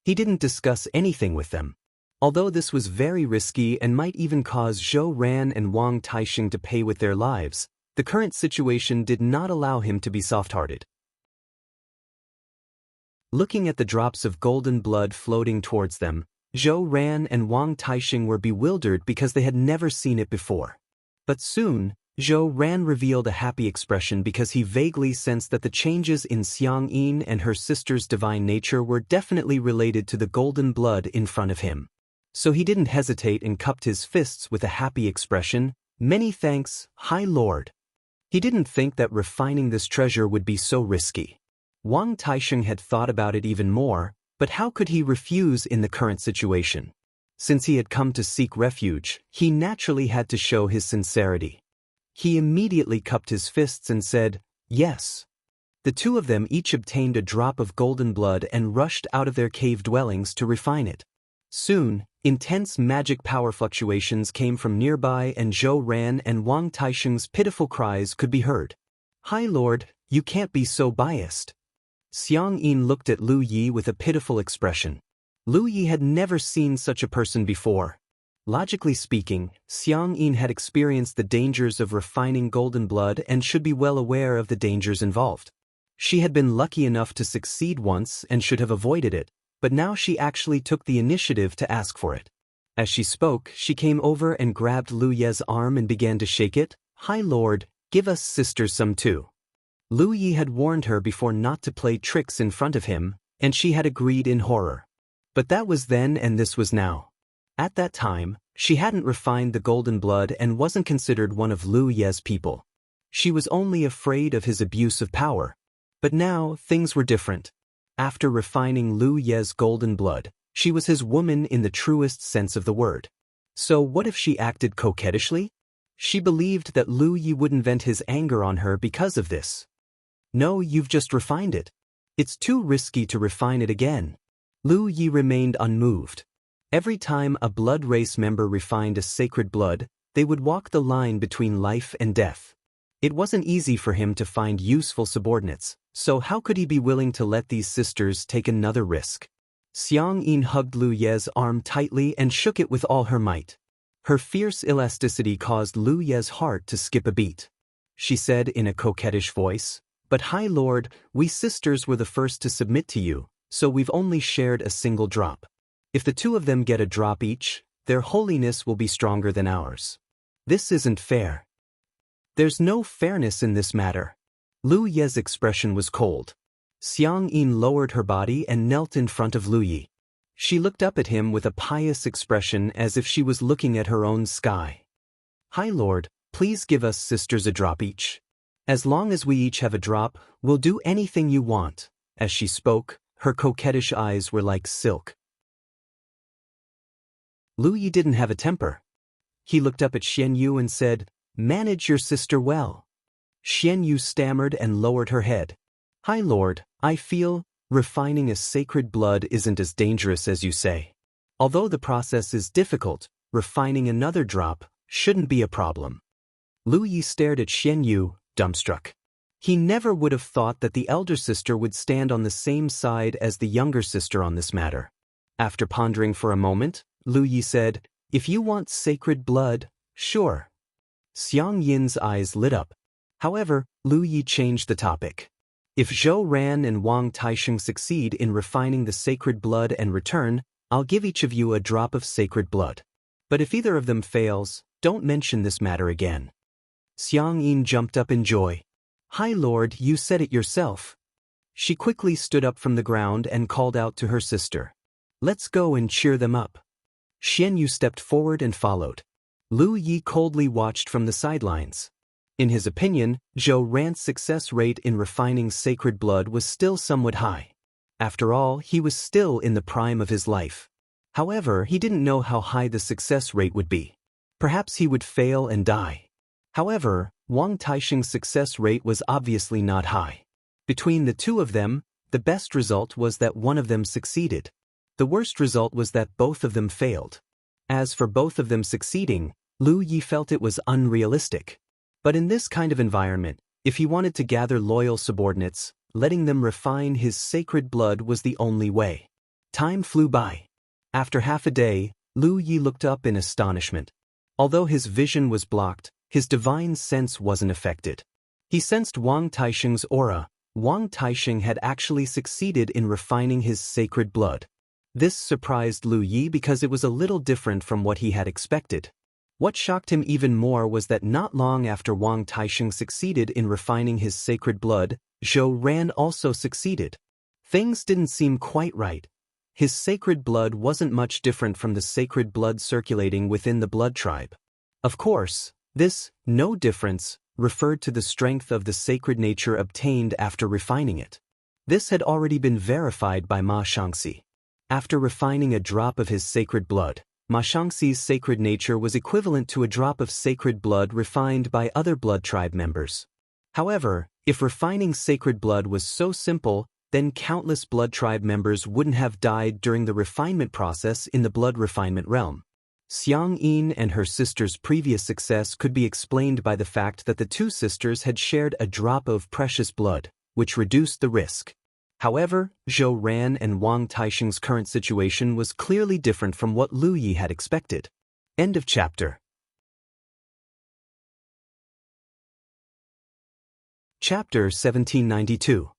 He didn't discuss anything with them. Although this was very risky and might even cause Zhou Ran and Wang Taixing to pay with their lives, the current situation did not allow him to be soft-hearted. Looking at the drops of golden blood floating towards them, Zhou Ran and Wang Taixing were bewildered because they had never seen it before. But soon, Zhou Ran revealed a happy expression because he vaguely sensed that the changes in Xiang Yin and her sister's divine nature were definitely related to the golden blood in front of him. So he didn't hesitate and cupped his fists with a happy expression, "Many thanks, High Lord." He didn't think that refining this treasure would be so risky. Wang Taixing had thought about it even more, but how could he refuse in the current situation? Since he had come to seek refuge, he naturally had to show his sincerity. He immediately cupped his fists and said, "Yes." The 2 of them each obtained a drop of golden blood and rushed out of their cave dwellings to refine it. Soon, intense magic power fluctuations came from nearby and Zhou Ran and Wang Taixing's pitiful cries could be heard. "High Lord, you can't be so biased." Xiang Yin looked at Lu Yi with a pitiful expression. Lu Yi had never seen such a person before. Logically speaking, Xiang Yin had experienced the dangers of refining golden blood and should be well aware of the dangers involved. She had been lucky enough to succeed once and should have avoided it, but now she actually took the initiative to ask for it. As she spoke, she came over and grabbed Lu Ye's arm and began to shake it. "High Lord, give us sisters some too." Lu Yi had warned her before not to play tricks in front of him, and she had agreed in horror. But that was then and this was now. At that time, she hadn't refined the golden blood and wasn't considered one of Lu Ye's people. She was only afraid of his abuse of power. But now, things were different. After refining Lu Ye's golden blood, she was his woman in the truest sense of the word. So what if she acted coquettishly? She believed that Lu Yi wouldn't vent his anger on her because of this. "No, you've just refined it. It's too risky to refine it again." Lu Yi remained unmoved. Every time a blood race member refined a sacred blood, they would walk the line between life and death. It wasn't easy for him to find useful subordinates, so how could he be willing to let these sisters take another risk? Xiang Yin hugged Lu Ye's arm tightly and shook it with all her might. Her fierce elasticity caused Lu Ye's heart to skip a beat. She said in a coquettish voice, But High Lord, we sisters were the first to submit to you, so we've only shared a single drop. If the two of them get a drop each, their holiness will be stronger than ours. This isn't fair. There's no fairness in this matter. Lu Ye's expression was cold. Xiang Yin lowered her body and knelt in front of Lu Yi. She looked up at him with a pious expression as if she was looking at her own sky. High Lord, please give us sisters a drop each. As long as we each have a drop, we'll do anything you want. As she spoke, her coquettish eyes were like silk. Lu Yi didn't have a temper. He looked up at Xian Yu and said, "Manage your sister well." Xian Yu stammered and lowered her head. High Lord, I feel refining a sacred blood isn't as dangerous as you say. Although the process is difficult, refining another drop shouldn't be a problem. Lu Yi stared at Xian Yu, dumbstruck. He never would have thought that the elder sister would stand on the same side as the younger sister on this matter. After pondering for a moment, Lu Yi said, "If you want sacred blood, sure." Xiang Yin's eyes lit up. However, Lu Yi changed the topic. If Zhou Ran and Wang Taisheng succeed in refining the sacred blood and return, I'll give each of you a drop of sacred blood. But if either of them fails, don't mention this matter again. Xiang Yin jumped up in joy. High Lord, you said it yourself. She quickly stood up from the ground and called out to her sister. Let's go and cheer them up. Xian Yu stepped forward and followed. Lu Yi coldly watched from the sidelines. In his opinion, Zhou Ran's success rate in refining sacred blood was still somewhat high. After all, he was still in the prime of his life. However, he didn't know how high the success rate would be. Perhaps he would fail and die. However, Wang Taisheng's success rate was obviously not high. Between the two of them, the best result was that one of them succeeded. The worst result was that both of them failed. As for both of them succeeding, Lu Yi felt it was unrealistic. But in this kind of environment, if he wanted to gather loyal subordinates, letting them refine his sacred blood was the only way. Time flew by. After half a day, Lu Yi looked up in astonishment. Although his vision was blocked, his divine sense wasn't affected. He sensed Wang Taisheng's aura. Wang Taisheng had actually succeeded in refining his sacred blood. This surprised Lu Yi because it was a little different from what he had expected. What shocked him even more was that not long after Wang Taisheng succeeded in refining his sacred blood, Zhou Ran also succeeded. Things didn't seem quite right. His sacred blood wasn't much different from the sacred blood circulating within the blood tribe. Of course, this no difference referred to the strength of the sacred nature obtained after refining it. This had already been verified by Ma Shangxi. After refining a drop of his sacred blood, Ma Shangxi's sacred nature was equivalent to a drop of sacred blood refined by other blood tribe members. However, if refining sacred blood was so simple, then countless blood tribe members wouldn't have died during the refinement process in the blood refinement realm. Xiang Yin and her sister's previous success could be explained by the fact that the two sisters had shared a drop of precious blood, which reduced the risk. However, Zhou Ran and Wang Taisheng's current situation was clearly different from what Lu Yi had expected. End of chapter. Chapter 1792.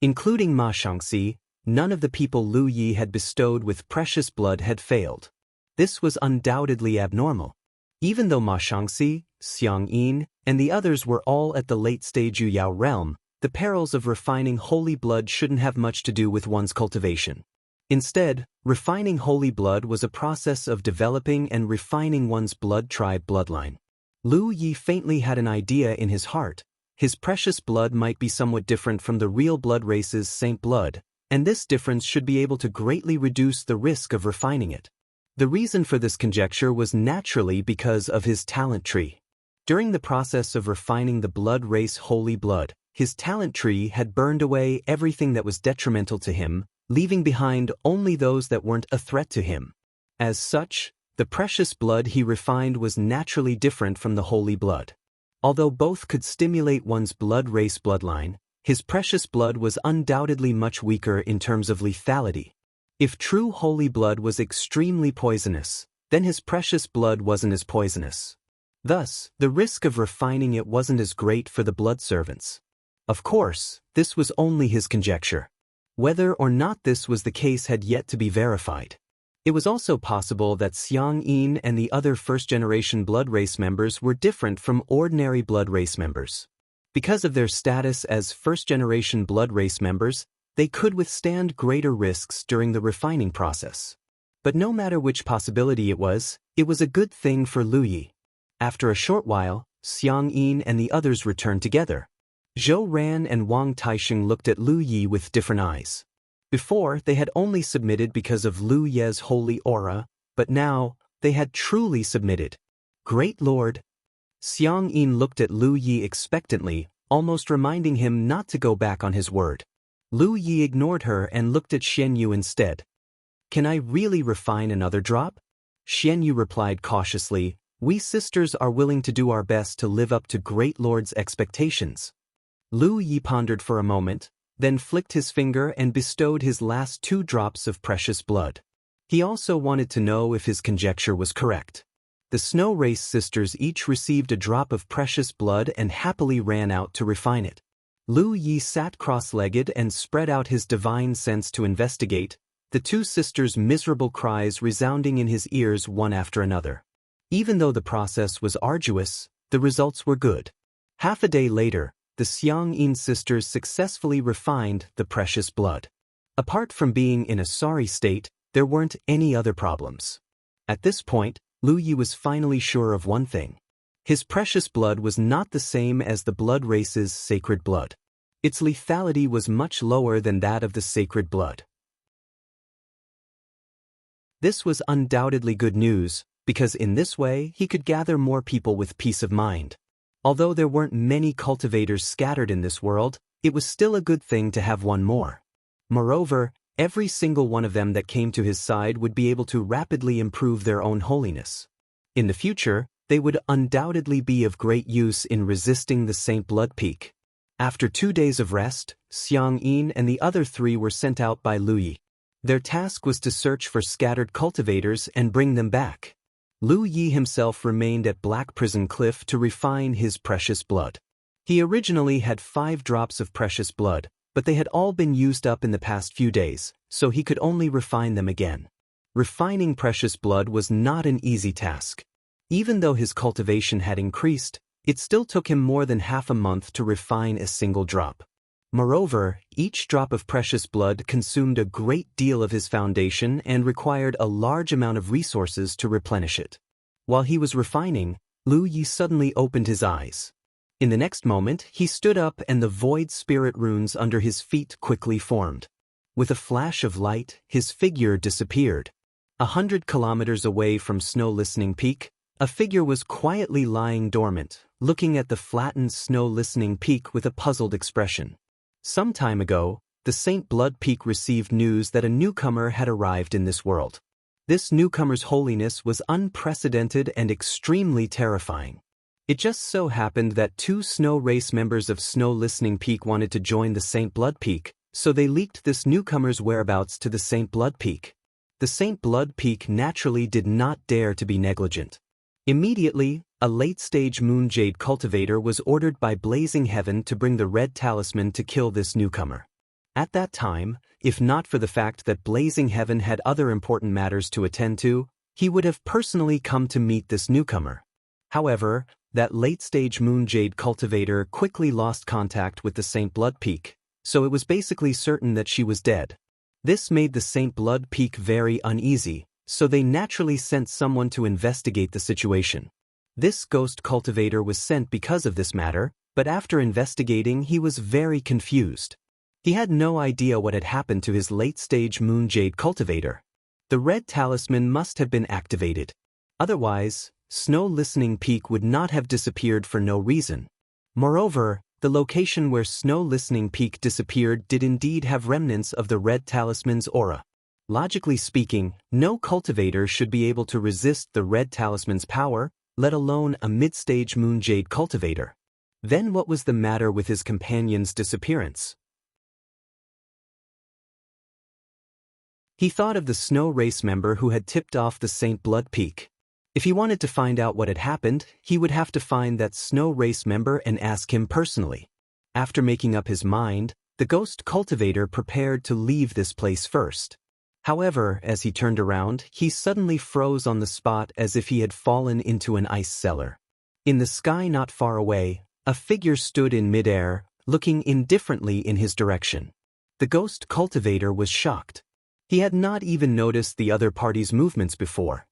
Including Ma Shangxi, none of the people Lu Yi had bestowed with precious blood had failed. This was undoubtedly abnormal. Even though Ma Shangxi, Xiang Yin, and the others were all at the late-stage Yuyao realm, the perils of refining holy blood shouldn't have much to do with one's cultivation. Instead, refining holy blood was a process of developing and refining one's blood tribe bloodline. Lu Yi faintly had an idea in his heart. His precious blood might be somewhat different from the real blood race's saint blood, and this difference should be able to greatly reduce the risk of refining it. The reason for this conjecture was naturally because of his talent tree. During the process of refining the blood race holy blood, his talent tree had burned away everything that was detrimental to him, leaving behind only those that weren't a threat to him. As such, the precious blood he refined was naturally different from the holy blood. Although both could stimulate one's blood race bloodline, his precious blood was undoubtedly much weaker in terms of lethality. If true holy blood was extremely poisonous, then his precious blood wasn't as poisonous. Thus, the risk of refining it wasn't as great for the blood servants. Of course, this was only his conjecture. Whether or not this was the case had yet to be verified. It was also possible that Xiang Yin and the other first-generation blood race members were different from ordinary blood race members. Because of their status as first-generation blood race members, they could withstand greater risks during the refining process. But no matter which possibility it was a good thing for Lu Yi. After a short while, Xiang Yin and the others returned together. Zhou Ran and Wang Taixing looked at Lu Yi with different eyes. Before, they had only submitted because of Lu Ye's holy aura, but now, they had truly submitted. Great Lord! Xiang Yin looked at Lu Yi expectantly, almost reminding him not to go back on his word. Lu Yi ignored her and looked at Xian Yu instead. Can I really refine another drop? Xian Yu replied cautiously, we sisters are willing to do our best to live up to Great Lord's expectations. Lu Yi pondered for a moment, then flicked his finger and bestowed his last 2 drops of precious blood. He also wanted to know if his conjecture was correct. The Snow Race sisters each received a drop of precious blood and happily ran out to refine it. Lu Yi sat cross-legged and spread out his divine sense to investigate, the 2 sisters' miserable cries resounding in his ears one after another. Even though the process was arduous, the results were good. Half a day later, the Xiang Yin sisters successfully refined the precious blood. Apart from being in a sorry state, there weren't any other problems. At this point, Lu Yi was finally sure of one thing. His precious blood was not the same as the blood race's sacred blood. Its lethality was much lower than that of the sacred blood. This was undoubtedly good news, because in this way he could gather more people with peace of mind. Although there weren't many cultivators scattered in this world, it was still a good thing to have one more. Moreover, every single one of them that came to his side would be able to rapidly improve their own holiness. In the future, they would undoubtedly be of great use in resisting the Saint Blood Peak. After 2 days of rest, Xiang Yin and the other 3 were sent out by Lu Yi. Their task was to search for scattered cultivators and bring them back. Lu Yi himself remained at Black Prison Cliff to refine his precious blood. He originally had 5 drops of precious blood, but they had all been used up in the past few days, so he could only refine them again. Refining precious blood was not an easy task. Even though his cultivation had increased, it still took him more than half a month to refine a single drop. Moreover, each drop of precious blood consumed a great deal of his foundation and required a large amount of resources to replenish it. While he was refining, Lu Yi suddenly opened his eyes. In the next moment, he stood up and the void spirit runes under his feet quickly formed. With a flash of light, his figure disappeared. 100 kilometers away from Snow Listening Peak, a figure was quietly lying dormant, looking at the flattened Snow Listening Peak with a puzzled expression. Some time ago, the Saint Blood Peak received news that a newcomer had arrived in this world. This newcomer's holiness was unprecedented and extremely terrifying. It just so happened that 2 Snow Race members of Snow Listening Peak wanted to join the Saint Blood Peak, so they leaked this newcomer's whereabouts to the Saint Blood Peak. The Saint Blood Peak naturally did not dare to be negligent. Immediately, a late-stage Moon Jade cultivator was ordered by Blazing Heaven to bring the red talisman to kill this newcomer. At that time, if not for the fact that Blazing Heaven had other important matters to attend to, he would have personally come to meet this newcomer. However, that late-stage Moon Jade cultivator quickly lost contact with the Saint Blood Peak, so it was basically certain that she was dead. This made the Saint Blood Peak very uneasy, so they naturally sent someone to investigate the situation. This ghost cultivator was sent because of this matter, but after investigating he was very confused. He had no idea what had happened to his late-stage Moon Jade cultivator. The red talisman must have been activated. Otherwise, Snow Listening Peak would not have disappeared for no reason. Moreover, the location where Snow Listening Peak disappeared did indeed have remnants of the red talisman's aura. Logically speaking, no cultivator should be able to resist the red talisman's power, let alone a mid-stage Moon Jade cultivator. Then what was the matter with his companion's disappearance? He thought of the Snow Race member who had tipped off the Saint Blood Peak. If he wanted to find out what had happened, he would have to find that Snow Race member and ask him personally. After making up his mind, the ghost cultivator prepared to leave this place first. However, as he turned around, he suddenly froze on the spot as if he had fallen into an ice cellar. In the sky not far away, a figure stood in midair, looking indifferently in his direction. The ghost cultivator was shocked. He had not even noticed the other party's movements before.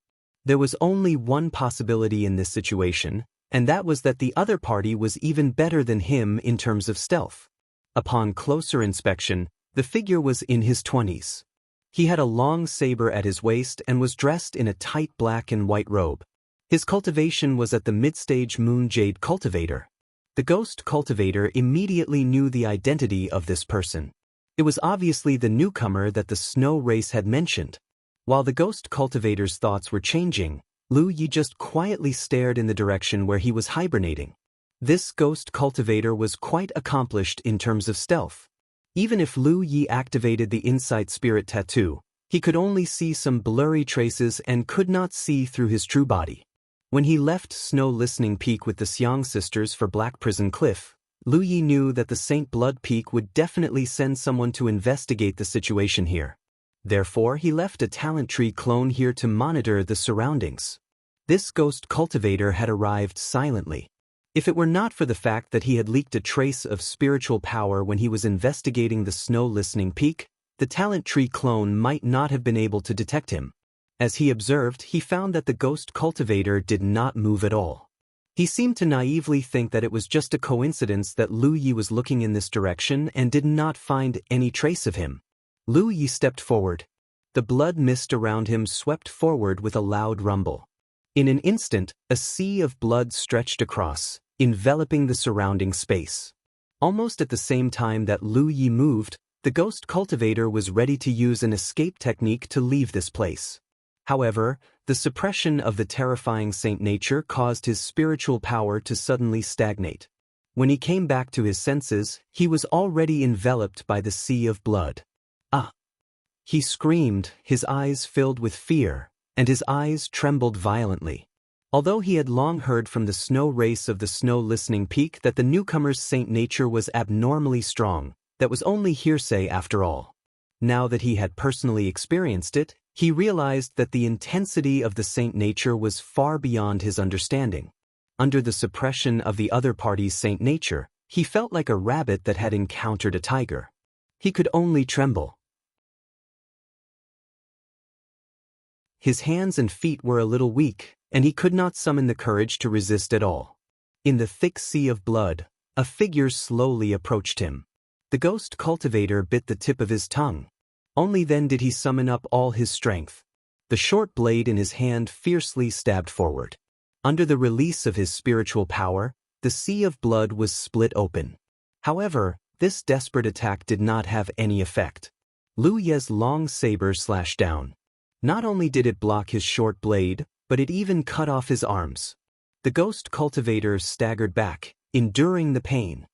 There was only one possibility in this situation, and that was that the other party was even better than him in terms of stealth. Upon closer inspection, the figure was in his 20s. He had a long saber at his waist and was dressed in a tight black and white robe. His cultivation was at the mid-stage Moon Jade cultivator. The ghost cultivator immediately knew the identity of this person. It was obviously the newcomer that the snow race had mentioned. While the ghost cultivator's thoughts were changing, Lu Yi just quietly stared in the direction where he was hibernating. This ghost cultivator was quite accomplished in terms of stealth. Even if Lu Yi activated the Insight Spirit Tattoo, he could only see some blurry traces and could not see through his true body. When he left Snow Listening Peak with the Xiang sisters for Black Prison Cliff, Lu Yi knew that the Saint Blood Peak would definitely send someone to investigate the situation here. Therefore, he left a talent tree clone here to monitor the surroundings. This ghost cultivator had arrived silently. If it were not for the fact that he had leaked a trace of spiritual power when he was investigating the Snow Listening Peak, the talent tree clone might not have been able to detect him. As he observed, he found that the ghost cultivator did not move at all. He seemed to naively think that it was just a coincidence that Lu Yi was looking in this direction and did not find any trace of him. Lu Yi stepped forward. The blood mist around him swept forward with a loud rumble. In an instant, a sea of blood stretched across, enveloping the surrounding space. Almost at the same time that Lu Yi moved, the ghost cultivator was ready to use an escape technique to leave this place. However, the suppression of the terrifying Saint nature caused his spiritual power to suddenly stagnate. When he came back to his senses, he was already enveloped by the sea of blood. Ah! He screamed, his eyes filled with fear, and his eyes trembled violently. Although he had long heard from the snow race of the Snow Listening Peak that the newcomer's saint nature was abnormally strong, that was only hearsay after all. Now that he had personally experienced it, he realized that the intensity of the saint nature was far beyond his understanding. Under the suppression of the other party's saint nature, he felt like a rabbit that had encountered a tiger. He could only tremble. His hands and feet were a little weak, and he could not summon the courage to resist at all. In the thick sea of blood, a figure slowly approached him. The ghost cultivator bit the tip of his tongue. Only then did he summon up all his strength. The short blade in his hand fiercely stabbed forward. Under the release of his spiritual power, the sea of blood was split open. However, this desperate attack did not have any effect. Lu Ye's long saber slashed down. Not only did it block his short blade, but it even cut off his arms. The ghost cultivator staggered back, enduring the pain.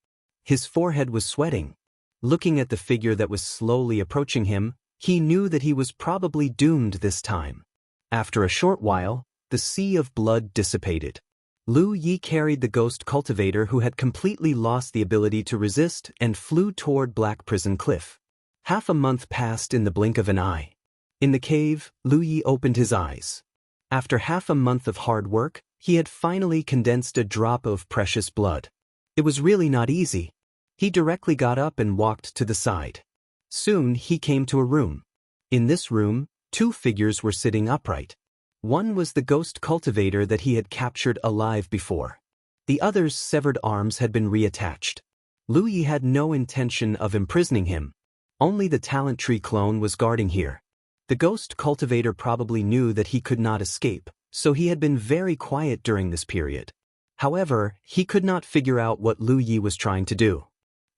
His forehead was sweating. Looking at the figure that was slowly approaching him, he knew that he was probably doomed this time. After a short while, the sea of blood dissipated. Lu Yi carried the ghost cultivator who had completely lost the ability to resist and flew toward Black Prison Cliff. Half a month passed in the blink of an eye. In the cave, Lu Yi opened his eyes. After half a month of hard work, he had finally condensed a drop of precious blood. It was really not easy. He directly got up and walked to the side. Soon he came to a room. In this room, two figures were sitting upright. One was the ghost cultivator that he had captured alive before. The other's severed arms had been reattached. Lu Yi had no intention of imprisoning him. Only the talent tree clone was guarding here. The ghost cultivator probably knew that he could not escape, so he had been very quiet during this period. However, he could not figure out what Lu Yi was trying to do.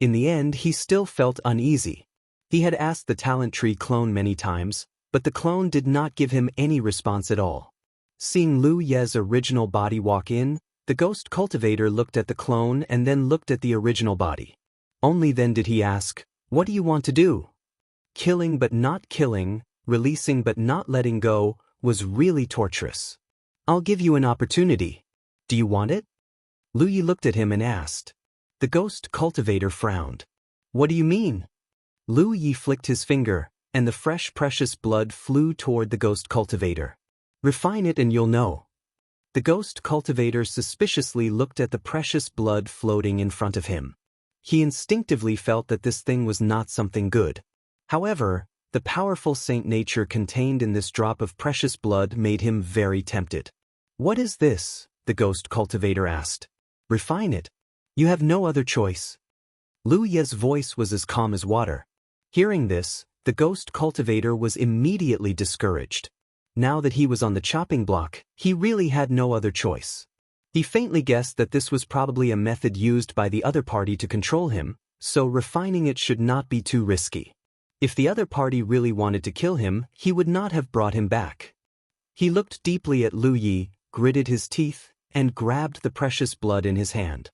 In the end, he still felt uneasy. He had asked the talent tree clone many times, but the clone did not give him any response at all. Seeing Lu Ye's original body walk in, the ghost cultivator looked at the clone and then looked at the original body. Only then did he ask, "What do you want to do?" Killing but not killing, releasing but not letting go, was really torturous. "I'll give you an opportunity. Do you want it?" Lu Yi looked at him and asked. The ghost cultivator frowned. What do you mean? Lu Yi flicked his finger, and the fresh precious blood flew toward the ghost cultivator. Refine it and you'll know. The ghost cultivator suspiciously looked at the precious blood floating in front of him. He instinctively felt that this thing was not something good. However, the powerful saint nature contained in this drop of precious blood made him very tempted. What is this? The ghost cultivator asked. Refine it. You have no other choice. Lu Ye's voice was as calm as water. Hearing this, the ghost cultivator was immediately discouraged. Now that he was on the chopping block, he really had no other choice. He faintly guessed that this was probably a method used by the other party to control him, so refining it should not be too risky. If the other party really wanted to kill him, he would not have brought him back. He looked deeply at Lu Yi, gritted his teeth, and grabbed the precious blood in his hand.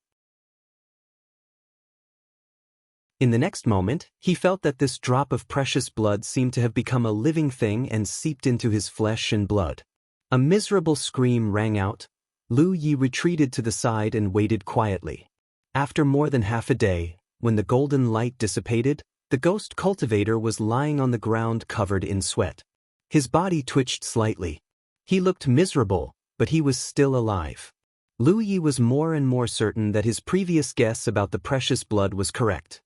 In the next moment, he felt that this drop of precious blood seemed to have become a living thing and seeped into his flesh and blood. A miserable scream rang out. Lu Yi retreated to the side and waited quietly. After more than half a day, when the golden light dissipated, the ghost cultivator was lying on the ground covered in sweat. His body twitched slightly. He looked miserable, but he was still alive. Lu Yi was more and more certain that his previous guess about the precious blood was correct.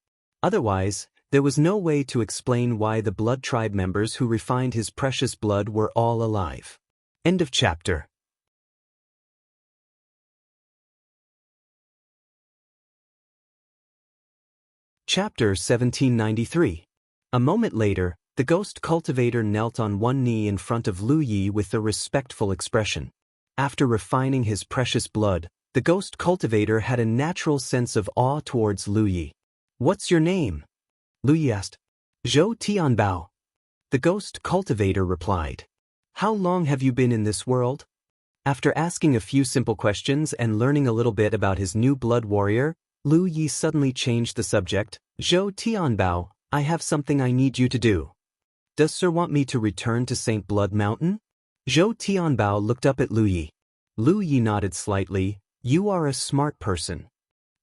Otherwise, there was no way to explain why the blood tribe members who refined his precious blood were all alive. End of chapter. Chapter 1793. A moment later, the ghost cultivator knelt on one knee in front of Lu Yi with a respectful expression. After refining his precious blood, the ghost cultivator had a natural sense of awe towards Lu Yi. What's your name? Lu Yi asked. Zhou Tianbao. The ghost cultivator replied. How long have you been in this world? After asking a few simple questions and learning a little bit about his new blood warrior, Lu Yi suddenly changed the subject. Zhou Tianbao, I have something I need you to do. Does Sir want me to return to St. Blood Mountain? Zhou Tianbao looked up at Lu Yi. Lu Yi nodded slightly. You are a smart person.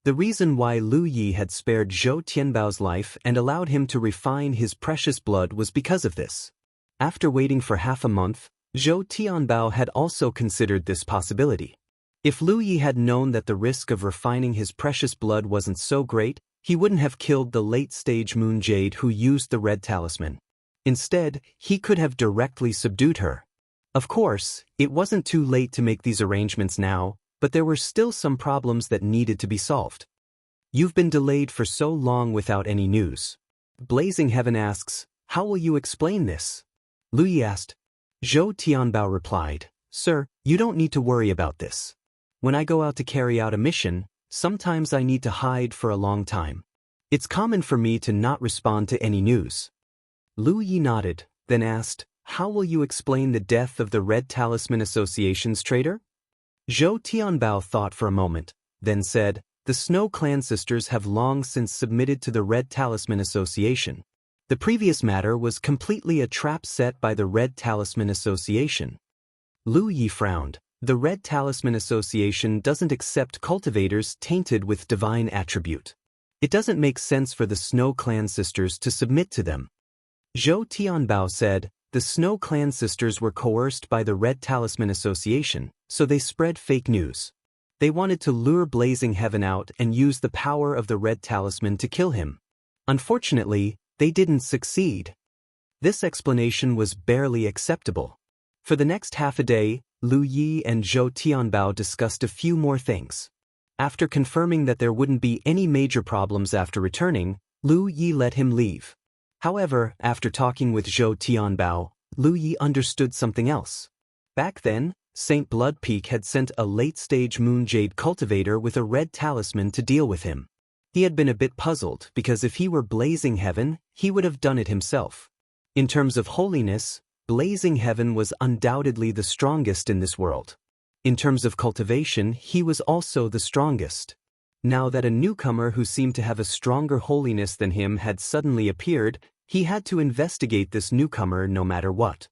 The reason why Lu Yi had spared Zhou Tianbao's life and allowed him to refine his precious blood was because of this. After waiting for half a month, Zhou Tianbao had also considered this possibility. If Lu Yi had known that the risk of refining his precious blood wasn't so great, he wouldn't have killed the late-stage moon jade who used the red talisman. Instead, he could have directly subdued her. Of course, it wasn't too late to make these arrangements now, but there were still some problems that needed to be solved. You've been delayed for so long without any news. Blazing Heaven asks, how will you explain this? Lu Yi asked. Zhou Tianbao replied, Sir, you don't need to worry about this. When I go out to carry out a mission, sometimes I need to hide for a long time. It's common for me to not respond to any news. Lu Yi nodded, then asked, how will you explain the death of the Red Talisman Association's traitor? Zhou Tianbao thought for a moment, then said, the Snow Clan sisters have long since submitted to the Red Talisman Association. The previous matter was completely a trap set by the Red Talisman Association. Lu Yi frowned. The Red Talisman Association doesn't accept cultivators tainted with divine attribute. It doesn't make sense for the Snow Clan sisters to submit to them. Zhou Tianbao said, the Snow Clan sisters were coerced by the Red Talisman Association, so they spread fake news. They wanted to lure Blazing Heaven out and use the power of the Red Talisman to kill him. Unfortunately, they didn't succeed. This explanation was barely acceptable. For the next half a day, Lu Yi and Zhou Tianbao discussed a few more things. After confirming that there wouldn't be any major problems after returning, Lu Yi let him leave. However, after talking with Zhou Tianbao, Lu Yi understood something else. Back then, St. Blood Peak had sent a late-stage moon jade cultivator with a red talisman to deal with him. He had been a bit puzzled because if he were Blazing Heaven, he would have done it himself. In terms of holiness, Blazing Heaven was undoubtedly the strongest in this world. In terms of cultivation, he was also the strongest. Now that a newcomer who seemed to have a stronger holiness than him had suddenly appeared, he had to investigate this newcomer no matter what.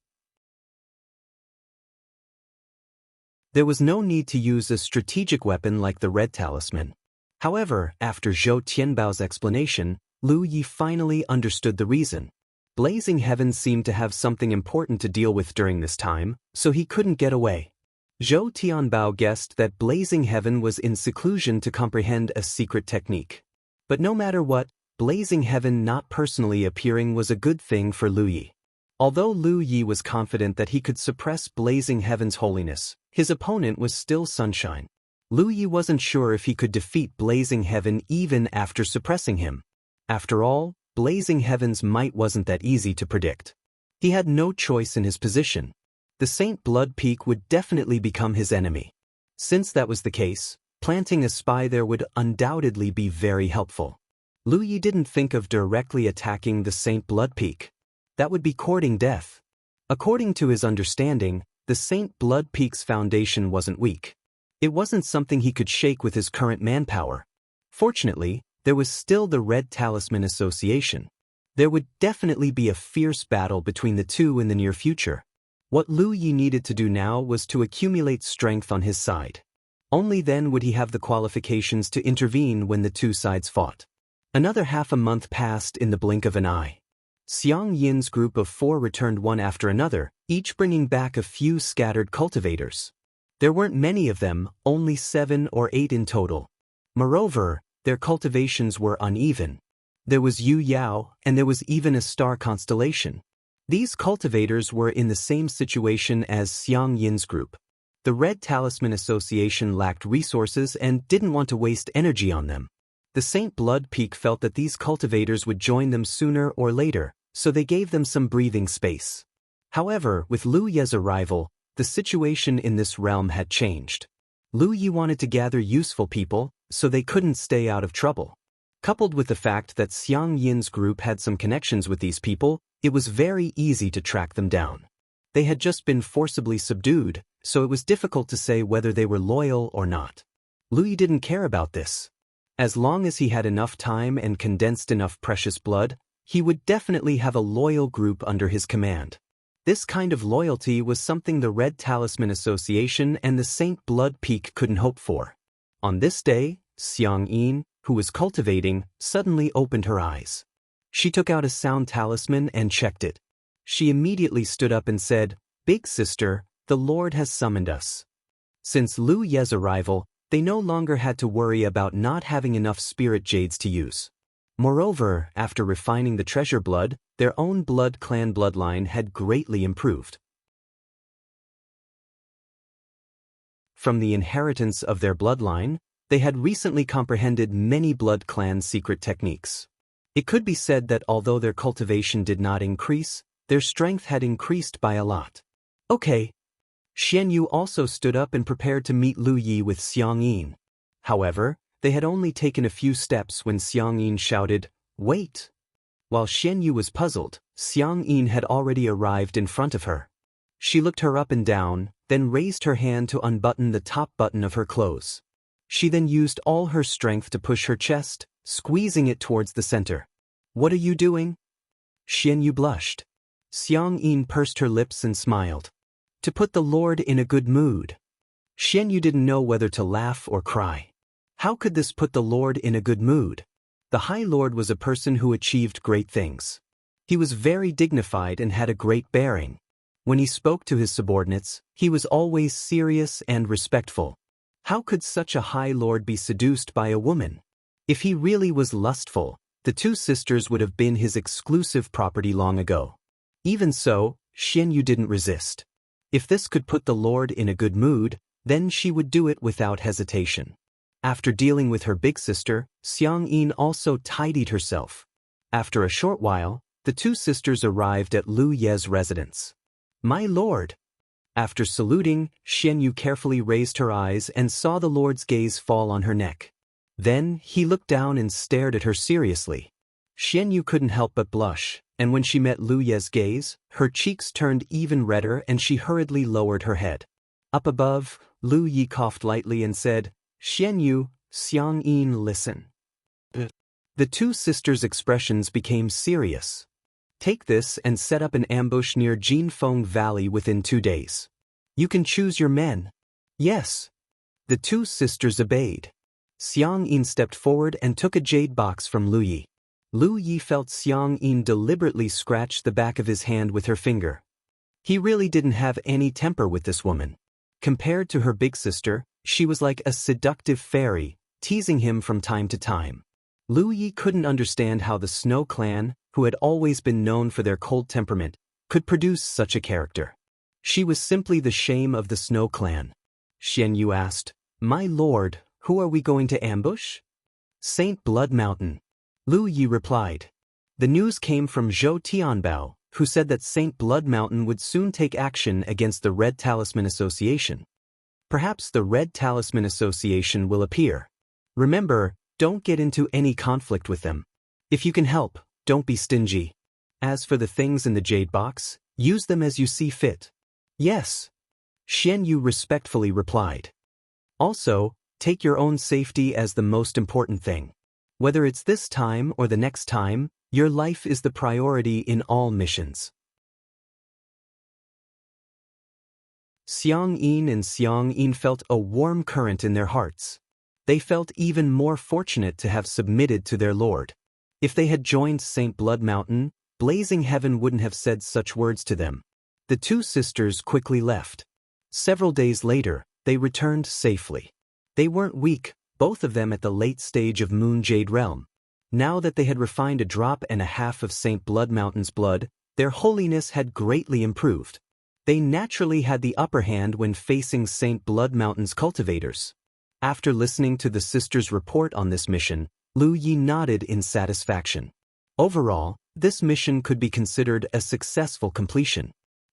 There was no need to use a strategic weapon like the Red Talisman. However, after Zhou Tianbao's explanation, Lu Yi finally understood the reason. Blazing Heaven seemed to have something important to deal with during this time, so he couldn't get away. Zhou Tianbao guessed that Blazing Heaven was in seclusion to comprehend a secret technique. But no matter what, Blazing Heaven not personally appearing was a good thing for Lu Yi. Although Lu Yi was confident that he could suppress Blazing Heaven's holiness, his opponent was still Sunshine. Lu Yi wasn't sure if he could defeat Blazing Heaven even after suppressing him. After all, Blazing Heaven's might wasn't that easy to predict. He had no choice in his position. The Saint Blood Peak would definitely become his enemy. Since that was the case, planting a spy there would undoubtedly be very helpful. Lu Yi didn't think of directly attacking the Saint Blood Peak. That would be courting death. According to his understanding, the Saint Blood Peak's foundation wasn't weak. It wasn't something he could shake with his current manpower. Fortunately, there was still the Red Talisman Association. There would definitely be a fierce battle between the two in the near future. What Lu Yi needed to do now was to accumulate strength on his side. Only then would he have the qualifications to intervene when the two sides fought. Another half a month passed in the blink of an eye. Xiang Yin's group of 4 returned one after another, each bringing back a few scattered cultivators. There weren't many of them, only 7 or 8 in total. Moreover, their cultivations were uneven. There was Yu Yao, and there was even a star constellation. These cultivators were in the same situation as Xiang Yin's group. The Red Talisman Association lacked resources and didn't want to waste energy on them. The Saint Blood Peak felt that these cultivators would join them sooner or later, so they gave them some breathing space. However, with Lu Ye's arrival, the situation in this realm had changed. Lu Yi wanted to gather useful people, so they couldn't stay out of trouble. Coupled with the fact that Xiang Yin's group had some connections with these people, it was very easy to track them down. They had just been forcibly subdued, so it was difficult to say whether they were loyal or not. Lu Yi didn't care about this. As long as he had enough time and condensed enough precious blood, he would definitely have a loyal group under his command. This kind of loyalty was something the Red Talisman Association and the Saint Blood Peak couldn't hope for. On this day, Xiang Yin, who was cultivating, suddenly opened her eyes. She took out a sound talisman and checked it. She immediately stood up and said, "Big sister, the Lord has summoned us." Since Lu Ye's arrival, they no longer had to worry about not having enough spirit jades to use. Moreover, after refining the treasure blood, their own blood clan bloodline had greatly improved. From the inheritance of their bloodline, they had recently comprehended many blood clan secret techniques. It could be said that although their cultivation did not increase, their strength had increased by a lot. Okay. Xian Yu also stood up and prepared to meet Lu Yi with Xiang Yin. However, they had only taken a few steps when Xiang Yin shouted, "Wait!" While Xian Yu was puzzled, Xiang Yin had already arrived in front of her. She looked her up and down, then raised her hand to unbutton the top button of her clothes. She then used all her strength to push her chest, squeezing it towards the center. "What are you doing?" Xian Yu blushed. Xiang Yin pursed her lips and smiled. "To put the Lord in a good mood." Xian Yu didn't know whether to laugh or cry. How could this put the Lord in a good mood? The High Lord was a person who achieved great things. He was very dignified and had a great bearing. When he spoke to his subordinates, he was always serious and respectful. How could such a High Lord be seduced by a woman? If he really was lustful, the two sisters would have been his exclusive property long ago. Even so, Xian Yu didn't resist. If this could put the Lord in a good mood, then she would do it without hesitation. After dealing with her big sister, Xiang Yin also tidied herself. After a short while, the two sisters arrived at Lu Ye's residence. "My lord." After saluting, Xian Yu carefully raised her eyes and saw the Lord's gaze fall on her neck. Then, he looked down and stared at her seriously. Xian Yu couldn't help but blush, and when she met Lu Ye's gaze, her cheeks turned even redder and she hurriedly lowered her head. Up above, Lu Yi coughed lightly and said, "Xian Yu, Xiang Yin, listen." The two sisters' expressions became serious. "Take this and set up an ambush near Jinfeng Valley within 2 days. You can choose your men." "Yes." The two sisters obeyed. Xiang Yin stepped forward and took a jade box from Lu Yi. Lu Yi felt Xiang Yin deliberately scratch the back of his hand with her finger. He really didn't have any temper with this woman. Compared to her big sister, she was like a seductive fairy, teasing him from time to time. Lu Yi couldn't understand how the Snow Clan, who had always been known for their cold temperament, could produce such a character. She was simply the shame of the Snow Clan. Xian Yu asked, "My lord, who are we going to ambush?" "Saint Blood Mountain." Lu Yi replied. The news came from Zhou Tianbao, who said that Saint Blood Mountain would soon take action against the Red Talisman Association. Perhaps the Red Talisman Association will appear. Remember, don't get into any conflict with them. If you can help, don't be stingy. As for the things in the jade box, use them as you see fit. Yes. Xian Yu respectfully replied. Also, take your own safety as the most important thing. Whether it's this time or the next time, your life is the priority in all missions. Xiang Yin and Xiang Yin felt a warm current in their hearts. They felt even more fortunate to have submitted to their lord. If they had joined Saint Blood Mountain, Blazing Heaven wouldn't have said such words to them. The two sisters quickly left. Several days later, they returned safely. They weren't weak, both of them at the late stage of Moon Jade Realm. Now that they had refined a drop and a half of Saint Blood Mountain's blood, their holiness had greatly improved. They naturally had the upper hand when facing Saint Blood Mountain's cultivators. After listening to the sisters' report on this mission, Lu Yi nodded in satisfaction. Overall, this mission could be considered a successful completion.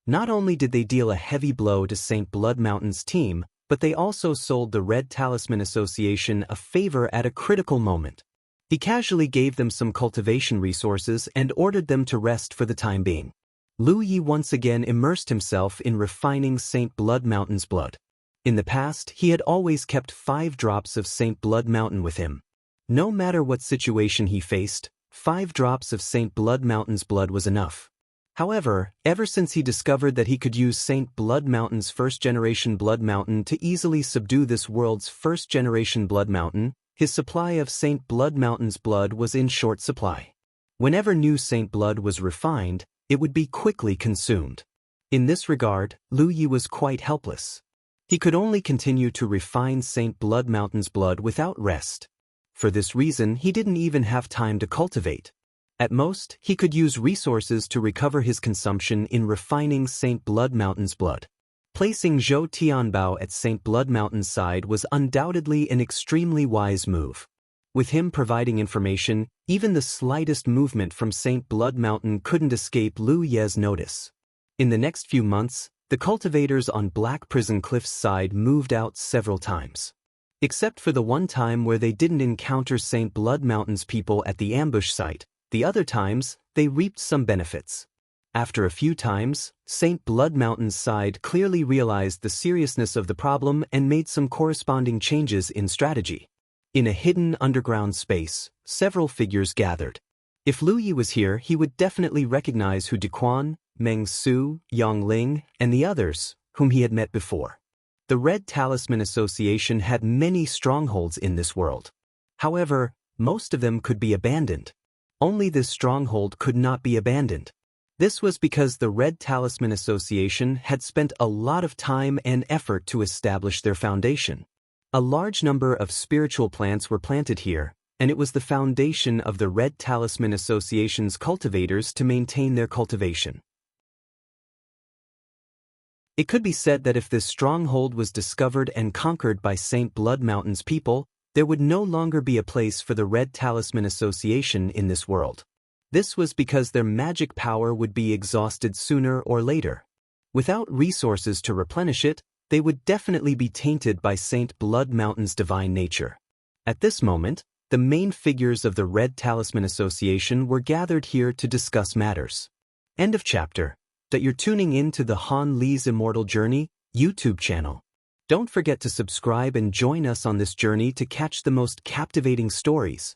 Not only did they deal a heavy blow to Saint Blood Mountain's team, but they also sold the Red Talisman Association a favor at a critical moment. He casually gave them some cultivation resources and ordered them to rest for the time being. Lu Yi once again immersed himself in refining Saint Blood Mountain's blood. In the past, he had always kept 5 drops of Saint Blood Mountain with him. No matter what situation he faced, 5 drops of Saint Blood Mountain's blood was enough. However, ever since he discovered that he could use Saint Blood Mountain's first-generation Blood Mountain to easily subdue this world's first-generation Blood Mountain, his supply of Saint Blood Mountain's blood was in short supply. Whenever new Saint Blood was refined, it would be quickly consumed. In this regard, Lu Yi was quite helpless. He could only continue to refine Saint Blood Mountain's blood without rest. For this reason, he didn't even have time to cultivate. At most, he could use resources to recover his consumption in refining Saint Blood Mountain's blood. Placing Zhou Tianbao at Saint Blood Mountain's side was undoubtedly an extremely wise move. With him providing information, even the slightest movement from Saint Blood Mountain couldn't escape Lu Ye's notice. In the next few months, the cultivators on Black Prison Cliff's side moved out several times. Except for the one time where they didn't encounter Saint Blood Mountain's people at the ambush site, the other times, they reaped some benefits. After a few times, Saint Blood Mountain's side clearly realized the seriousness of the problem and made some corresponding changes in strategy. In a hidden underground space, several figures gathered. If Lu Yi was here, he would definitely recognize Hu Dequan, Meng Su, Yang Ling, and the others, whom he had met before. The Red Talisman Association had many strongholds in this world. However, most of them could be abandoned. Only this stronghold could not be abandoned. This was because the Red Talisman Association had spent a lot of time and effort to establish their foundation. A large number of spiritual plants were planted here, and it was the foundation of the Red Talisman Association's cultivators to maintain their cultivation. It could be said that if this stronghold was discovered and conquered by Saint Blood Mountain's people, there would no longer be a place for the Red Talisman Association in this world. This was because their magic power would be exhausted sooner or later. Without resources to replenish it, they would definitely be tainted by Saint Blood Mountain's divine nature. At this moment, the main figures of the Red Talisman Association were gathered here to discuss matters. End of chapter. That you're tuning in to the Han Li's Immortal Journey YouTube channel. Don't forget to subscribe and join us on this journey to catch the most captivating stories.